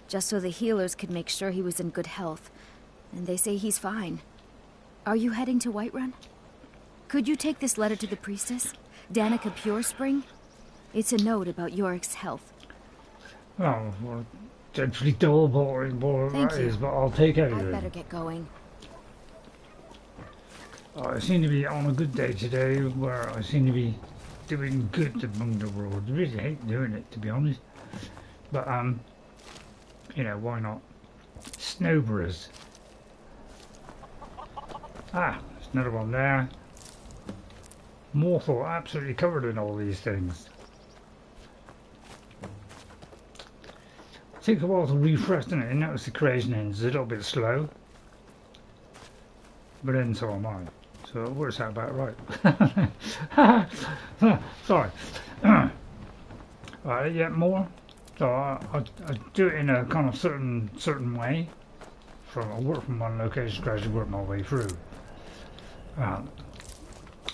just so the healers could make sure he was in good health. And they say he's fine. Are you heading to Whiterun? Could you take this letter to the priestess? Danica Purespring? It's a note about Yorick's health. Oh, well, dreadfully dull, boring, Thank that you. is, but I'll take I'd everything. better get going. I seem to be on a good day today, where I seem to be doing good among the world. I really hate doing it, to be honest. But, you know, why not? Snowbirds. Ah, there's another one there. Morthal, absolutely covered in all these things. Takes a while to refresh, doesn't it? You notice the creation end's a little bit slow. But then so am I. So it works out about right. Sorry. Right, yeah, more. So I do it in a kind of certain way. I work from one location, gradually work my way through.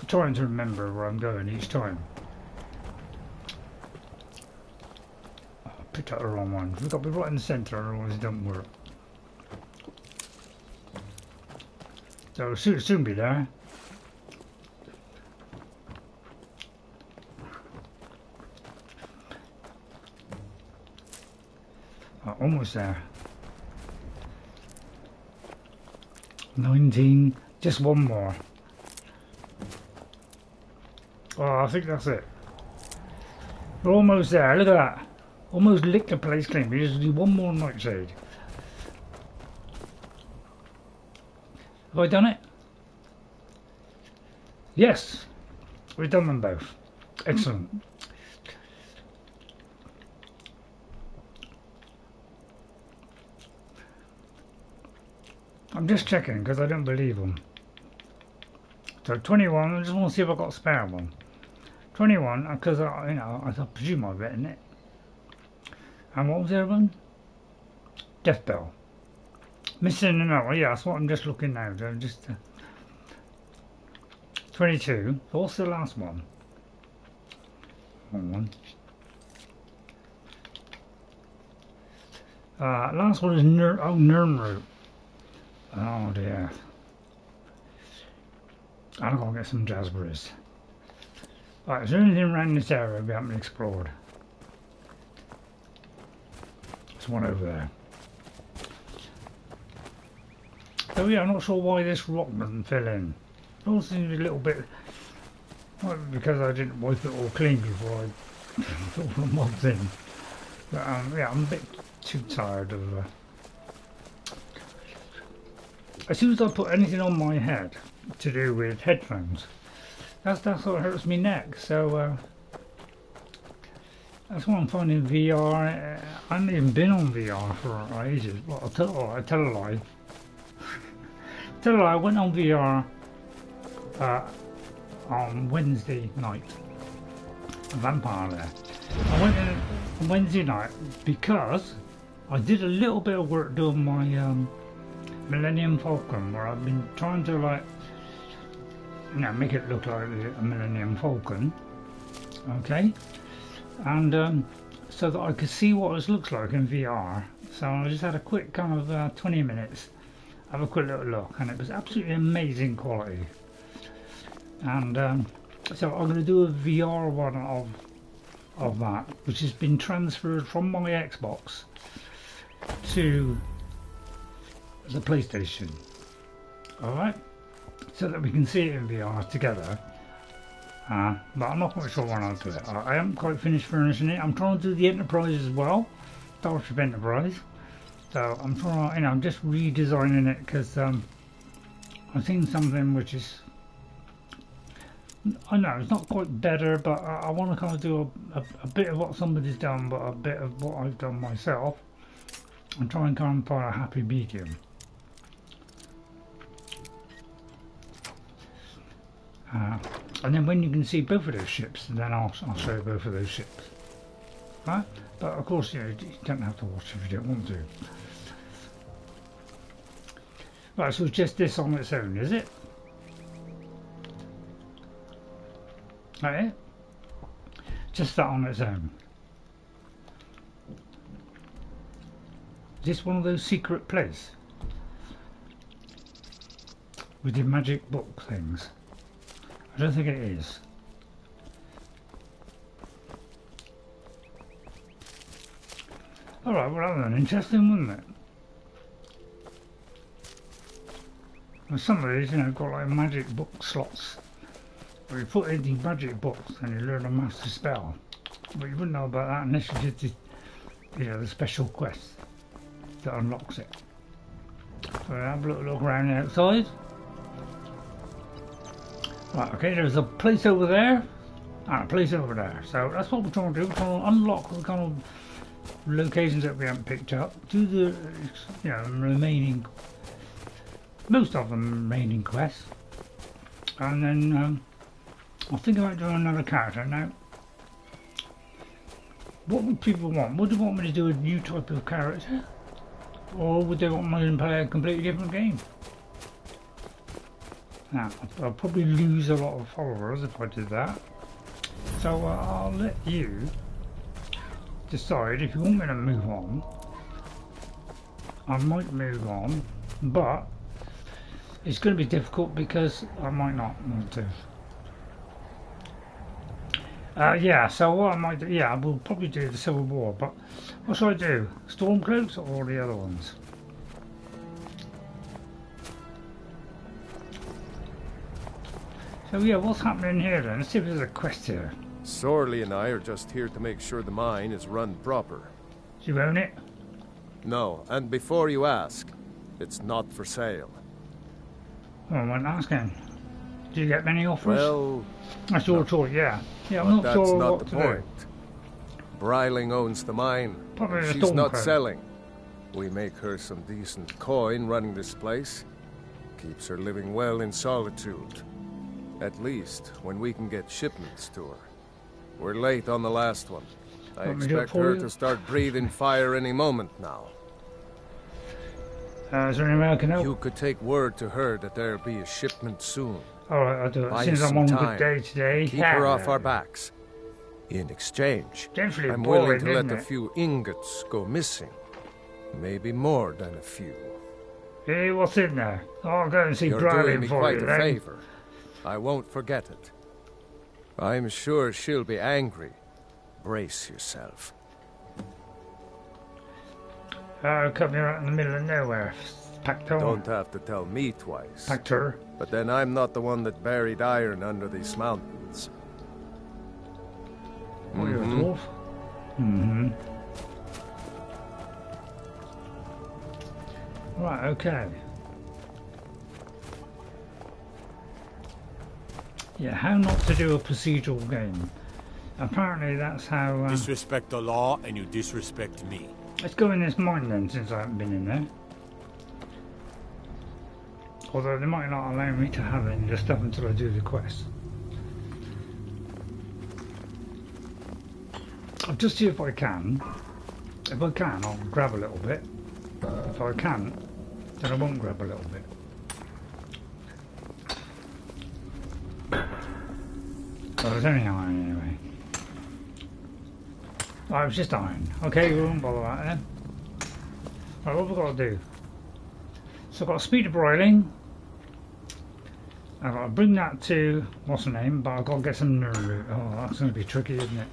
Trying to remember where I'm going each time. I picked up the wrong one. We've got to be right in the centre, otherwise it don't work. So it'll soon be there. Almost there. 19, just one more. Oh, I think that's it. We're almost there, look at that. Almost licked the place clean. We just do one more Nightshade. Have I done it? Yes, we've done them both. Excellent. I'm just checking because I don't believe them. So 21, I just want to see if I've got a spare one. 21, because I presume I've written it. And what was the other one? Death Bell. Missing another, yeah, that's what I'm just looking now. Just 22. So what's the last one? One. Last one is Nirnroot. Oh dear. I'll go get some jazzberries. Right, is there anything around this area we haven't explored? There's one over there. Oh yeah, I'm not sure why this rock doesn't fill in. It all seems a little bit... Well, because I didn't wipe it all clean before I put all the mobs in. But yeah, I'm a bit too tired of... As soon as I put anything on my head to do with headphones, that's what hurts me neck. So that's why I'm finding VR. I haven't even been on VR for ages. Well, I tell a lie. I went on VR on Wednesday night. A Vampire Lair. I went in on Wednesday night because I did a little bit of work doing my Millennium Falcon, where I've been trying to make it look like a Millennium Falcon. Okay, and so that I could see what it looks like in VR. So I just had a quick kind of 20 minutes. Have a quick little look, and it was absolutely amazing quality. And so I'm going to do a VR one of that, which has been transferred from my Xbox to the PlayStation. Alright, so that we can see it in VR together. But I'm not quite sure when I'll do it. I haven't quite finished furnishing it. I'm trying to do the Enterprise as well, Starship Enterprise. So I'm trying, I'm just redesigning it because I've seen something which is, I know it's not quite better, but I want to kind of do a bit of what somebody's done, but a bit of what I've done myself, and try and kind of find a happy medium. And then when you can see both of those ships, then I'll show you both of those ships. Right? But of course, you don't have to watch if you don't want to. Right, so it's just this on its own, is it? Right? Just that on its own. Is this one of those secret places with the magic book things? I don't think it is. Alright, well that was interesting, wasn't it? Well, some of these, got like magic book slots where you put in the magic books and you learn a master spell. But you wouldn't know about that unless you did the special quest that unlocks it. So have a little look around the outside. Right, okay, there's a place over there and a place over there. So that's what we're trying to do. We're trying to unlock the kind of locations that we haven't picked up. Do the remaining, most of them remaining quests. And then I'll think about doing another character. Now, what would people want? Would they want me to do a new type of character? Or would they want me to play a completely different game? Now, I'll probably lose a lot of followers if I did that. So I'll let you decide if you want me to move on. I might move on, but it's going to be difficult because I might not want to. Yeah, so what I might do, I will probably do the Civil War, but what should I do? Stormcloaks or the other ones? So yeah, what's happening here then? Let's see if there's a quest here. Sorley and I are just here to make sure the mine is run proper. Do you own it? No, and before you ask, it's not for sale. Oh, I wasn't asking. Do you get many offers? Well, that's your choice, yeah. Yeah, I'm not sure what to do. That's not the point. Bryling owns the mine. She's not selling. We make her some decent coin running this place. Keeps her living well in solitude. At least, when we can get shipments to her. We're late on the last one. I expect her to start breathing fire any moment now. Is there any way I can help? You could take word to her that there'll be a shipment soon. Alright, I'll do it. Since I'm on a good day today. Keep her off our backs. In exchange, I'm willing to let a few ingots go missing. Maybe more than a few. Hey, what's in there? I'll go and see You're Dravin doing me for quite you, a favor. I won't forget it. I'm sure she'll be angry. Brace yourself. Come here out in the middle of nowhere. Packed her. Don't have to tell me twice. Packed her. But then I'm not the one that buried iron under these mountains. Oh, you're a dwarf? Mm-hmm. Right, okay. Yeah, how not to do a procedural game. Apparently that's how... disrespect the law and you disrespect me. Let's go in this mine then, since I haven't been in there. Although they might not allow me to have any of the stuff until I do the quest. I'll just see if I can. If I can, I'll grab a little bit. If I can't, then I won't grab a little bit. Well, there's only iron anyway. Oh, it was just iron. Okay, we won't bother that then. Right, what have we got to do? So I've got speed of broiling. I've got to bring that to, what's her name, but I've got to get some nerve root. Oh, that's going to be tricky, isn't it?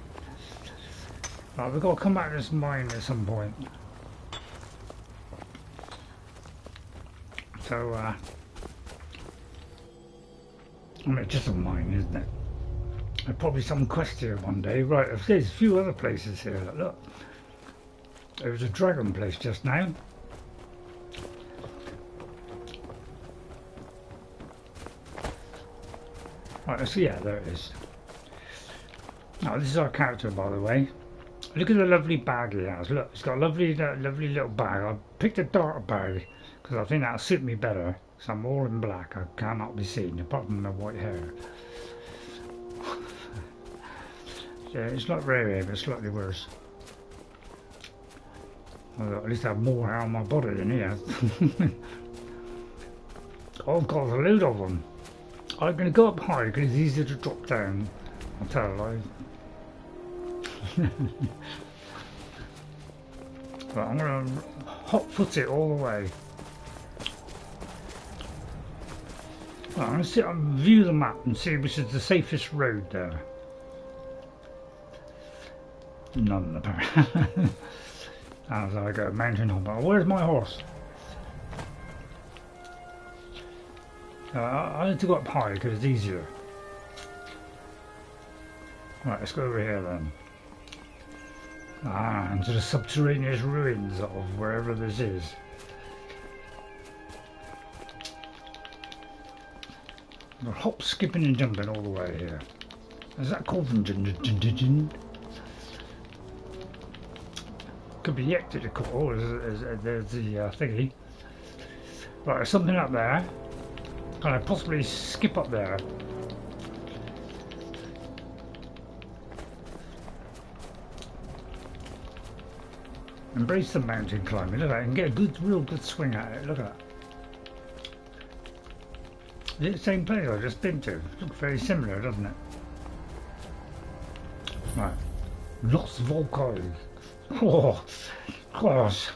Right, we've got to come back to this mine at some point. So, I mean, it's just a mine, isn't it? There's probably some quest here one day. Right, there's a few other places here. Look. There was a dragon place just now. Right, so yeah, there it is. Now, this is our character, by the way. Look at the lovely bag he has. Look, it's got a lovely little bag. I picked a dark bag because I think that'll suit me better. So I'm all in black. I cannot be seen apart from my white hair. Yeah, it's like rare, but slightly worse. Well, at least I have more hair on my body than he has. I've got a load of them. I'm going to go up high because it's easier to drop down. I'll tell a lie. But I'm going to hot foot it all the way. Well, I'm going to sit and view the map and see which is the safest road there. None apparently. As I go mountain hopping. Where's my horse? I need to go up high because it's easier. Right, let's go over here then. Ah, into the subterraneous ruins of wherever this is. We're hop, skipping and jumping all the way here. Is that Korvanjund? Could be Yekted, of course. There's the thingy. Right, there's something up there. Can I possibly skip up there? Embrace the mountain climbing. Look at that. I can get a real good swing at it. Look at that. Is it the same place I've just been to? Looks very similar, doesn't it? Right. Lost Volkygg. Oh, gosh.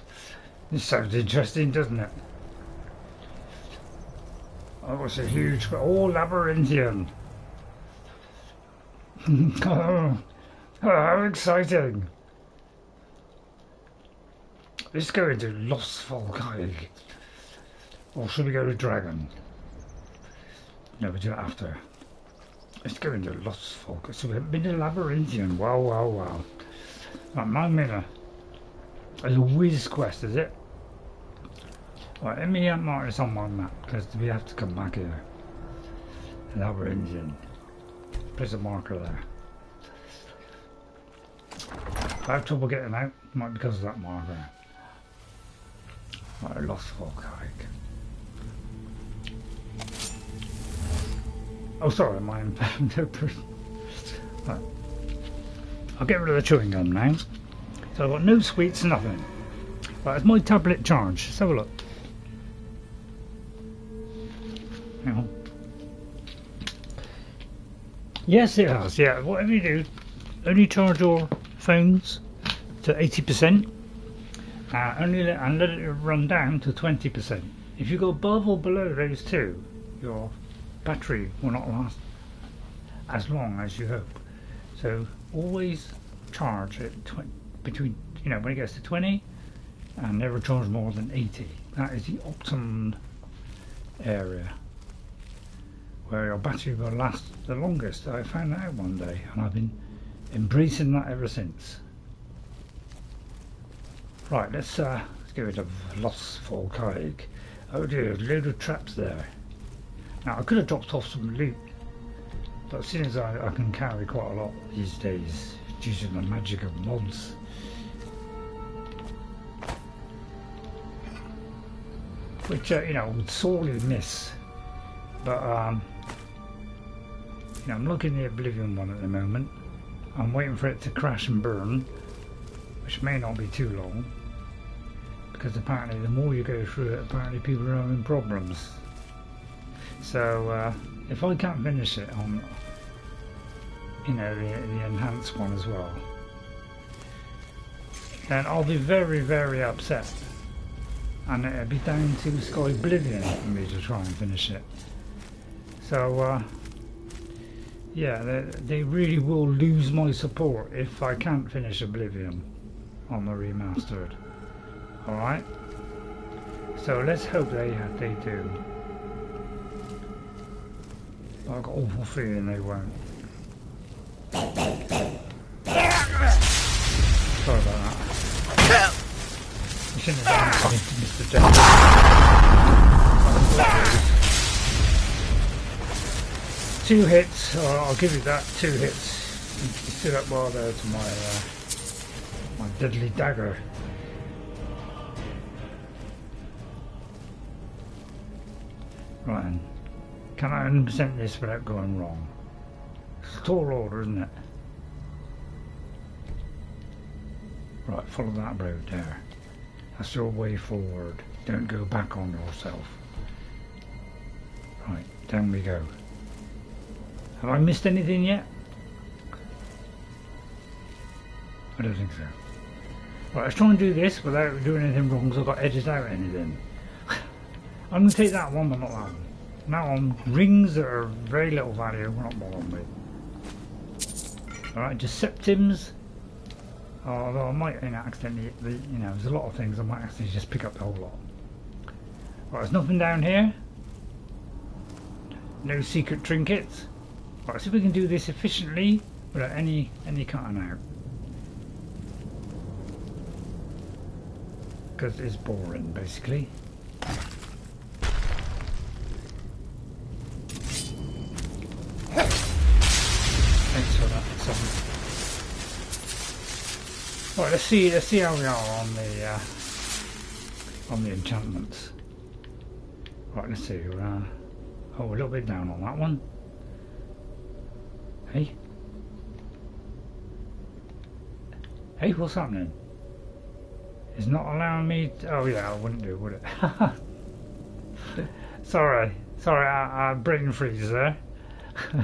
This sounds interesting, doesn't it? Oh, it's a huge... Oh, Labyrinthian. Oh, how exciting. Let's go into Lost Volkygg. Or should we go to Dragon? No, we do it after. Let's go into Lost Volkygg. So we've been to Labyrinthian. Wow, wow, wow. Right, mind me now. It's a whiz quest, is it? Right, let me mark this on my map because we have to come back here. Labyrinthian. Place a marker there. If I have trouble getting out, it might be because of that marker. Right, Lost Volkygg. Oh, sorry, my right. I'll get rid of the chewing gum now. So I've got no sweets, nothing. Right, it's my tablet charged. Let's have a look. Hang on. Yes, it has. Yeah, whatever you do, only charge your phones to 80%, and let it run down to 20%. If you go above or below those two, your battery will not last as long as you hope. So always charge at between, you know, when it gets to 20, and never charge more than 80. That is the optimum area where your battery will last the longest. I found that out one day, and I've been embracing that ever since. Right, let's get rid of Lost Volkygg. Oh dear, there's a load of traps there. Now I could have dropped off some loot, but seeing as I can carry quite a lot these days due to the magic of mods, which you know, I would sorely miss. But you know, I'm looking at the Oblivion one at the moment. I'm waiting for it to crash and burn, which may not be too long, because apparently the more you go through it, apparently people are having problems. So if I can't finish it on, you know, the enhanced one as well, then I'll be very, very upset, and it'll be down to Sky Oblivion for me to try and finish it. So yeah, they really will lose my support if I can't finish Oblivion on the remastered. Alright, so let's hope they do. I've got an awful feeling they won't. Sorry about that. I shouldn't have done anything to Mr. Jack. 2 hits, I'll give you that, 2 hits. You stood up well there to my my deadly dagger. Right then, can I 100% this without going wrong? It's a tall order, isn't it? Right, follow that road there. That's your way forward. Don't go back on yourself. Right, down we go. Have I missed anything yet? I don't think so. Right, let's try and do this without doing anything wrong, because I've got to edit out anything. I'm going to take that one, but not that one. Now on rings that are very little value, we're not bothering with. Alright, just septims. Although I might accidentally, you know, there's a lot of things I might actually just pick up the whole lot. Right, there's nothing down here. No secret trinkets. Right, see if we can do this efficiently without any cutting out. Because it's boring, basically. Thanks for that. Right, let's see how we are on the enchantments. Right, let's see. We're a little bit down on that one. Hey, what's happening? It's not allowing me to, oh yeah, I wouldn't do, would it? sorry, brain freeze there. You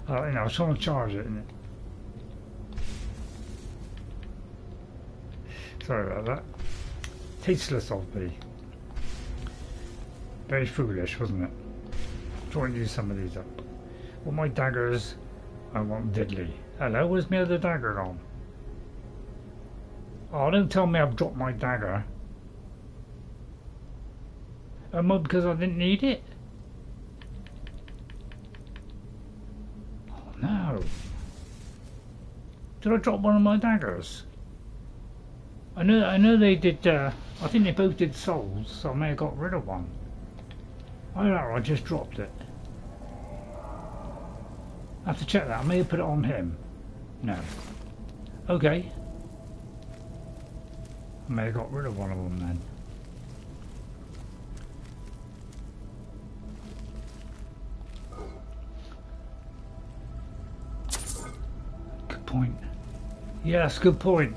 know, I was trying to charge it, innit? Sorry about that. Tasteless of me. Very foolish, wasn't it? Trying to use some of these up. Well, my daggers, I want deadly. Hello, where's my other dagger gone? Oh, don't tell me I've dropped my dagger. Am I because I didn't need it? Oh no. Did I drop one of my daggers? I know they did, I think they both did souls, so I may have got rid of one. I don't know, I just dropped it. I have to check that. I may have put it on him. No. Okay. I may have got rid of one of them then. point. Yeah, that's a good point.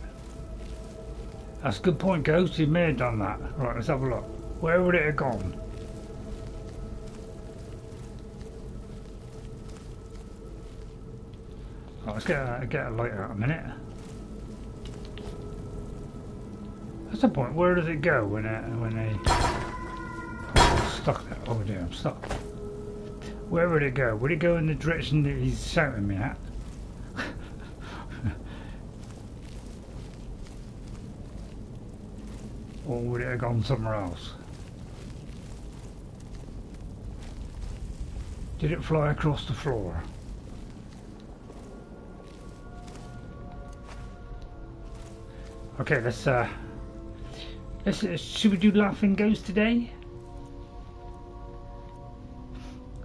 That's a good point, Ghost. You may have done that. Right, let's have a look. Where would it have gone? Right, let's get a light out a minute. That's the point. Where does it go when they stuck there? Oh dear, I'm stuck. Where would it go? Would it go in the direction that he's shouting me at? Or would it have gone somewhere else? Did it fly across the floor? Okay, let's should we do Laughing Ghost today?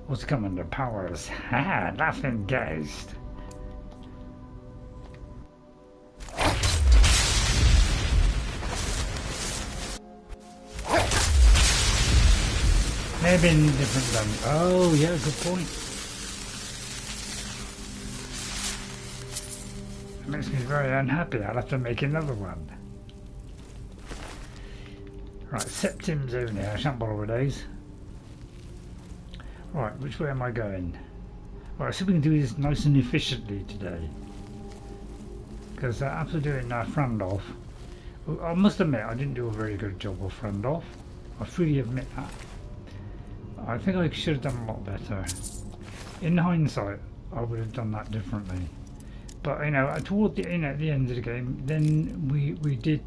What's coming to powers? Ha! Laughing Ghost. Maybe in different than. Oh yeah, good point. It makes me very unhappy. I'll have to make another one. Right, Septim's only. I shan't bother with those. Right, which way am I going? Right, so we can do this nice and efficiently today. Because after doing Frandolf, I must admit I didn't do a very good job of Frandolf. I freely admit that. I think I should have done a lot better. In hindsight, I would have done that differently. But you know, toward the at the end of the game, then we did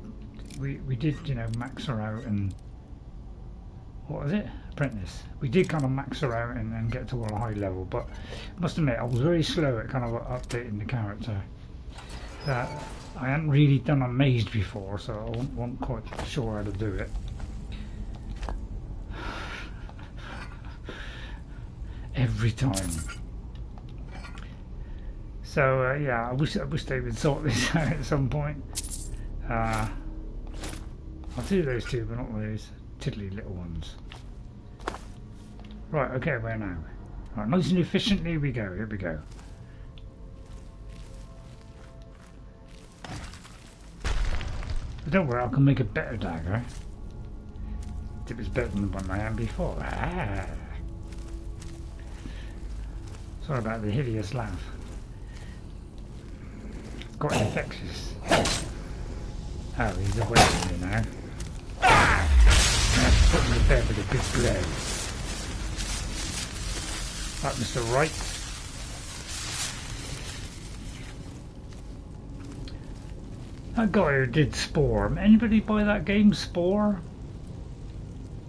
you know max her out and what was it? Apprentice. We did kind of max her out and get to a high level. But I must admit, I was very slow at kind of updating the character. I hadn't really done a maze before, so I wasn't quite sure how to do it. Every time. So yeah, I wish they would sort this out at some point. I'll do those two, but not those tiddly little ones. Right, okay, where now? Right, nice and efficiently we go. Here we go. But don't worry, I can make a better dagger. It was better than the one I had before. Ah. Sorry about the hideous laugh. Got infectious. Oh, he's away from me now. Let's put him to bed with a big blow. Right, Mr. Wright. That guy who did Spore. Anybody buy that game, Spore?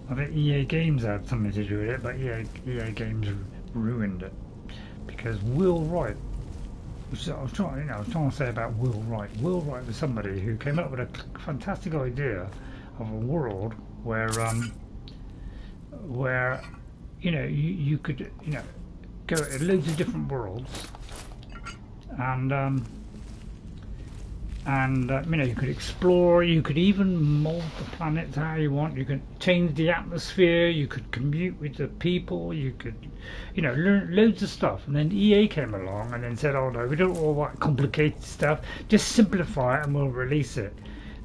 I think EA Games had something to do with it, but EA Games ruined it. Because Will Wright, which I was trying to say about Will Wright. Will Wright was somebody who came up with a fantastic idea of a world where you know you could go to loads of different worlds and you know you could explore. You could even mold the planets how you want. You could change the atmosphere. You could commute with the people. You could learn loads of stuff. And then EA came along and then said, oh no, we don't all want complicated stuff, just simplify it and we'll release it.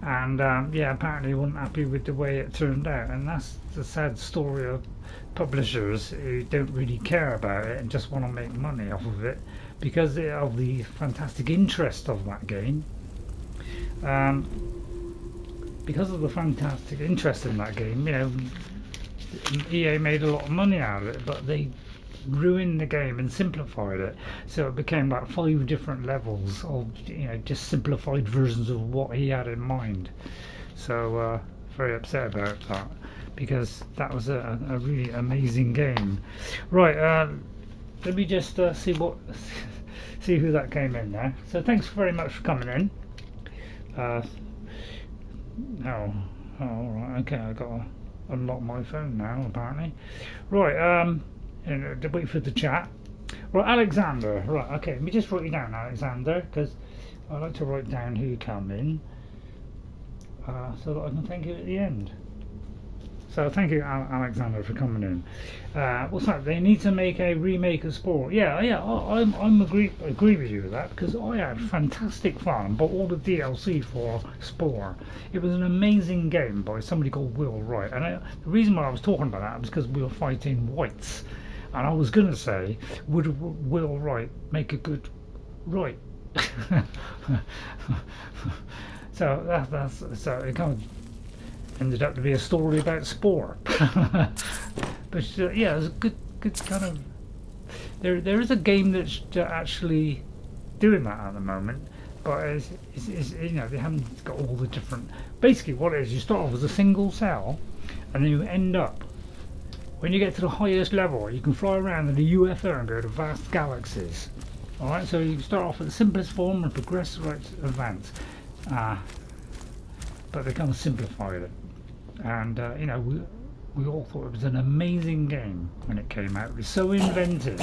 And yeah, apparently they weren't happy with the way it turned out, and that's the sad story of publishers who don't really care about it and just want to make money off of it because of the fantastic interest of that game. Because of the fantastic interest in that game, EA made a lot of money out of it, but they ruined the game and simplified it, so it became like 5 different levels of just simplified versions of what he had in mind. So very upset about that because that was a really amazing game. Right, let me just see who that came in there. So thanks very much for coming in. Oh, right, okay, I got to unlock my phone now apparently. Right, and to wait for the chat. Right, Alexander. Right, okay, let me just write you down, Alexander, because I like to write down who come in, so that I can thank you at the end. So thank you, Alexander, for coming in. What's that? They need to make a remake of Spore. Yeah. I'm agree with you with that, because I had fantastic fun. Bought all the DLC for Spore. It was an amazing game by somebody called Will Wright. And the reason why I was talking about that was because we were fighting whites, and I was going to say, would Will Wright make a good Wright? So that's so it kind of ended up to be a story about Spore. But yeah, it's a good kind of. There is a game that's actually doing that at the moment, but it's you know, they haven't got all the different. Basically, what it is, you start off as a single cell, and then you end up, when you get to the highest level, you can fly around in a UFO and go to vast galaxies. All right, so you start off at the simplest form and progress right to advance. But they kind of simplified it, and you know, we all thought it was an amazing game when it came out. It was so inventive,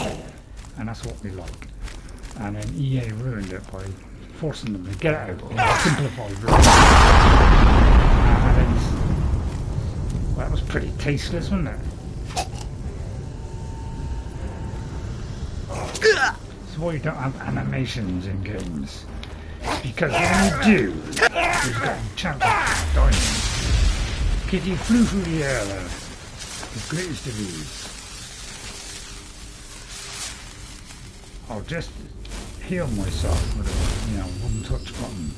and that's what we like. And then EA ruined it by forcing them to get out of a simplified version. Well, that was pretty tasteless, wasn't it? That's why you don't have animations in games. Because when you do, you've got a chance of dying. Kitty flew through the air there, with greatest of ease. I'll just heal myself with a, you know, one touch button.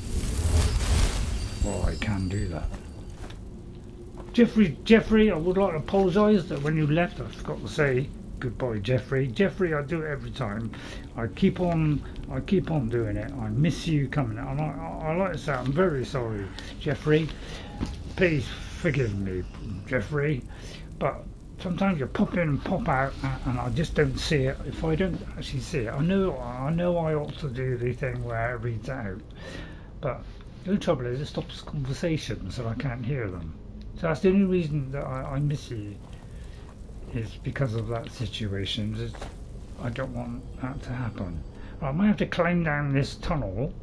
Well, I can do that. Jeffrey, I would like to apologise that when you left, I forgot to say goodbye, Jeffrey. Jeffrey, I do it every time. I keep on doing it. I miss you coming out. I like to say I'm very sorry, Jeffrey. Please forgive me, Jeffrey. But sometimes you pop in and pop out, and I just don't see it. If I don't actually see it, I know I ought to do the thing where it reads out. But the trouble is, it stops conversations, so I can't hear them. So that's the only reason that I miss you. Is because of that situation. I don't want that to happen. I might have to climb down this tunnel,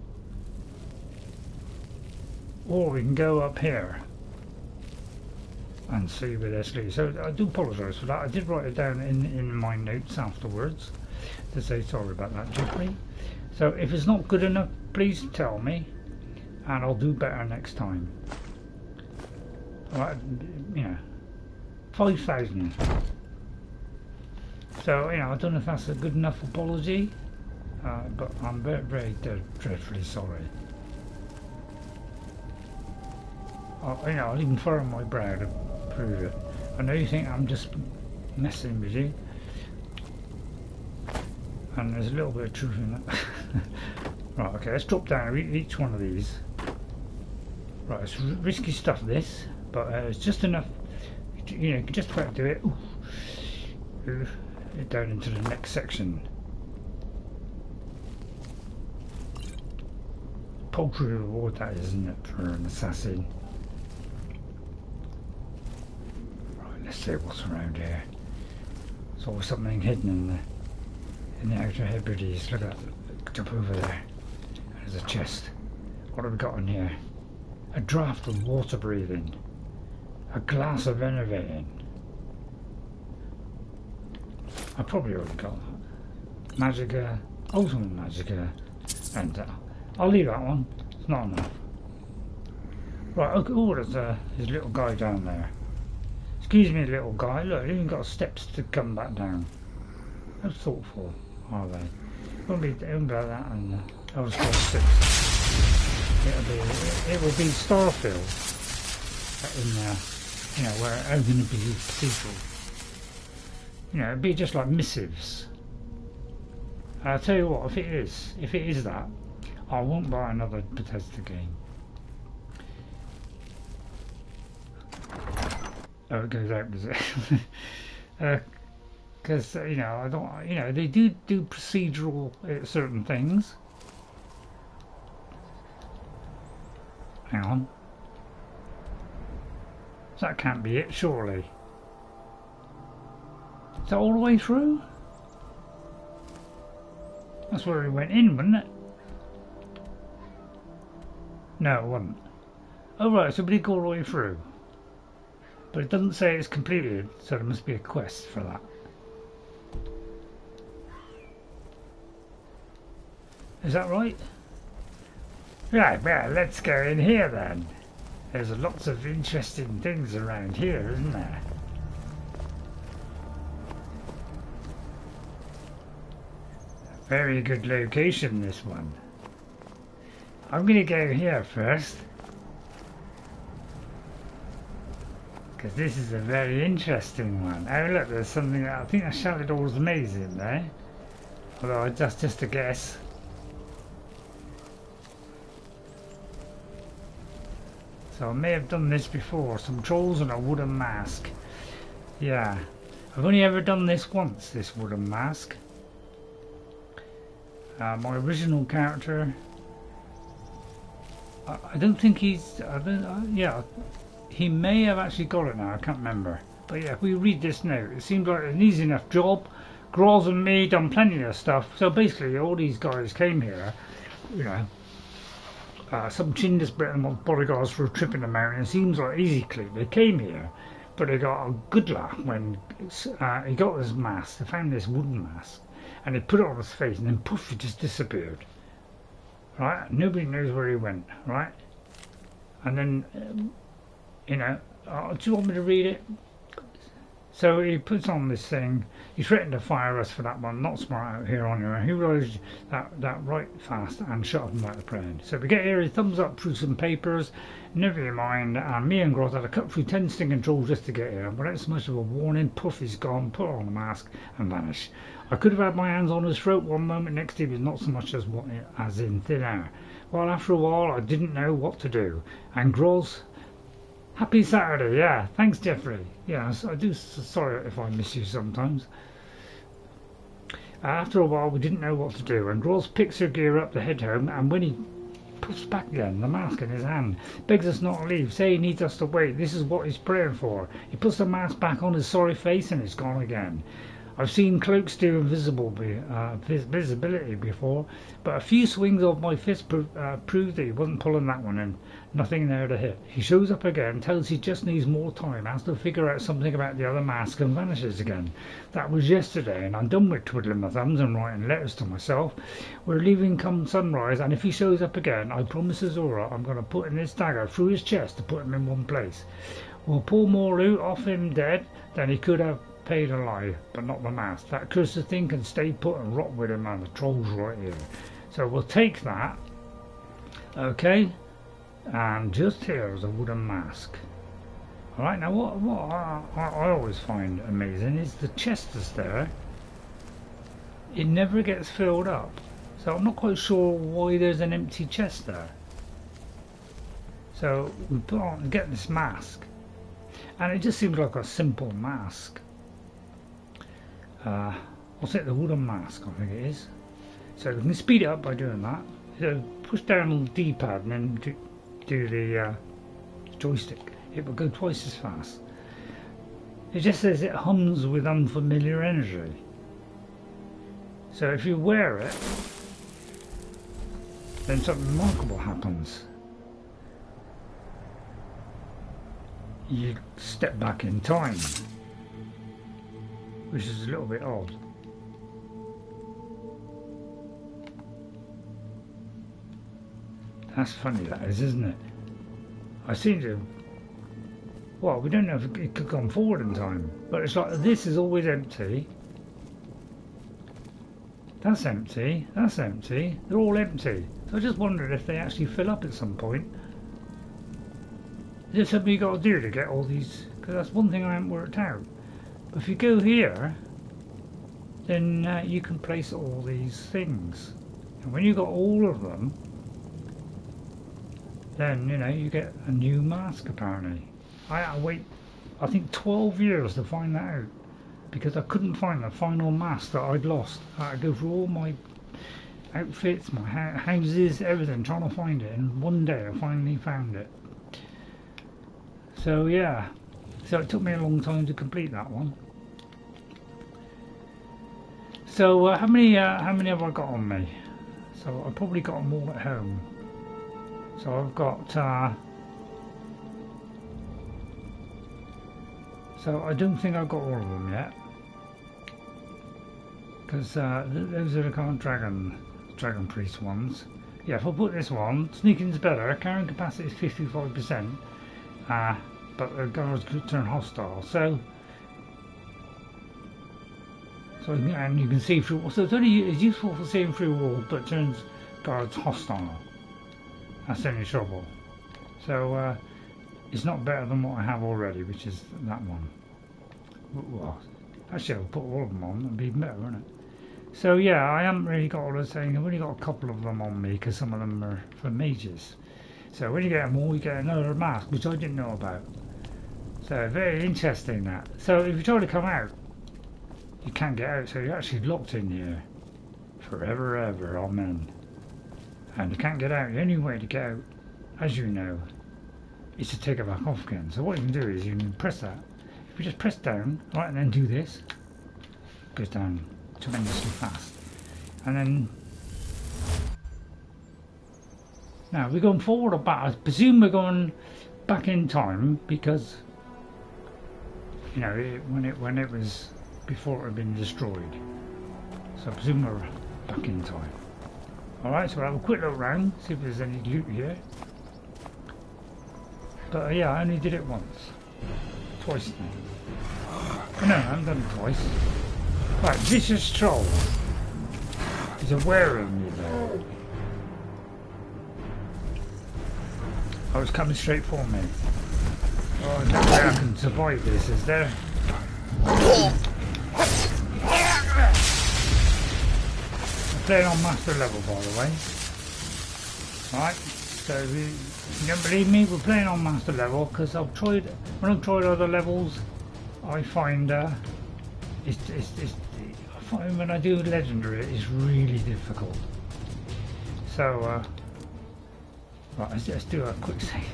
or we can go up here and see where this leads. So I do apologise for that. I did write it down in my notes afterwards to say sorry about that, Jeffrey. So if it's not good enough, please tell me, and I'll do better next time. Right, you know, 5,000. So, you know, I don't know if that's a good enough apology, but I'm very, very dreadfully sorry. You know, I'll even furrow my brow to prove it. I know you think I'm just messing with you, and there's a little bit of truth in that. Right, okay, let's drop down each one of these. Right, it's risky stuff, this, but it's just enough, you know, just about to do it. Ooh. Down into the next section. Paltry reward that is, isn't it, for an assassin? Right, let's see what's around here. There's always something hidden in the outer Hebrides. Look at that, jump over there. There's a chest. What have we got in here? A draft of water breathing. A glass of enervating. I probably already got that. Magicka, ultimate Magicka, and I'll leave that one. It's not enough. Right, okay, oh, there's his little guy down there. Excuse me, little guy. Look, he even got steps to come back down. How thoughtful are they? It won't be like that, and I'll just go 6. It will be Starfield in you know, where it's going to be people. You know, it'd be just like missives. I'll tell you what, if it is that, I won't buy another Bethesda game. Oh, it goes out, does it? Because you know, I don't. You know, they do procedural certain things. Hang on. That can't be it, surely. Is that all the way through? That's where we went in, wasn't it? No, it wasn't. Oh right, so we did go all the way through. But it doesn't say it's completed, so there must be a quest for that. Is that right? Right, well, let's go in here then. There's lots of interesting things around here, isn't there? Very good location, this one. I'm going to go here first, because this is a very interesting one. Oh look, there's something, I think that Shalidor's maze in there. Although that's just a guess. So I may have done this before. Some trolls and a wooden mask. Yeah. I've only ever done this once, this wooden mask. My original character, I don't think he's, yeah, he may have actually got it now, I can't remember. But yeah, if we read this note, it seems like an easy enough job. Groz and me done plenty of stuff. So basically all these guys came here, you know, some Chindis Britain bodyguards for a trip in the mountain. It seems like easy clip. They came here, but they got a good laugh when he got this mask. They found this wooden mask, and they put it on his face, and then poof, he just disappeared. Right? Nobody knows where he went. Right? And then, you know, do you want me to read it? So he puts on this thing. He threatened to fire us for that one. Not smart out here on your own. He realised that right fast and shot him like a plane. So we get here. He thumbs up through some papers. Never mind. Me and Groth had to cut through 10 stinking trolls just to get here. Without so much of a warning, poof, he's gone. Put on a mask and vanish. I could have had my hands on his throat one moment. Next he was not so much as in thin air. Well, after a while, I didn't know what to do. And Groth. Happy Saturday, yeah. Thanks, Jeffrey. Yeah, I do. Sorry if I miss you sometimes. After a while, we didn't know what to do, and Groth picks her gear up to head home, and when he puts back again, the mask in his hand, begs us not to leave, say he needs us to wait. This is what he's praying for. He puts the mask back on his sorry face, and it's gone again. I've seen cloaks do visibility before, but a few swings of my fist proved that he wasn't pulling that one in. Nothing there to hit. He shows up again, tells he just needs more time, has to figure out something about the other mask, and vanishes again. That was yesterday, and I'm done with twiddling my thumbs and writing letters to myself. We're leaving come sunrise, and if he shows up again, I promise Azura I'm going to put in this dagger through his chest to put him in one place. We'll pull more loot off him dead than he could have paid alive, but not the mask. That cursed thing can stay put and rot with him, and the troll's right here. So we'll take that. Okay. And just here is a wooden mask. Alright, now what I always find amazing is the chest that's there. It never gets filled up. So I'm not quite sure why there's an empty chest there. So we put on and get this mask. And it just seems like a simple mask. What's it? The wooden mask, I think it is. So we can speed it up by doing that. So push down on the D-pad and then do the joystick. It will go twice as fast. It just says it hums with unfamiliar energy. So if you wear it, then something remarkable happens. You step back in time, which is a little bit odd. That's funny, that is, isn't it? I seem to... Well, we don't know if it could have gone forward in time, but it's like this is always empty. That's empty. That's empty. They're all empty. So I just wondered if they actually fill up at some point. Is there something you got to do to get all these? Because that's one thing I haven't worked out. But if you go here, then you can place all these things. And when you've got all of them, then, you know, you get a new mask, apparently. I had to wait, I think, 12 years to find that out. Because I couldn't find the final mask that I'd lost. I had to go through all my outfits, my houses, everything, trying to find it. And one day I finally found it. So, yeah. So it took me a long time to complete that one. So, how many have I got on me? So, I've probably got them all at home. So I've got So I don't think I've got all of them yet. Because those are the kind of dragon priest ones. Yeah, if I put this one, sneaking's better, carrying capacity is 55%, but the guards could turn hostile. So and you can see through. So it's useful for seeing through walls, but it turns guards hostile. That's the only trouble. So it's not better than what I have already, which is that one. Well, actually, I'll put all of them on. It'd be better, wouldn't it? So yeah, I haven't really got all the saying. I've only got a couple of them on me because some of them are for mages. So when you get them all, you get another mask, which I didn't know about. So very interesting that. So if you try to come out, you can't get out. So you're actually locked in here forever, ever. Amen. And you can't get out. The only way to get out, as you know, is to take it back off again. So what you can do is you can press that. If you just press down, right, and then do this, it goes down tremendously fast. And then now we're going forward or back. I presume we're going back in time because you know when it was before it had been destroyed. So I presume we're back in time. Alright, so we'll have a quick look around, see if there's any loot here. But yeah, I only did it once. Twice now. Oh, no, I haven't done it twice. Right, vicious troll. He's aware of me there. Oh, it's coming straight for me. Oh, no way I can survive this, is there? I'm playing on master level, by the way. Right, so if you don't believe me, we're playing on master level because when I've tried other levels, I find when I do legendary, it's really difficult. So right, let's do a quick save.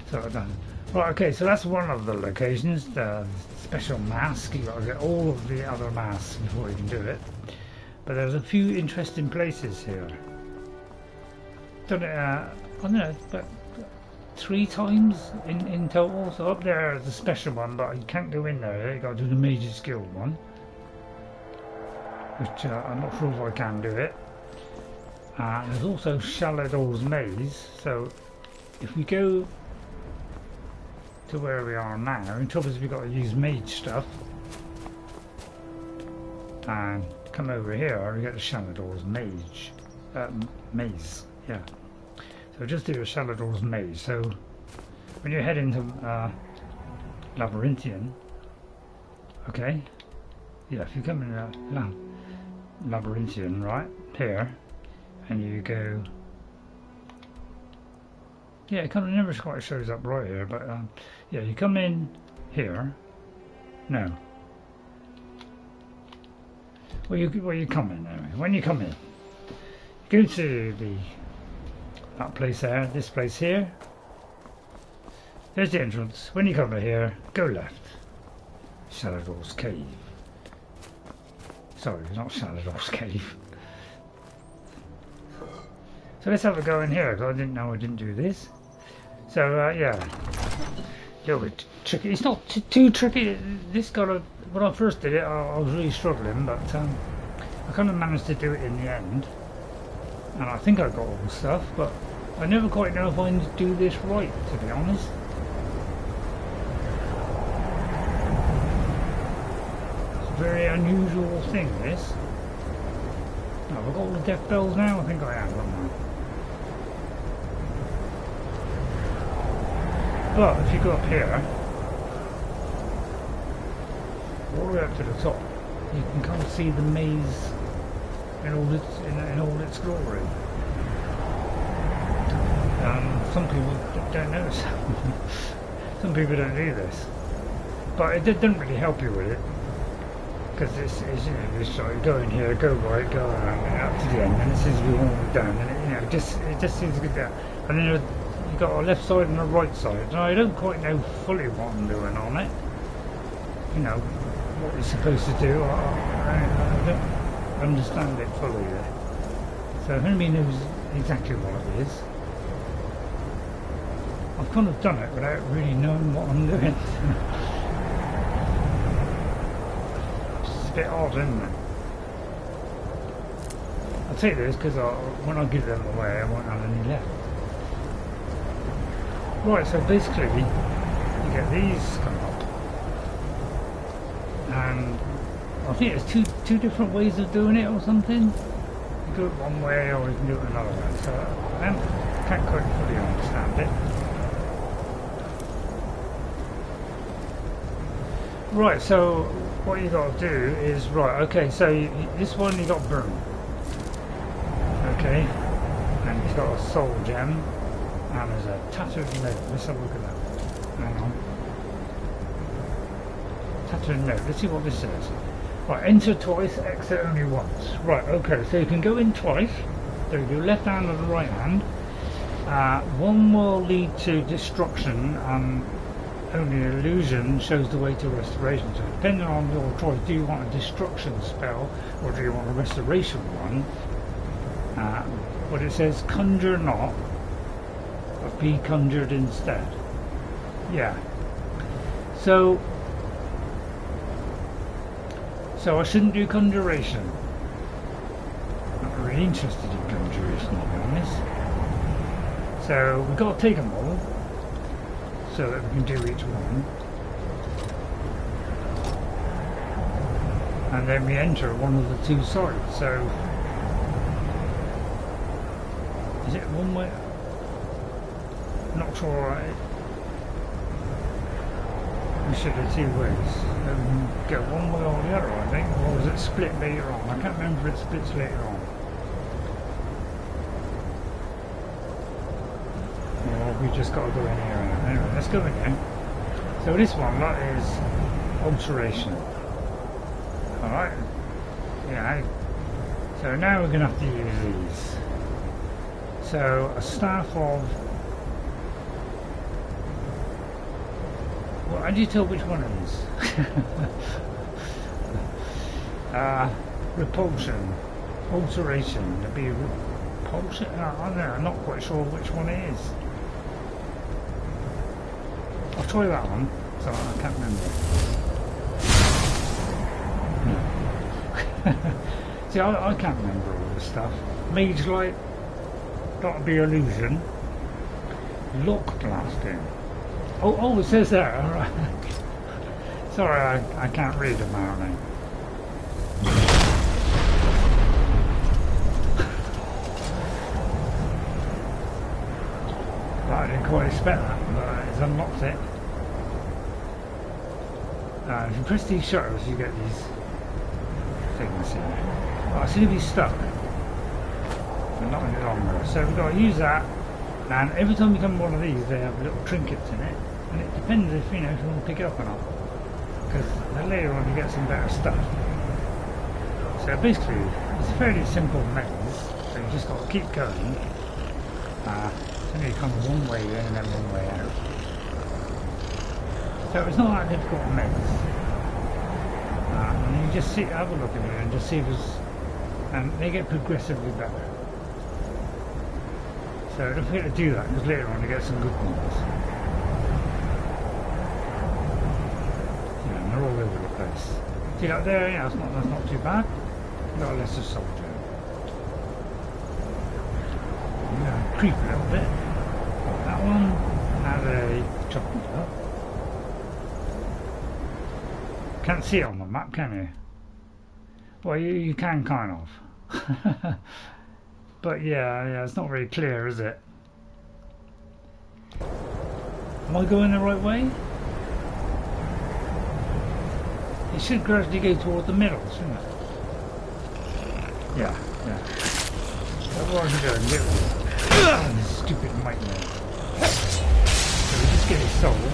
So I've done. Right, okay, so that's one of the locations, the special mask. You've got to get all of the other masks before you can do it. But there's a few interesting places here. Done it, I don't know, but 3 times in total. So up there is a special one, but you can't go in there. You got to do the Mage's Guild one, which I'm not sure if I can do it. There's also Shalidor's maze. So if we go to where we are now, in trouble is we've got to use mage stuff, and come over here we get the Shalidor's maze. Yeah. So just do a Shalidor's maze. So when you head into Labyrinthian, okay, yeah, if you come in Labyrinthian right here, and you go, yeah, it kind of never quite shows up right here, but yeah, you come in here. No. Well, you come in anyway. When you come in, go to that place there, this place here. There's the entrance. When you come over here, go left. Shalidor's cave. Sorry, not Shalidor's cave. So let's have a go in here, because I didn't know I didn't do this. So yeah, a little bit tricky. It's not too tricky. This when I first did it, I was really struggling, but I kind of managed to do it in the end. And I think I got all the stuff, but I never quite know if I need to do this right, to be honest. It's a very unusual thing, this. Oh, have I got all the death bells now? I think I have, haven't I? But if you go up here, all the way up to the top, you can kind of see the maze in all its glory. Some people don't notice. Some people don't do this, but it doesn't really help you with it, because it's it's like go in here, go right, go around, and up to the end, and it seems to be all down, and it just seems to go down, and then you've got a left side and a right side, and I don't quite know fully what I'm doing on it. You know what you're supposed to do. I don't understand it fully there. So if anybody knows exactly what it is, I've kind of done it without really knowing what I'm doing. a bit odd, isn't it? I'll take this because when I give them away, I won't have any left. Right, so basically, you get these come up, and I think there's two different ways of doing it or something. You do it one way or you can do it another way. So I can't quite fully understand it. Right, so what you got to do is, right, okay, so this one you got burn. Okay, and he's got a soul gem, and there's a tattered note. Let's have a look at that. Hang on. Tattered note, let's see what this says. Right, enter twice, exit only once. Right, okay, so you can go in twice. So you do left hand and the right hand. One will lead to destruction, and only an illusion shows the way to restoration. So depending on your choice, do you want a destruction spell or do you want a restoration one? But it says conjure not, but be conjured instead. Yeah. So I shouldn't do conjuration. Not really interested in conjuration, to be honest. So we've got to take them all, so that we can do each one. And then we enter one of the two sides. So is it one way? Not sure. We should have two ways. Go one way or the other, I think. Or was it split later on? I can't remember if it splits later on. Or we just got to go in here. Anyway, let's go in here. So this one, that is alteration. Alright. Yeah. So now we're going to have to use these. So a staff of... Well, how do you tell which one it is? Repulsion. Alteration. It'd be repulsion? I don't know, I'm not quite sure which one it is. I'll try that one, so I can't remember. See, I can't remember all this stuff. Mage Light, that'll be illusion. Lock blasting. Oh, it says there. Alright. Sorry, I can't read them out now. I didn't quite expect that, but it's unlocked it. If you press these shutters, you get these things here. Oh, I seem to be stuck, but not any longer. So we've got to use that, and every time you come one of these, they have little trinkets in it, and it depends if you want to pick it up or not. Because later on, you get some better stuff. So basically, it's a fairly simple maze. So you just got to keep going. Only kind of one way in and then one way out. So it's not that difficult to maze. And you just have a look at it and just see if there's... And they get progressively better. So don't forget to do that, because later on you get some good ones. Yeah, and they're all over the place. See that there? Yeah, that's not too bad. You've got a lesser soldier. Yeah, creep a little bit. That one has a chocolate up. Can't see it on the map, can you? Well, you can kind of. But yeah, it's not very clear, is it? Am I going the right way? It should gradually go toward the middle, shouldn't it? Yeah. That's what I should go and get with this stupid mic man. So we just get it sold.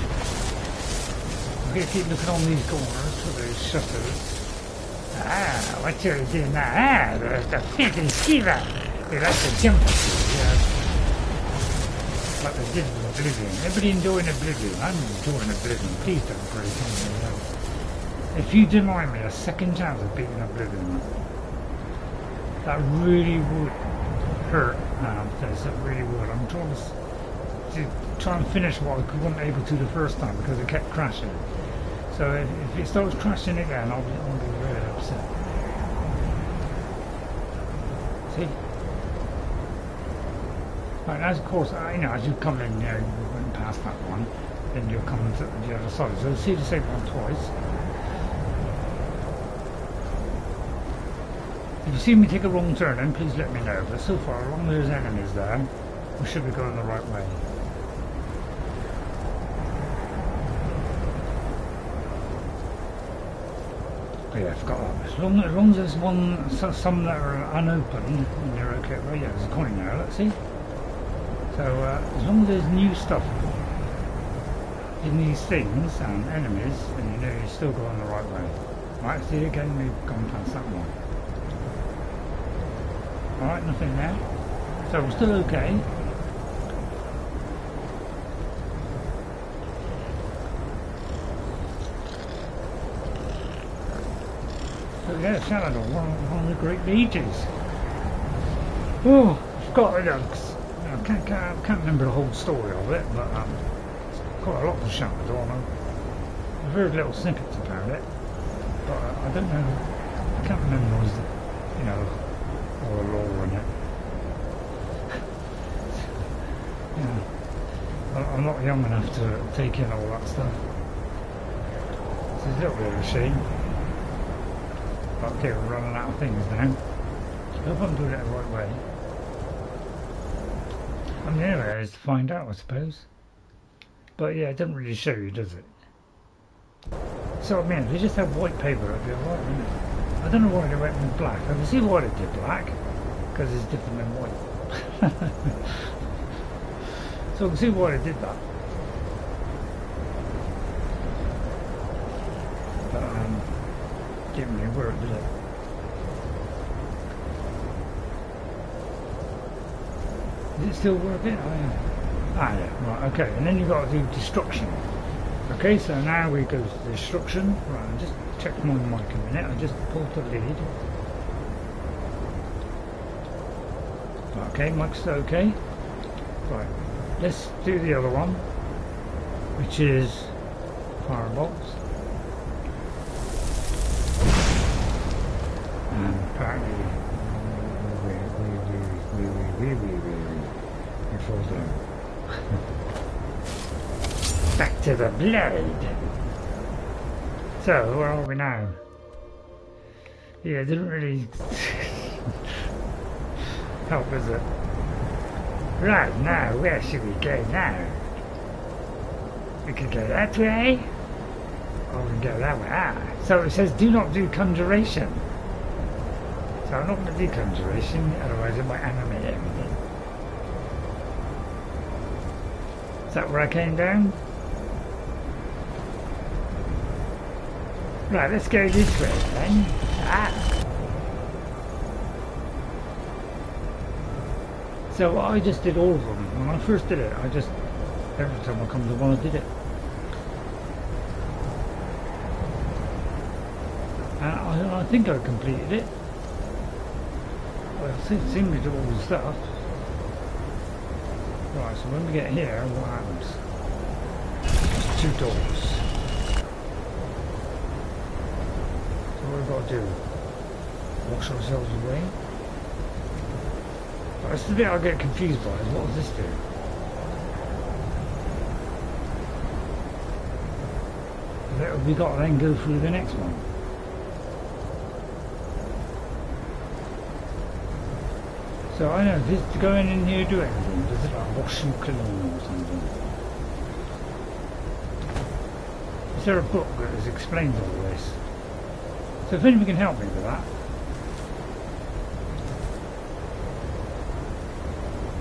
I'm going to keep looking on these corners for those shutters. What you're doing now? The fancy skiver. They like to jump at you, yeah. Like they did with Oblivion. Everybody enjoying Oblivion. I'm enjoying Oblivion. Please don't break anything else. If you deny me a second chance of beating Oblivion, that really would hurt. That really would. I'm trying to try and finish what I wasn't able to the first time because it kept crashing. So if it starts crashing again, I'll be really upset. opposite. See? Right, as of course, you know, as you come in, you know, you went past that one, then you'll come to the other side. So see the same one twice. If you see me take a wrong turn, then please let me know. But so far, as long as there's enemies there, we should be going the right way. Oh yeah, I forgot that. As long as there's some that are unopened, then you're okay. Well, yeah, there's a coin there. Let's see. So as long as there's new stuff in these things and enemies, then you know you're still going the right way. Right, see again, we've gone past that one. Alright, nothing there. So we're still okay. So yeah, Shalidor, one of the great legions. Oh, I've got it. I can't remember the whole story of it, but it's quite a lot of Shalidor. I've heard little snippets about it, but I don't know. I can't remember all the, you know, all the lore in it. Yeah, I'm not young enough to take in all that stuff. It's a little bit of a shame. Okay, we're running out of things now. I hope I'm doing it the right way. I mean, anyway, is to find out, I suppose. But yeah, it doesn't really show you, does it? So, I mean, if you just have white paper, it'd be alright, wouldn't it? I don't know why they went with black. I can see why they did black, because it's different than white. So I can see why they did that. But, didn't really work, did it? Is it still working? Oh, yeah. Ah, yeah, right, okay. And then you've got to do destruction. Okay, so now we go to destruction. Right, I'll just check my mic a minute. I just pulled the lead. Okay, mic's okay. Right, let's do the other one, which is firebolts. And apparently, we fall down. Back to the blade. So, where are we now? Yeah, it didn't really help, is it? Right, now, where should we go now? We could go that way, or we can go that way. Ah, so it says do not do conjuration. So I'm not going to do conjuration, otherwise it might animate everything. Is that where I came down? Right, let's go this way then. Ah. So I just did all of them. When I first did it, every time I come to one I did it. And I think I completed it. Well, it seemed to do all the stuff. Right, so when we get here, what happens? There's two doors. So what we've got to do? Wash ourselves away. But that's the bit I get confused by, is what does this do? Have we got to then go through the next one? So I know, does going in here do anything? Does it like wash you clean or something? Is there a book that explains all this? So if anyone can help me with that.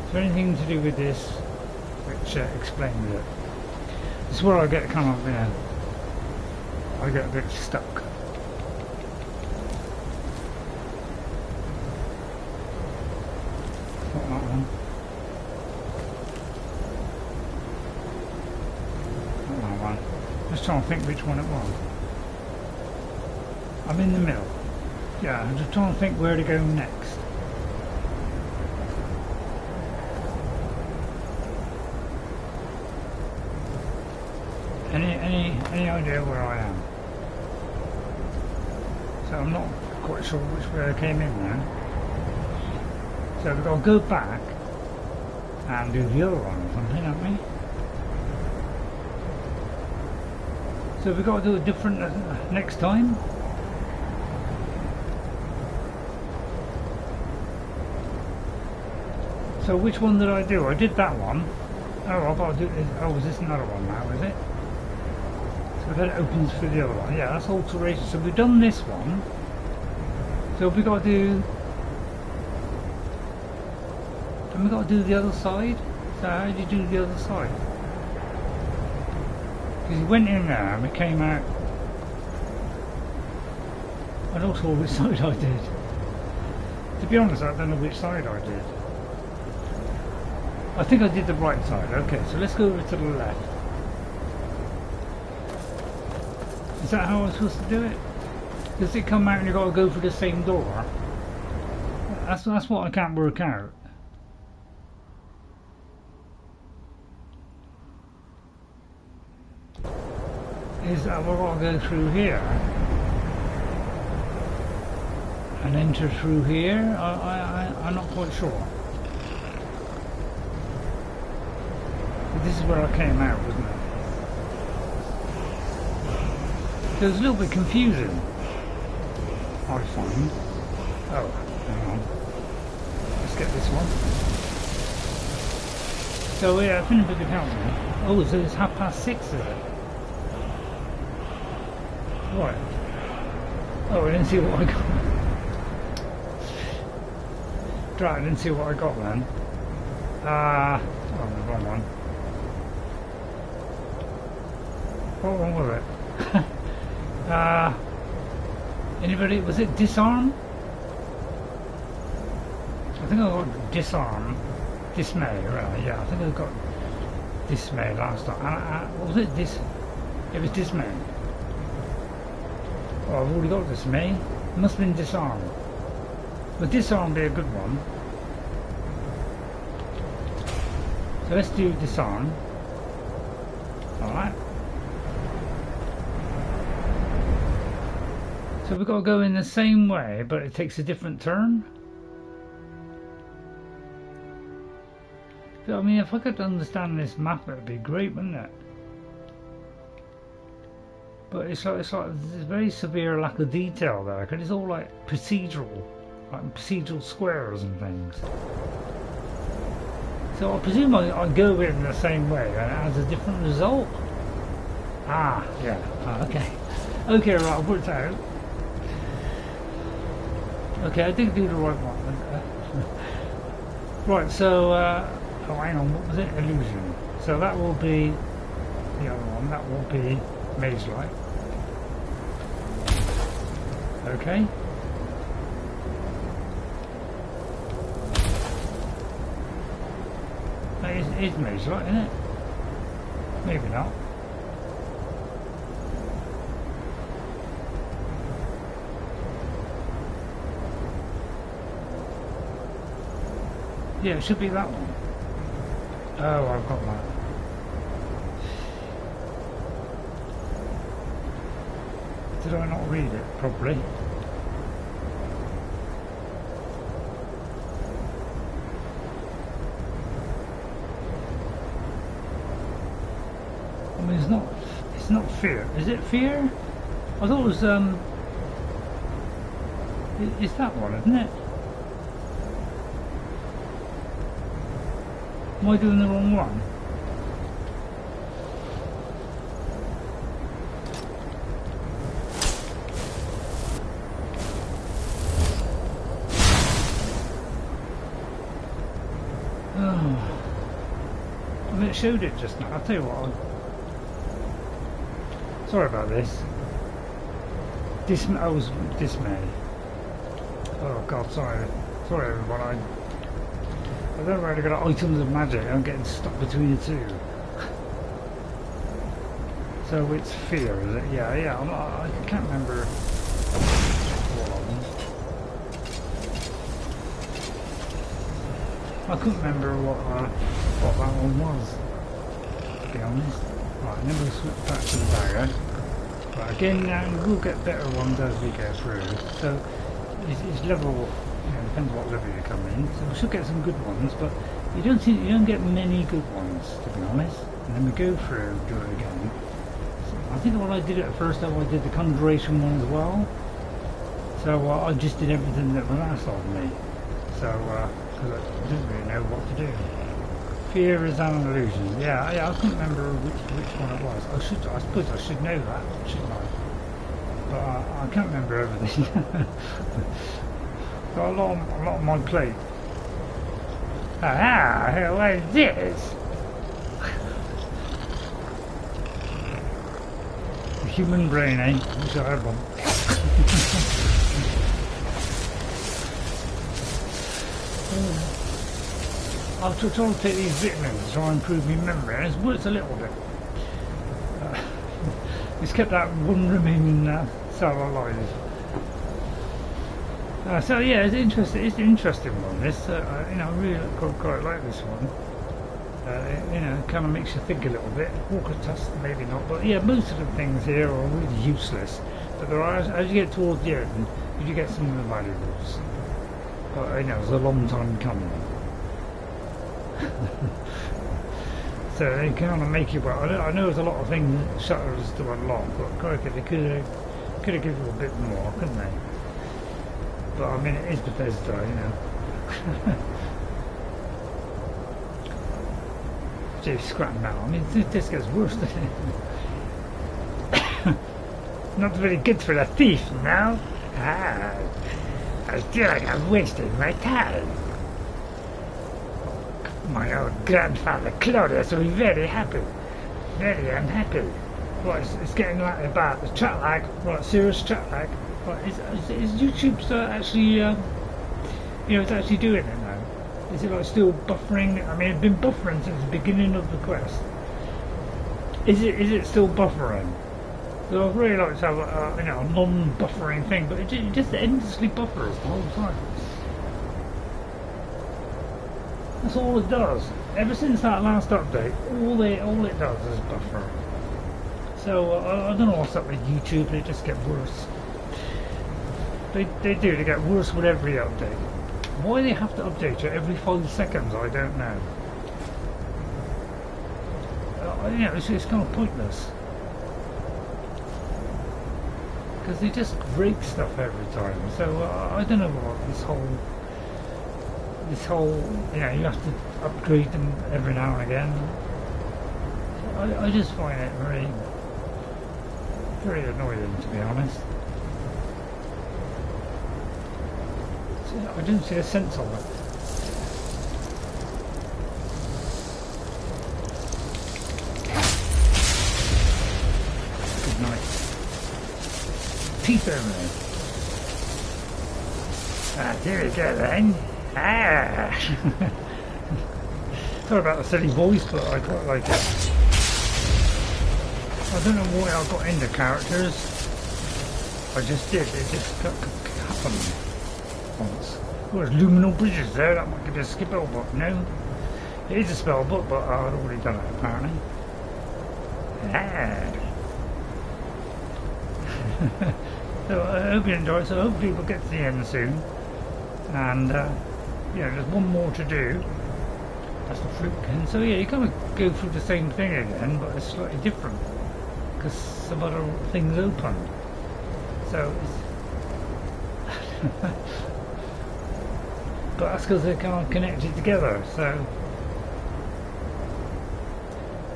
Is there anything to do with this which explains it? This is where I get kind of, you know, I get a bit stuck. Trying to think which one it was. I'm in the middle. Yeah, I'm just trying to think where to go next. Any idea where I am? So I'm not quite sure which way I came in now. So we've got to go back and do the other one or something, haven't we? So we've got to do it different next time. So which one did I do? I did that one. Oh, I've got to do this. Oh, is this another one now, is it? So then it opens for the other one. Yeah, that's alteration. So we've done this one. So we've got to do... And we've got to do the other side. So how do you do the other side? Because he went in there and we came out. I'm not sure which side I did. To be honest, I don't know which side I did. I think I did the right side. Okay, so let's go over to the left. Is that how I'm supposed to do it? Does it come out and you've got to go for the same door? That's what I can't work out. Is that we've got to go through here and enter through here? I'm not quite sure. But this is where I came out, wasn't it? So it was a little bit confusing, I find. Oh, hang on. Let's get this one. So yeah, I think it could help me. Oh, so it's 6:30, is it? Right. Oh, I didn't see what I got. Right, I didn't see what I got then. Oh, the wrong one. What one was it? Anybody? Was it disarm? I think I got disarm. Dismay, right? Yeah, I think I got dismay last time. What was it? It was dismay. Oh, I've already got dismay. It must have been disarm. But disarm would be a good one. So let's do disarm. Alright. So we've got to go in the same way, but it takes a different turn. I mean, if I could understand this map, it would be great, wouldn't it? But it's like there's a very severe lack of detail there, because it's all like procedural squares and things. So I presume I go in the same way and it has a different result. Ah, yeah. Ah, okay. Okay, right, I've worked out. Okay, I did do the right one. Right, so, oh, hang on, what was it? Illusion. So that will be the other one. That will be Maze Light. Okay. That is Maze Light, isn't it? Maybe not. Yeah, it should be that one. Oh, I've got that. Did I not read it properly? I mean, it's not fear. Is it fear? I thought it was, it's that one, isn't it? Am I doing the wrong one? Oh. I mean, it showed it just now. I'll tell you what. Sorry about this. I was dismayed. Oh God, sorry. Sorry everyone. I don't really got items of magic. I'm getting stuck between the two. So it's fear, is it? Yeah, yeah. I can't remember all of them. I couldn't remember what that one was, to be honest. Right, then we'll switch back to the dagger. But again, we'll get better ones as we go through. So it's level, you know, depends what level you come in. So we should get some good ones, but you don't get many good ones, to be honest. And then we go through, do it again. So I think when I did it at first, I did the Conjuration one as well. So I just did everything that was asked of me. So because I didn't really know what to do. Fear is an illusion. Yeah, I couldn't remember which one it was. I suppose I should know that, shouldn't I? But I can't remember everything. Got a lot on my plate. Ah, what is this? The human brain, eh? Wish I had one. I'll try to take these vitamins to try and improve my memory, and it's worked a little bit. It's kept that one remaining cell alive. So yeah, it's interesting. It's an interesting one. This, you know, I really quite like this one. You know, it kind of makes you think a little bit. Walker test, maybe not, but yeah, most of the things here are really useless. But there are, as you get towards the end, you get some of the valuables. But you know, it's a long time coming. So they kind of make you. Well, I know there's a lot of things, shutters to unlock, but crikey, they could have given you a bit more, couldn't they? But I mean, it is Bethesda, you know. Gee, scrap metal. I mean, this gets worse than it. Not very good for a thief, no? Ah, I feel like I'm wasting my time. My old grandfather Claudius will be very happy. Very unhappy. Right, it's getting like about the chat lag. Right, serious chat lag. Right, is YouTube actually, you know, it's actually doing it now? Is it like still buffering? I mean, it's been buffering since the beginning of the quest. Is it still buffering? So I'd really like to have a, you know, a non-buffering thing, but it just endlessly buffers the whole time. That's all it does. Ever since that last update, all it does is buffer. So I don't know what's up with YouTube. They just get worse. They do. They get worse with every update. Why they have to update you every 5 seconds, I don't know. You know, it's kind of pointless. Because they just break stuff every time. So I don't know what this whole, you know, you have to upgrade them every now and again. I just find it very, very annoying, to be honest. I didn't see a sense of it. Good night. Teeth over there. Ah, there we go then. Ah! Sorry about the silly voice, but I quite like it. I don't know why I got into characters. I just did. It just happened once. Oh, there's luminal bridges there. That might be a spell book. No, it is a spell book, but I'd already done it apparently. Ah. So I hope you enjoy it. So hopefully we'll get to the end soon. And yeah, there's one more to do. That's the fruitkin. So yeah, you kind of go through the same thing again, but it's slightly different because some other things open. So it's but that's because they're kind of connected together. So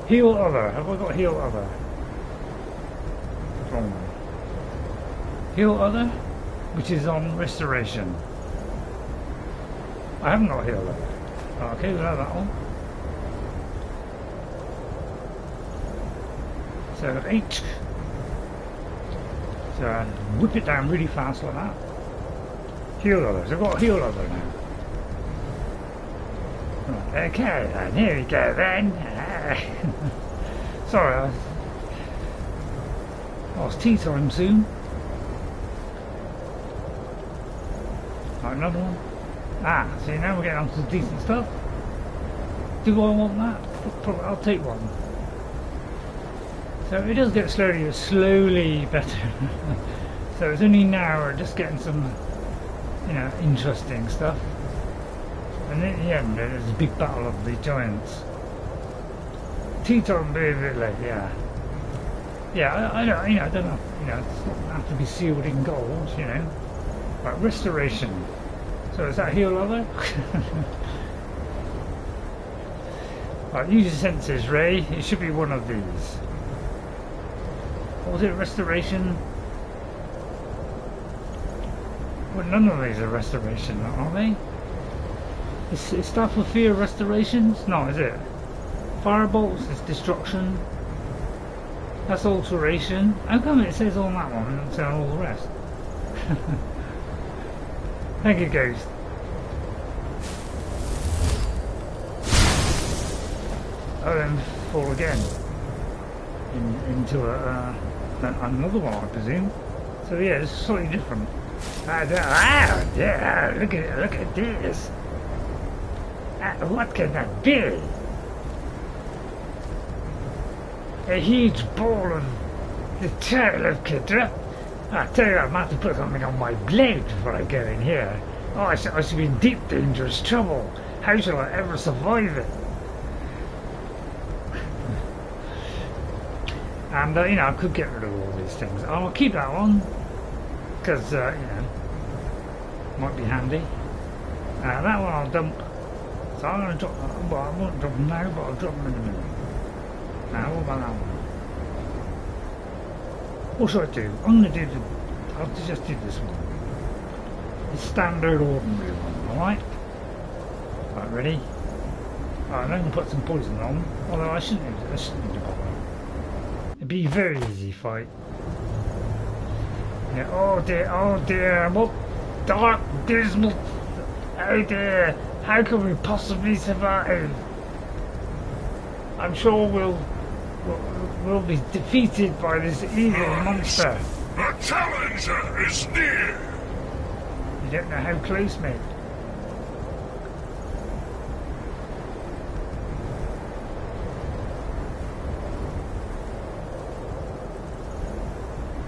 heal other. Have I got heal other? Wrong one. Heal other, which is on restoration. I haven't got heal other. Okay, we'll have that one. So 8. So I whip it down really fast like that. Heal others. I've got heal other now. Right, okay, then here we go then. Sorry, it's tea time soon. Right, another one. Ah, see, now we're getting on to some decent stuff. Do I want that? Probably, I'll take one. So it does get slowly better. So it's only now we're just getting some, you know, interesting stuff. And in the end, there's a big battle of the giants. Teton be a bit late, yeah. Yeah, I don't, you know, I don't know, you know, it doesn't have to be sealed in gold, you know. Like restoration. So is that heal level? Right, use your senses, Ray. It should be one of these. What was it, restoration? Well, none of these are restoration, are they? Is stuff for fear restorations? No, is it? Firebolts is destruction. That's alteration. How come it says on that one and not say on all the rest? Thank you, Ghost. Oh, then fall again into another one, I presume. So yeah, it's slightly different. Yeah, look at this. What can that be? A huge ball of the tail of Kidra. I tell you, I'm going to have to put something on my blade before I get in here. Oh, I should be in deep, dangerous trouble. How shall I ever survive it? And, you know, I could get rid of all these things. I'll keep that one, because, you know, might be handy. That one I'll dump. So I'm going to drop that. Well, I won't drop them now, but I'll drop them in a minute. Now, what about that one? What should I do? I'm going to do I'll just do this one. The standard ordinary one, alright? Right, ready? Alright, I'm going to put some poison on. Although I shouldn't need to bother. It'd be a very easy fight. Yeah, oh dear, what dark, dismal, oh dear, how can we possibly survive? I'm sure we'll be defeated by this evil monster. The challenger is near! You don't know how close, mate.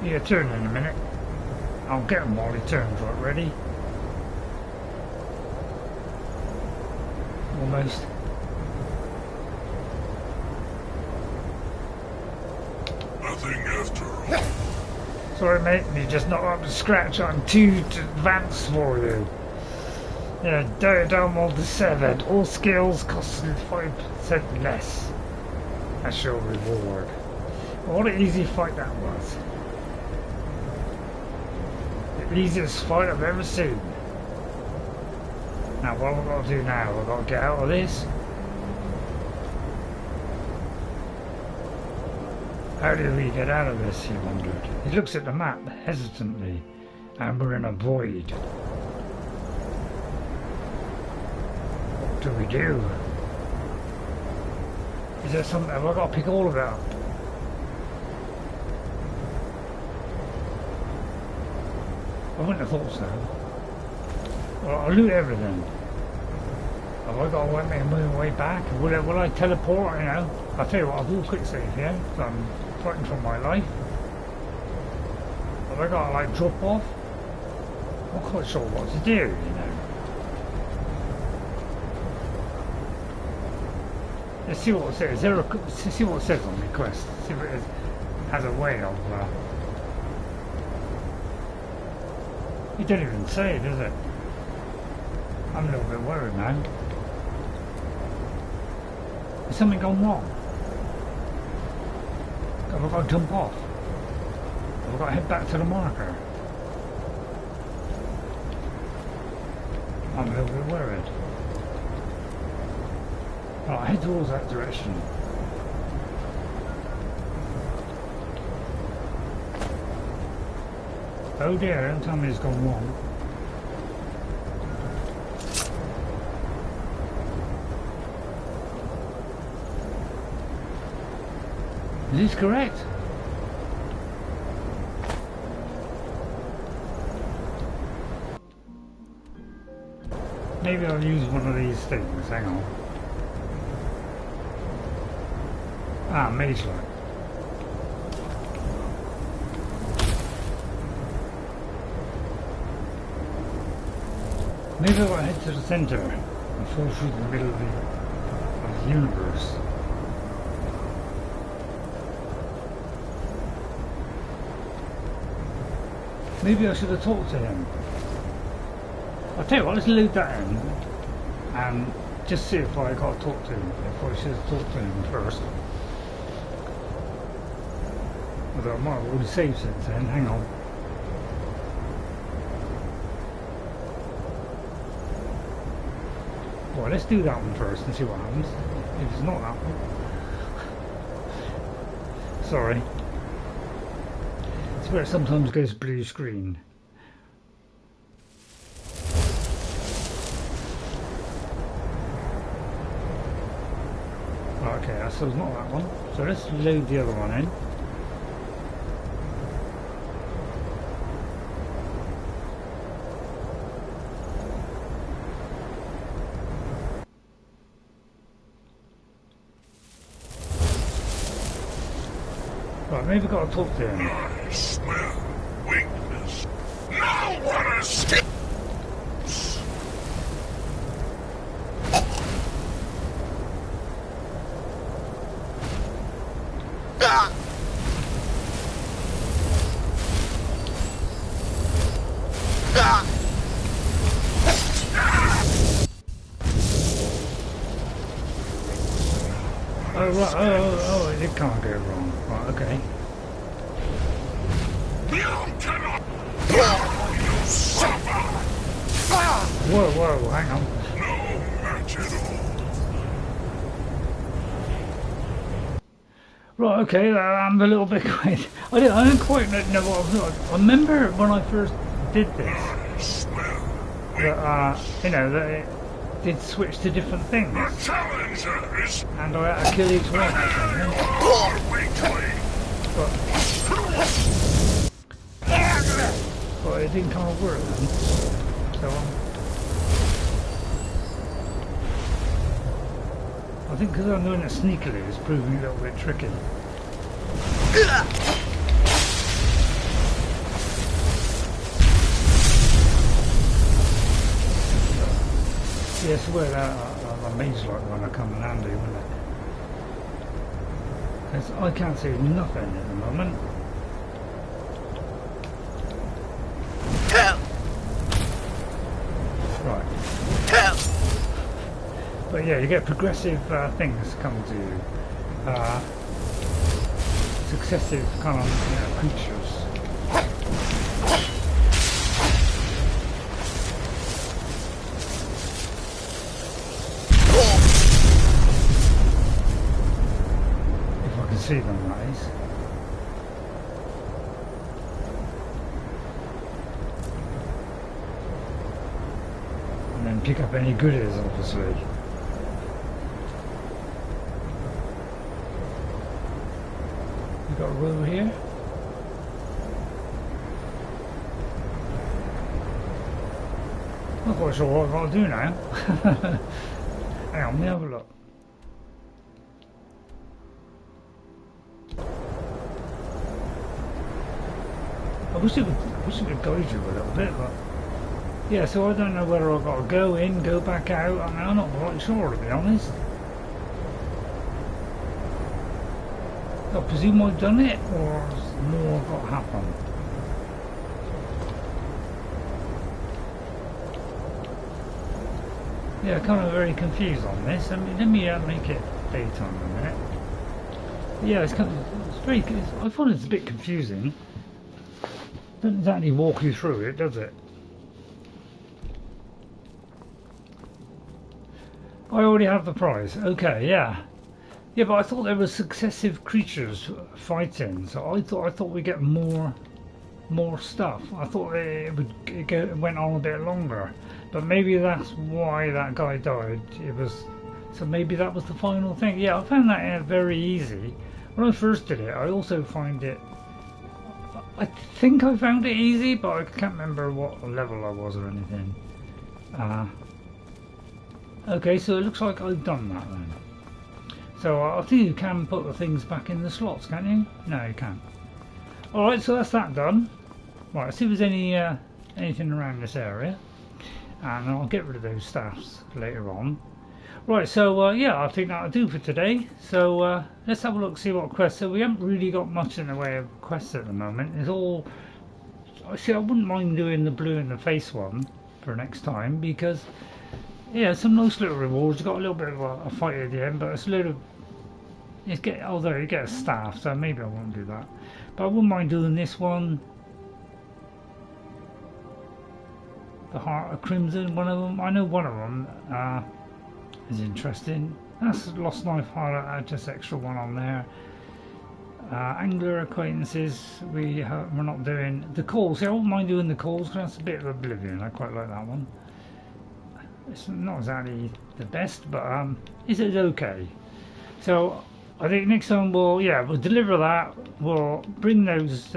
Your turn in a minute. I'll get him while he turns. Right, ready? Almost. Nothing after all. Sorry, mate, you're just not up to scratch. I'm too advanced for you. Yeah, Diadem to 7. All skills costing 5% less. That's your reward. What an easy fight that was. The easiest fight I've ever seen. Now, what have I got to do now? I've got to get out of this. How do we get out of this, he wondered. He looks at the map hesitantly, and we're in a void. What do we do? Is there something? Have I got to pick all of it up? I wouldn't have thought so. Well, I'll loot everything. Have I got to make my way back? Will I teleport, you know? I'll tell you what, I'll do a quick save here, because I'm fighting for my life. Have I got to, like, drop off? I'm not quite sure what to do, you know. Let's see what it says. See what it says on the quest. See if it has a way of... It don't even say, does it? I'm a little bit worried now. Has something gone wrong? Have I got to jump off? Have I got to head back to the marker? I'm a little bit worried. Right, head towards that direction. Oh dear, don't tell me it's gone wrong. Is this correct? Maybe I'll use one of these things, hang on. Ah, mage light. Maybe I'll head to the centre and fall through the middle of the universe. Maybe I should have talked to him. I'll tell you what, let's load that in and just see if I got to talk to him. If I should have talked to him first. Although I might have already saved since then, hang on. Well, let's do that one first and see what happens. If it's not that one. Sorry. It's where it sometimes goes blue screen. Okay, so it's not that one. So let's load the other one in. Right, maybe got to talk to him. I smell weakness. No one escapes. Oh, right, oh, it can't go wrong. Right, okay. Whoa, hang on. No match at all. Right, okay, I'm a little bit quiet. I don't quite know what I was doing. I remember when I first did this, that, you know, that it did switch to different things. And I had to kill each one. But it didn't kind of work then. So I think because I'm doing it sneakily, it's proving a little bit tricky. Yes, well, a mage-like one will come in handy, wouldn't it? Because I can't see nothing at the moment. Right. But yeah, you get progressive things come to you. Successive kind of creatures. See them, that is. And then pick up any goodies, obviously. You got a row here? I'm not quite sure what I've got to do now. Hang on, let me have a look. I wish it would guide you a little bit, but yeah, so I don't know whether I've got to go in, go back out. I mean, I'm not quite sure, to be honest. I presume I've done it, or has more got to happen? Yeah, kind of very confused on this. I mean, let me make it daytime a minute. Yeah, it's kind of, it's very. I find it's a bit confusing. Doesn't exactly walk you through it, does it? I already have the prize. Okay, yeah. Yeah, but I thought there were successive creatures fighting, so I thought we'd get more stuff. I thought it went on a bit longer, but maybe that's why that guy died. So maybe that was the final thing. Yeah, I found that very easy. When I first did it, I also find it. I think I found it easy, but I can't remember what level I was or anything. Okay, so it looks like I've done that then. So I think you can put the things back in the slots, can't you? No, you can't. Alright, so that's that done. Right, let's see if there's anything around this area. and I'll get rid of those staffs later on. Right, so yeah, I think that'll do for today. So let's have a look, see what quests. So we haven't really got much in the way of quests at the moment. It's all, see, I wouldn't mind doing the blue in the face one for next time, because yeah, some nice little rewards. You've got a little bit of a fight at the end, but it's a little, although you get a staff, so maybe I won't do that. But I wouldn't mind doing this one. The Heart of Crimson, one of them. I know one of them is interesting. That's Lost Knife Heart, just extra one on there. Angler Acquaintances, we're not doing. The calls, I wouldn't mind doing the calls, because that's a bit of Oblivion. I quite like that one. It's not exactly the best, but it's okay. So I think next time we'll deliver that. We'll bring those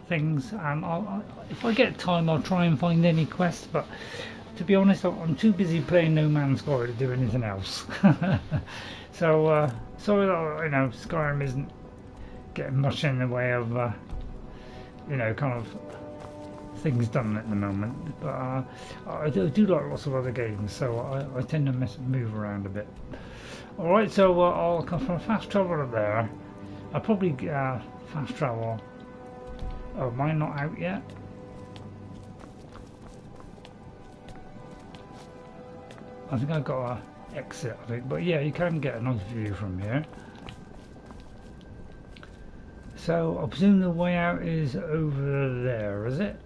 things, and if I get time, I'll try and find any quests. But to be honest, I'm too busy playing No Man's Sky to do anything else. So sorry that Skyrim isn't getting much in the way of kind of things done at the moment. But I do like lots of other games, so I tend to move around a bit. Alright, so I'll come from fast travel up there. I'll probably fast travel. Oh, mine not out yet? I think I've got to exit, I think. But yeah, you can get a nice view from here. So I presume the way out is over there, is it?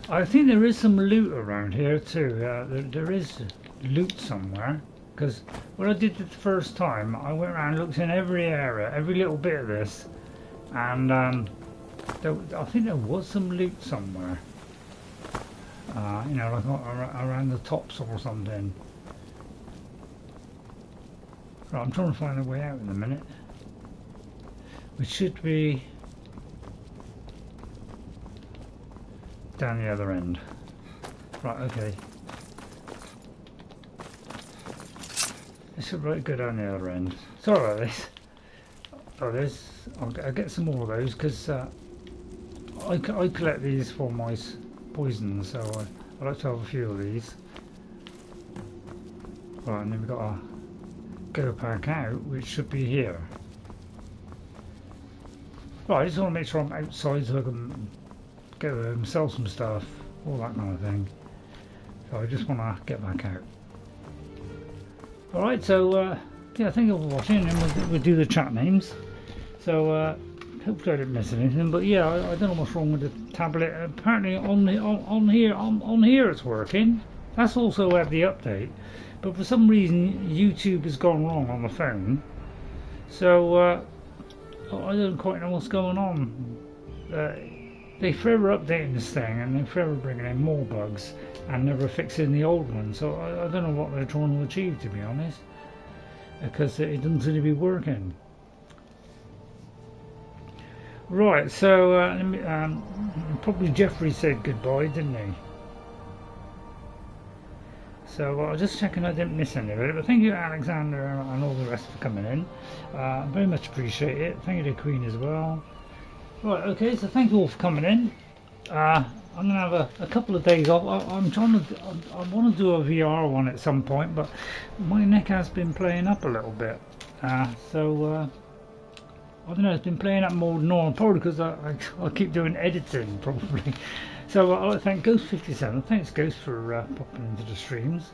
I think there is some loot around here too. There is loot somewhere, because what I did it the first time, I went around, looked in every area, every little bit of this, and I think there was some loot somewhere. Like around the tops or something. Right, I'm trying to find a way out in a minute, which should be down the other end. Right, okay. This should go down the other end. Sorry about this. Oh, I'll get some more of those, because I collect these for my poisons, so I like to have a few of these. Right, and then we've got to go back out, which should be here. Right, I just want to make sure I'm outside so I can go home, sell some stuff, all that kind of thing. So I just want to get back out. Alright, so yeah, thank you for watching, and we'll do the chat names. So hopefully I didn't miss anything, but yeah, I don't know what's wrong with the tablet. Apparently on here it's working. That's also had the update, but for some reason YouTube has gone wrong on the phone. So I don't quite know what's going on. They forever updating this thing, and they're forever bringing in more bugs and never fixing the old one. So I don't know what they're trying to achieve, to be honest, because it doesn't seem to be working. Right, so probably Jeffrey said goodbye, didn't he? So I was just checking I didn't miss any of it. But thank you, Alexander, and all the rest for coming in. Very much appreciate it. Thank you to Queen as well. Right, okay, so thank you all for coming in. I'm going to have a couple of days off. I want to do a VR one at some point, but my neck has been playing up a little bit. So I don't know, it's been playing up more than normal, probably because I keep doing editing, probably. So I thank Ghost57. Thanks, Ghost, for popping into the streams.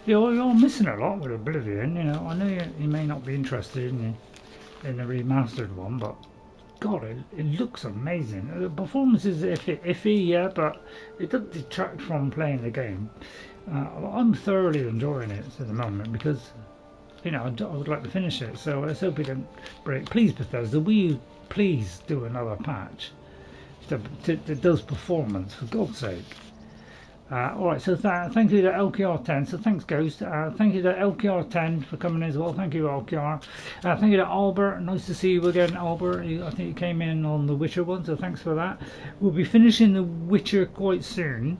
You're missing a lot with Oblivion. I know you may not be interested in the remastered one, but God, it looks amazing. The performance is iffy, yeah, but it doesn't detract from playing the game. I'm thoroughly enjoying it at the moment, because I would like to finish it. So let's hope it don't break. Please, Bethesda, will you please do another patch that does performance, for God's sake. Alright, so thank you to LKR10. So thanks, Ghost. Thank you to LKR10 for coming in as well. Thank you, LKR. Thank you to Albert. Nice to see you again, Albert. I think you came in on the Witcher one, so thanks for that. We'll be finishing the Witcher quite soon.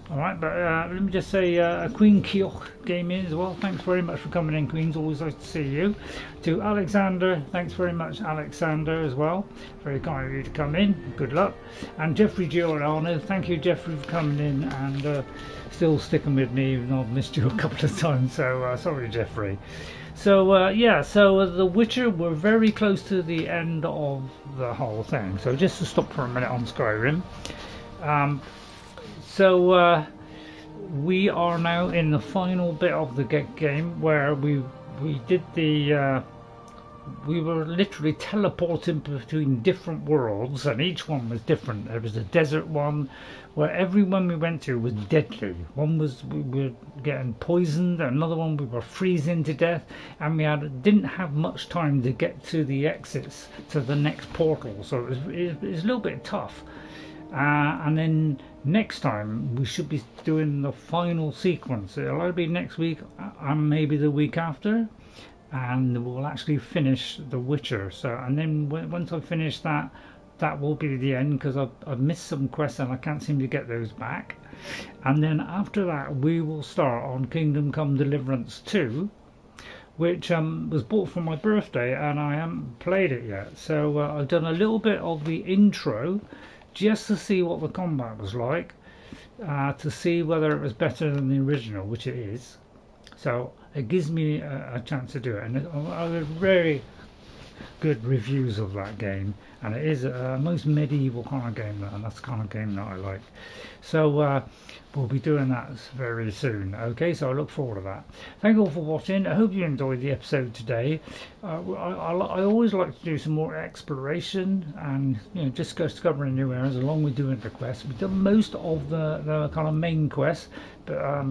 Alright, but let me just say Queen Kioch came in as well. Thanks very much for coming in, Queens. Always nice to see you. To Alexander, thanks very much, Alexander, as well. Very kind of you to come in. Good luck. And Jeffrey Giordano, thank you, Jeffrey, for coming in and still sticking with me, even though I've missed you a couple of times. So sorry, Jeffrey. So yeah, so The Witcher, we're very close to the end of the whole thing. So just to stop for a minute on Skyrim. So we are now in the final bit of the game where we did the we were literally teleporting between different worlds, and each one was different. There was a desert one where everyone we went to was deadly. One was we were getting poisoned, another one we were freezing to death, and we didn't have much time to get to the exits to the next portal, so it was a little bit tough. And then next time we should be doing the final sequence. It'll either be next week and maybe the week after, and we'll actually finish The Witcher. So, and then once I finish that, that will be the end, because I've missed some quests and I can't seem to get those back. And then after that we will start on Kingdom Come Deliverance 2, which was bought for my birthday and I haven't played it yet. So I've done a little bit of the intro just to see what the combat was like, to see whether it was better than the original, which it is. So it gives me a chance to do it, and I have very good reviews of that game, and it is a most medieval kind of game, and that's the kind of game that I like. So we'll be doing that very soon. Okay, so I look forward to that. Thank you all for watching. I hope you enjoyed the episode today. I always like to do some more exploration and, you know, just discovering new areas along with doing the quests. We've done most of the kind of main quests, but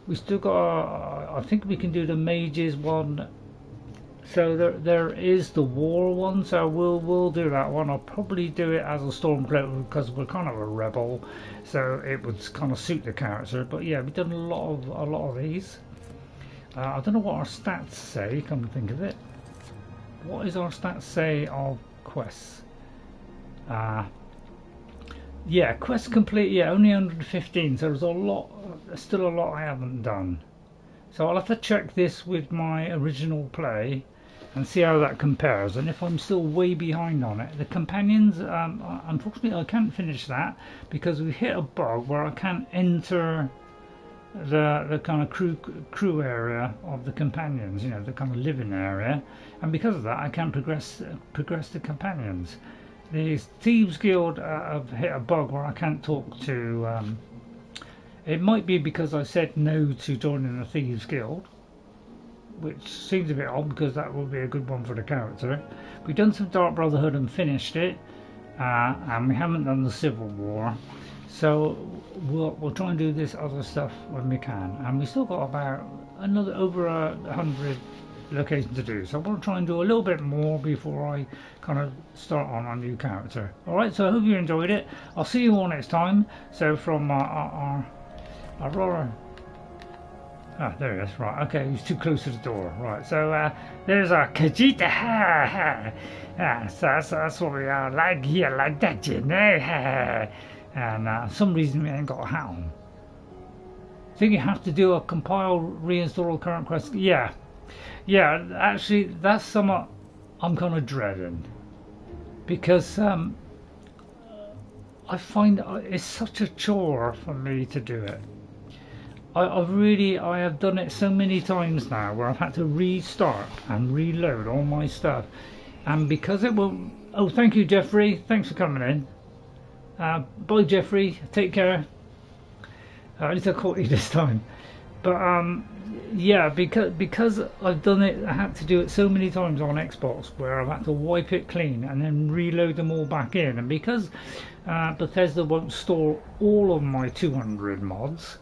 we still got I think we can do the mages one. So there is the war one, so we'll do that one. I'll probably do it as a stormcloak because we're kind of a rebel, so it would kind of suit the character. But yeah, we've done a lot of these. I don't know what our stats say. Come to think of it, what is our stats say of quests? Yeah, quest complete. Yeah, only 115. So there's still a lot I haven't done. So I'll have to check this with my original play and see how that compares, and if I'm still way behind on it. The companions, unfortunately I can't finish that because we hit a bug where I can't enter the kind of crew area of the companions, you know, the kind of living area, and because of that I can't progress the companions. The Thieves Guild have hit a bug where I can't talk to it might be because I said no to joining the Thieves Guild, which seems a bit odd because that would be a good one for the character. We've done some Dark Brotherhood and finished it, and we haven't done the Civil War, so we'll try and do this other stuff when we can. And we still got about over 100 locations to do, so I want to try and do a little bit more before I kind of start on a new character. Alright, so I hope you enjoyed it. I'll see you all next time. So from our Aurora. Ah, there he is. Right, okay, he's too close to the door. Right, so there's our Kahjiit. So that's what we are like here, like that, you know. And some reason we ain't got a hat on. I think you have to do a compile, reinstall current quest. Yeah, actually, that's somewhat I'm kind of dreading, because I find it's such a chore for me to do it. I have done it so many times now where I've had to restart and reload all my stuff, and because it will. Oh, thank you, Jeffrey. Thanks for coming in. Bye, Jeffrey. Take care. At least I caught you this time. But yeah, because I've done it, I had to do it so many times on Xbox where I've had to wipe it clean and then reload them all back in, and because Bethesda won't store all of my 200 mods,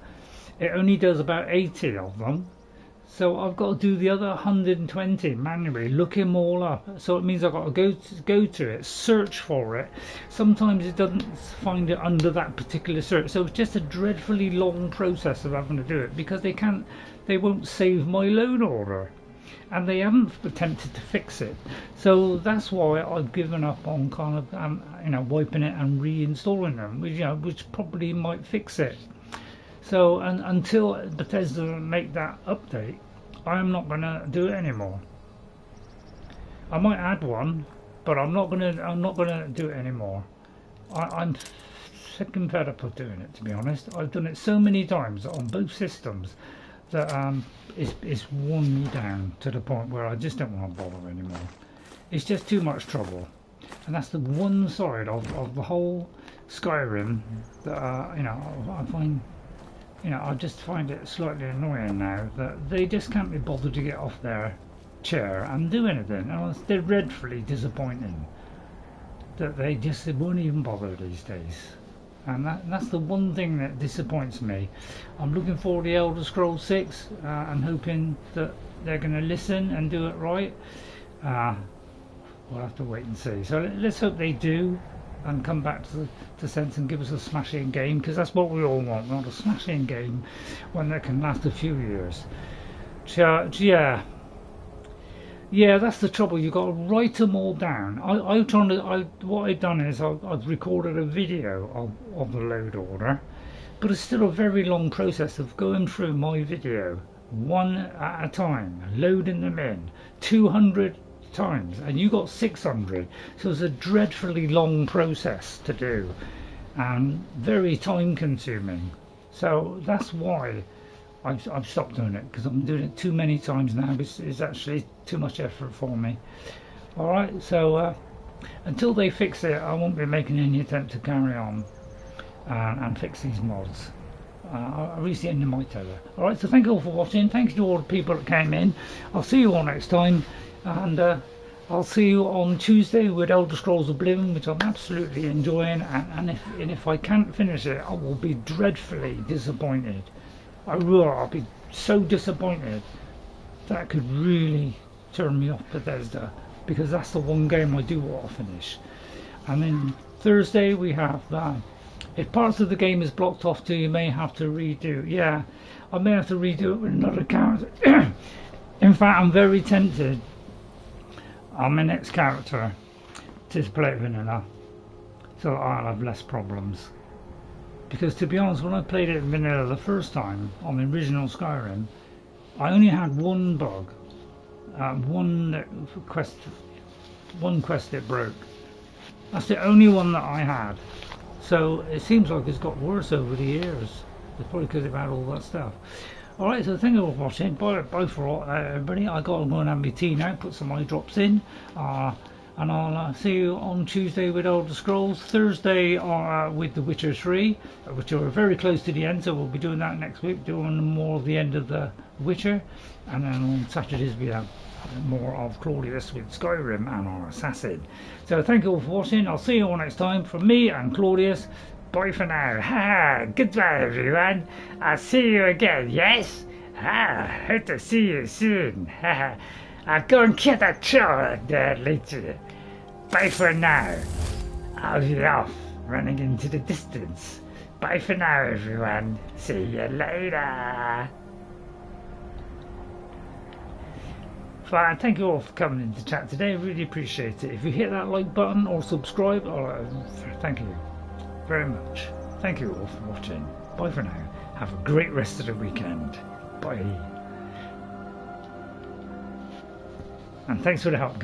it only does about 80 of them, so I've got to do the other 120 manually, look them all up. So it means I've got to go to it, search for it. Sometimes it doesn't find it under that particular search, so it's just a dreadfully long process of having to do it, because they won't save my load order, and they haven't attempted to fix it. So that's why I've given up on kind of wiping it and reinstalling them, which probably might fix it. So until Bethesda make that update, I'm not gonna do it anymore. I might add one, but I'm not gonna do it anymore. I'm sick and fed up of doing it, to be honest. I've done it so many times on both systems that it's worn me down to the point where I just don't want to bother anymore. It's just too much trouble, and that's the one side of the whole Skyrim that you know, I find, you know, I just find it slightly annoying now that they just can't be bothered to get off their chair and do anything. And they're dreadfully disappointing that they just won't even bother these days. And that's the one thing that disappoints me. I'm looking forward to the Elder Scrolls 6 and hoping that they're going to listen and do it right. We'll have to wait and see. So let's hope they do and come back to sense and give us a smashing game, because that's what we all want. We want a smashing game, one that can last a few years. Yeah, that's the trouble. You've got to write them all down. What I've done is I've recorded a video of the load order, but it's still a very long process of going through my video one at a time, loading them in 200 times, and you got 600. So it's a dreadfully long process to do and very time consuming. So that's why I've stopped doing it, because I'm doing it too many times now. It's actually too much effort for me. Alright, so until they fix it, I won't be making any attempt to carry on and fix these mods. I'll reach the end of my tether. Alright, so thank you all for watching. Thanks to all the people that came in. I'll see you all next time, and I'll see you on Tuesday with Elder Scrolls Oblivion, which I'm absolutely enjoying, and if I can't finish it, I will be dreadfully disappointed. I'll be so disappointed. That could really turn me off Bethesda, because that's the one game I do want to finish. And then Thursday we have if parts of the game is blocked off too, you may have to redo. Yeah, I may have to redo it with another character. In fact, I'm very tempted on my next character to play it vanilla, so I'll have less problems. Because to be honest, when I played it in vanilla the first time on the original Skyrim, I only had one bug, one quest that broke. That's the only one that I had. So it seems like it's got worse over the years. It's probably because they've had all that stuff. Alright, so thank you all for watching. Bye for everybody. I got to go and have my tea now, put some eye drops in. And I'll see you on Tuesday with Elder Scrolls, Thursday with The Witcher 3, which are very close to the end, so we'll be doing that next week, doing more of the end of The Witcher, and then on Saturdays we have more of Claudius with Skyrim and our Assassin. So thank you all for watching. I'll see you all next time. From me and Claudius, bye for now. Ha! Goodbye everyone. I'll see you again, yes? Hope to see you soon. Ha! I'll go and get that troll there later. Bye for now. I'll be off, running into the distance. Bye for now, everyone. See you later. Fine, thank you all for coming into chat today. I really appreciate it. If you hit that like button or subscribe, thank you very much. Thank you all for watching. Bye for now. Have a great rest of the weekend. Bye. And thanks for the help, guys.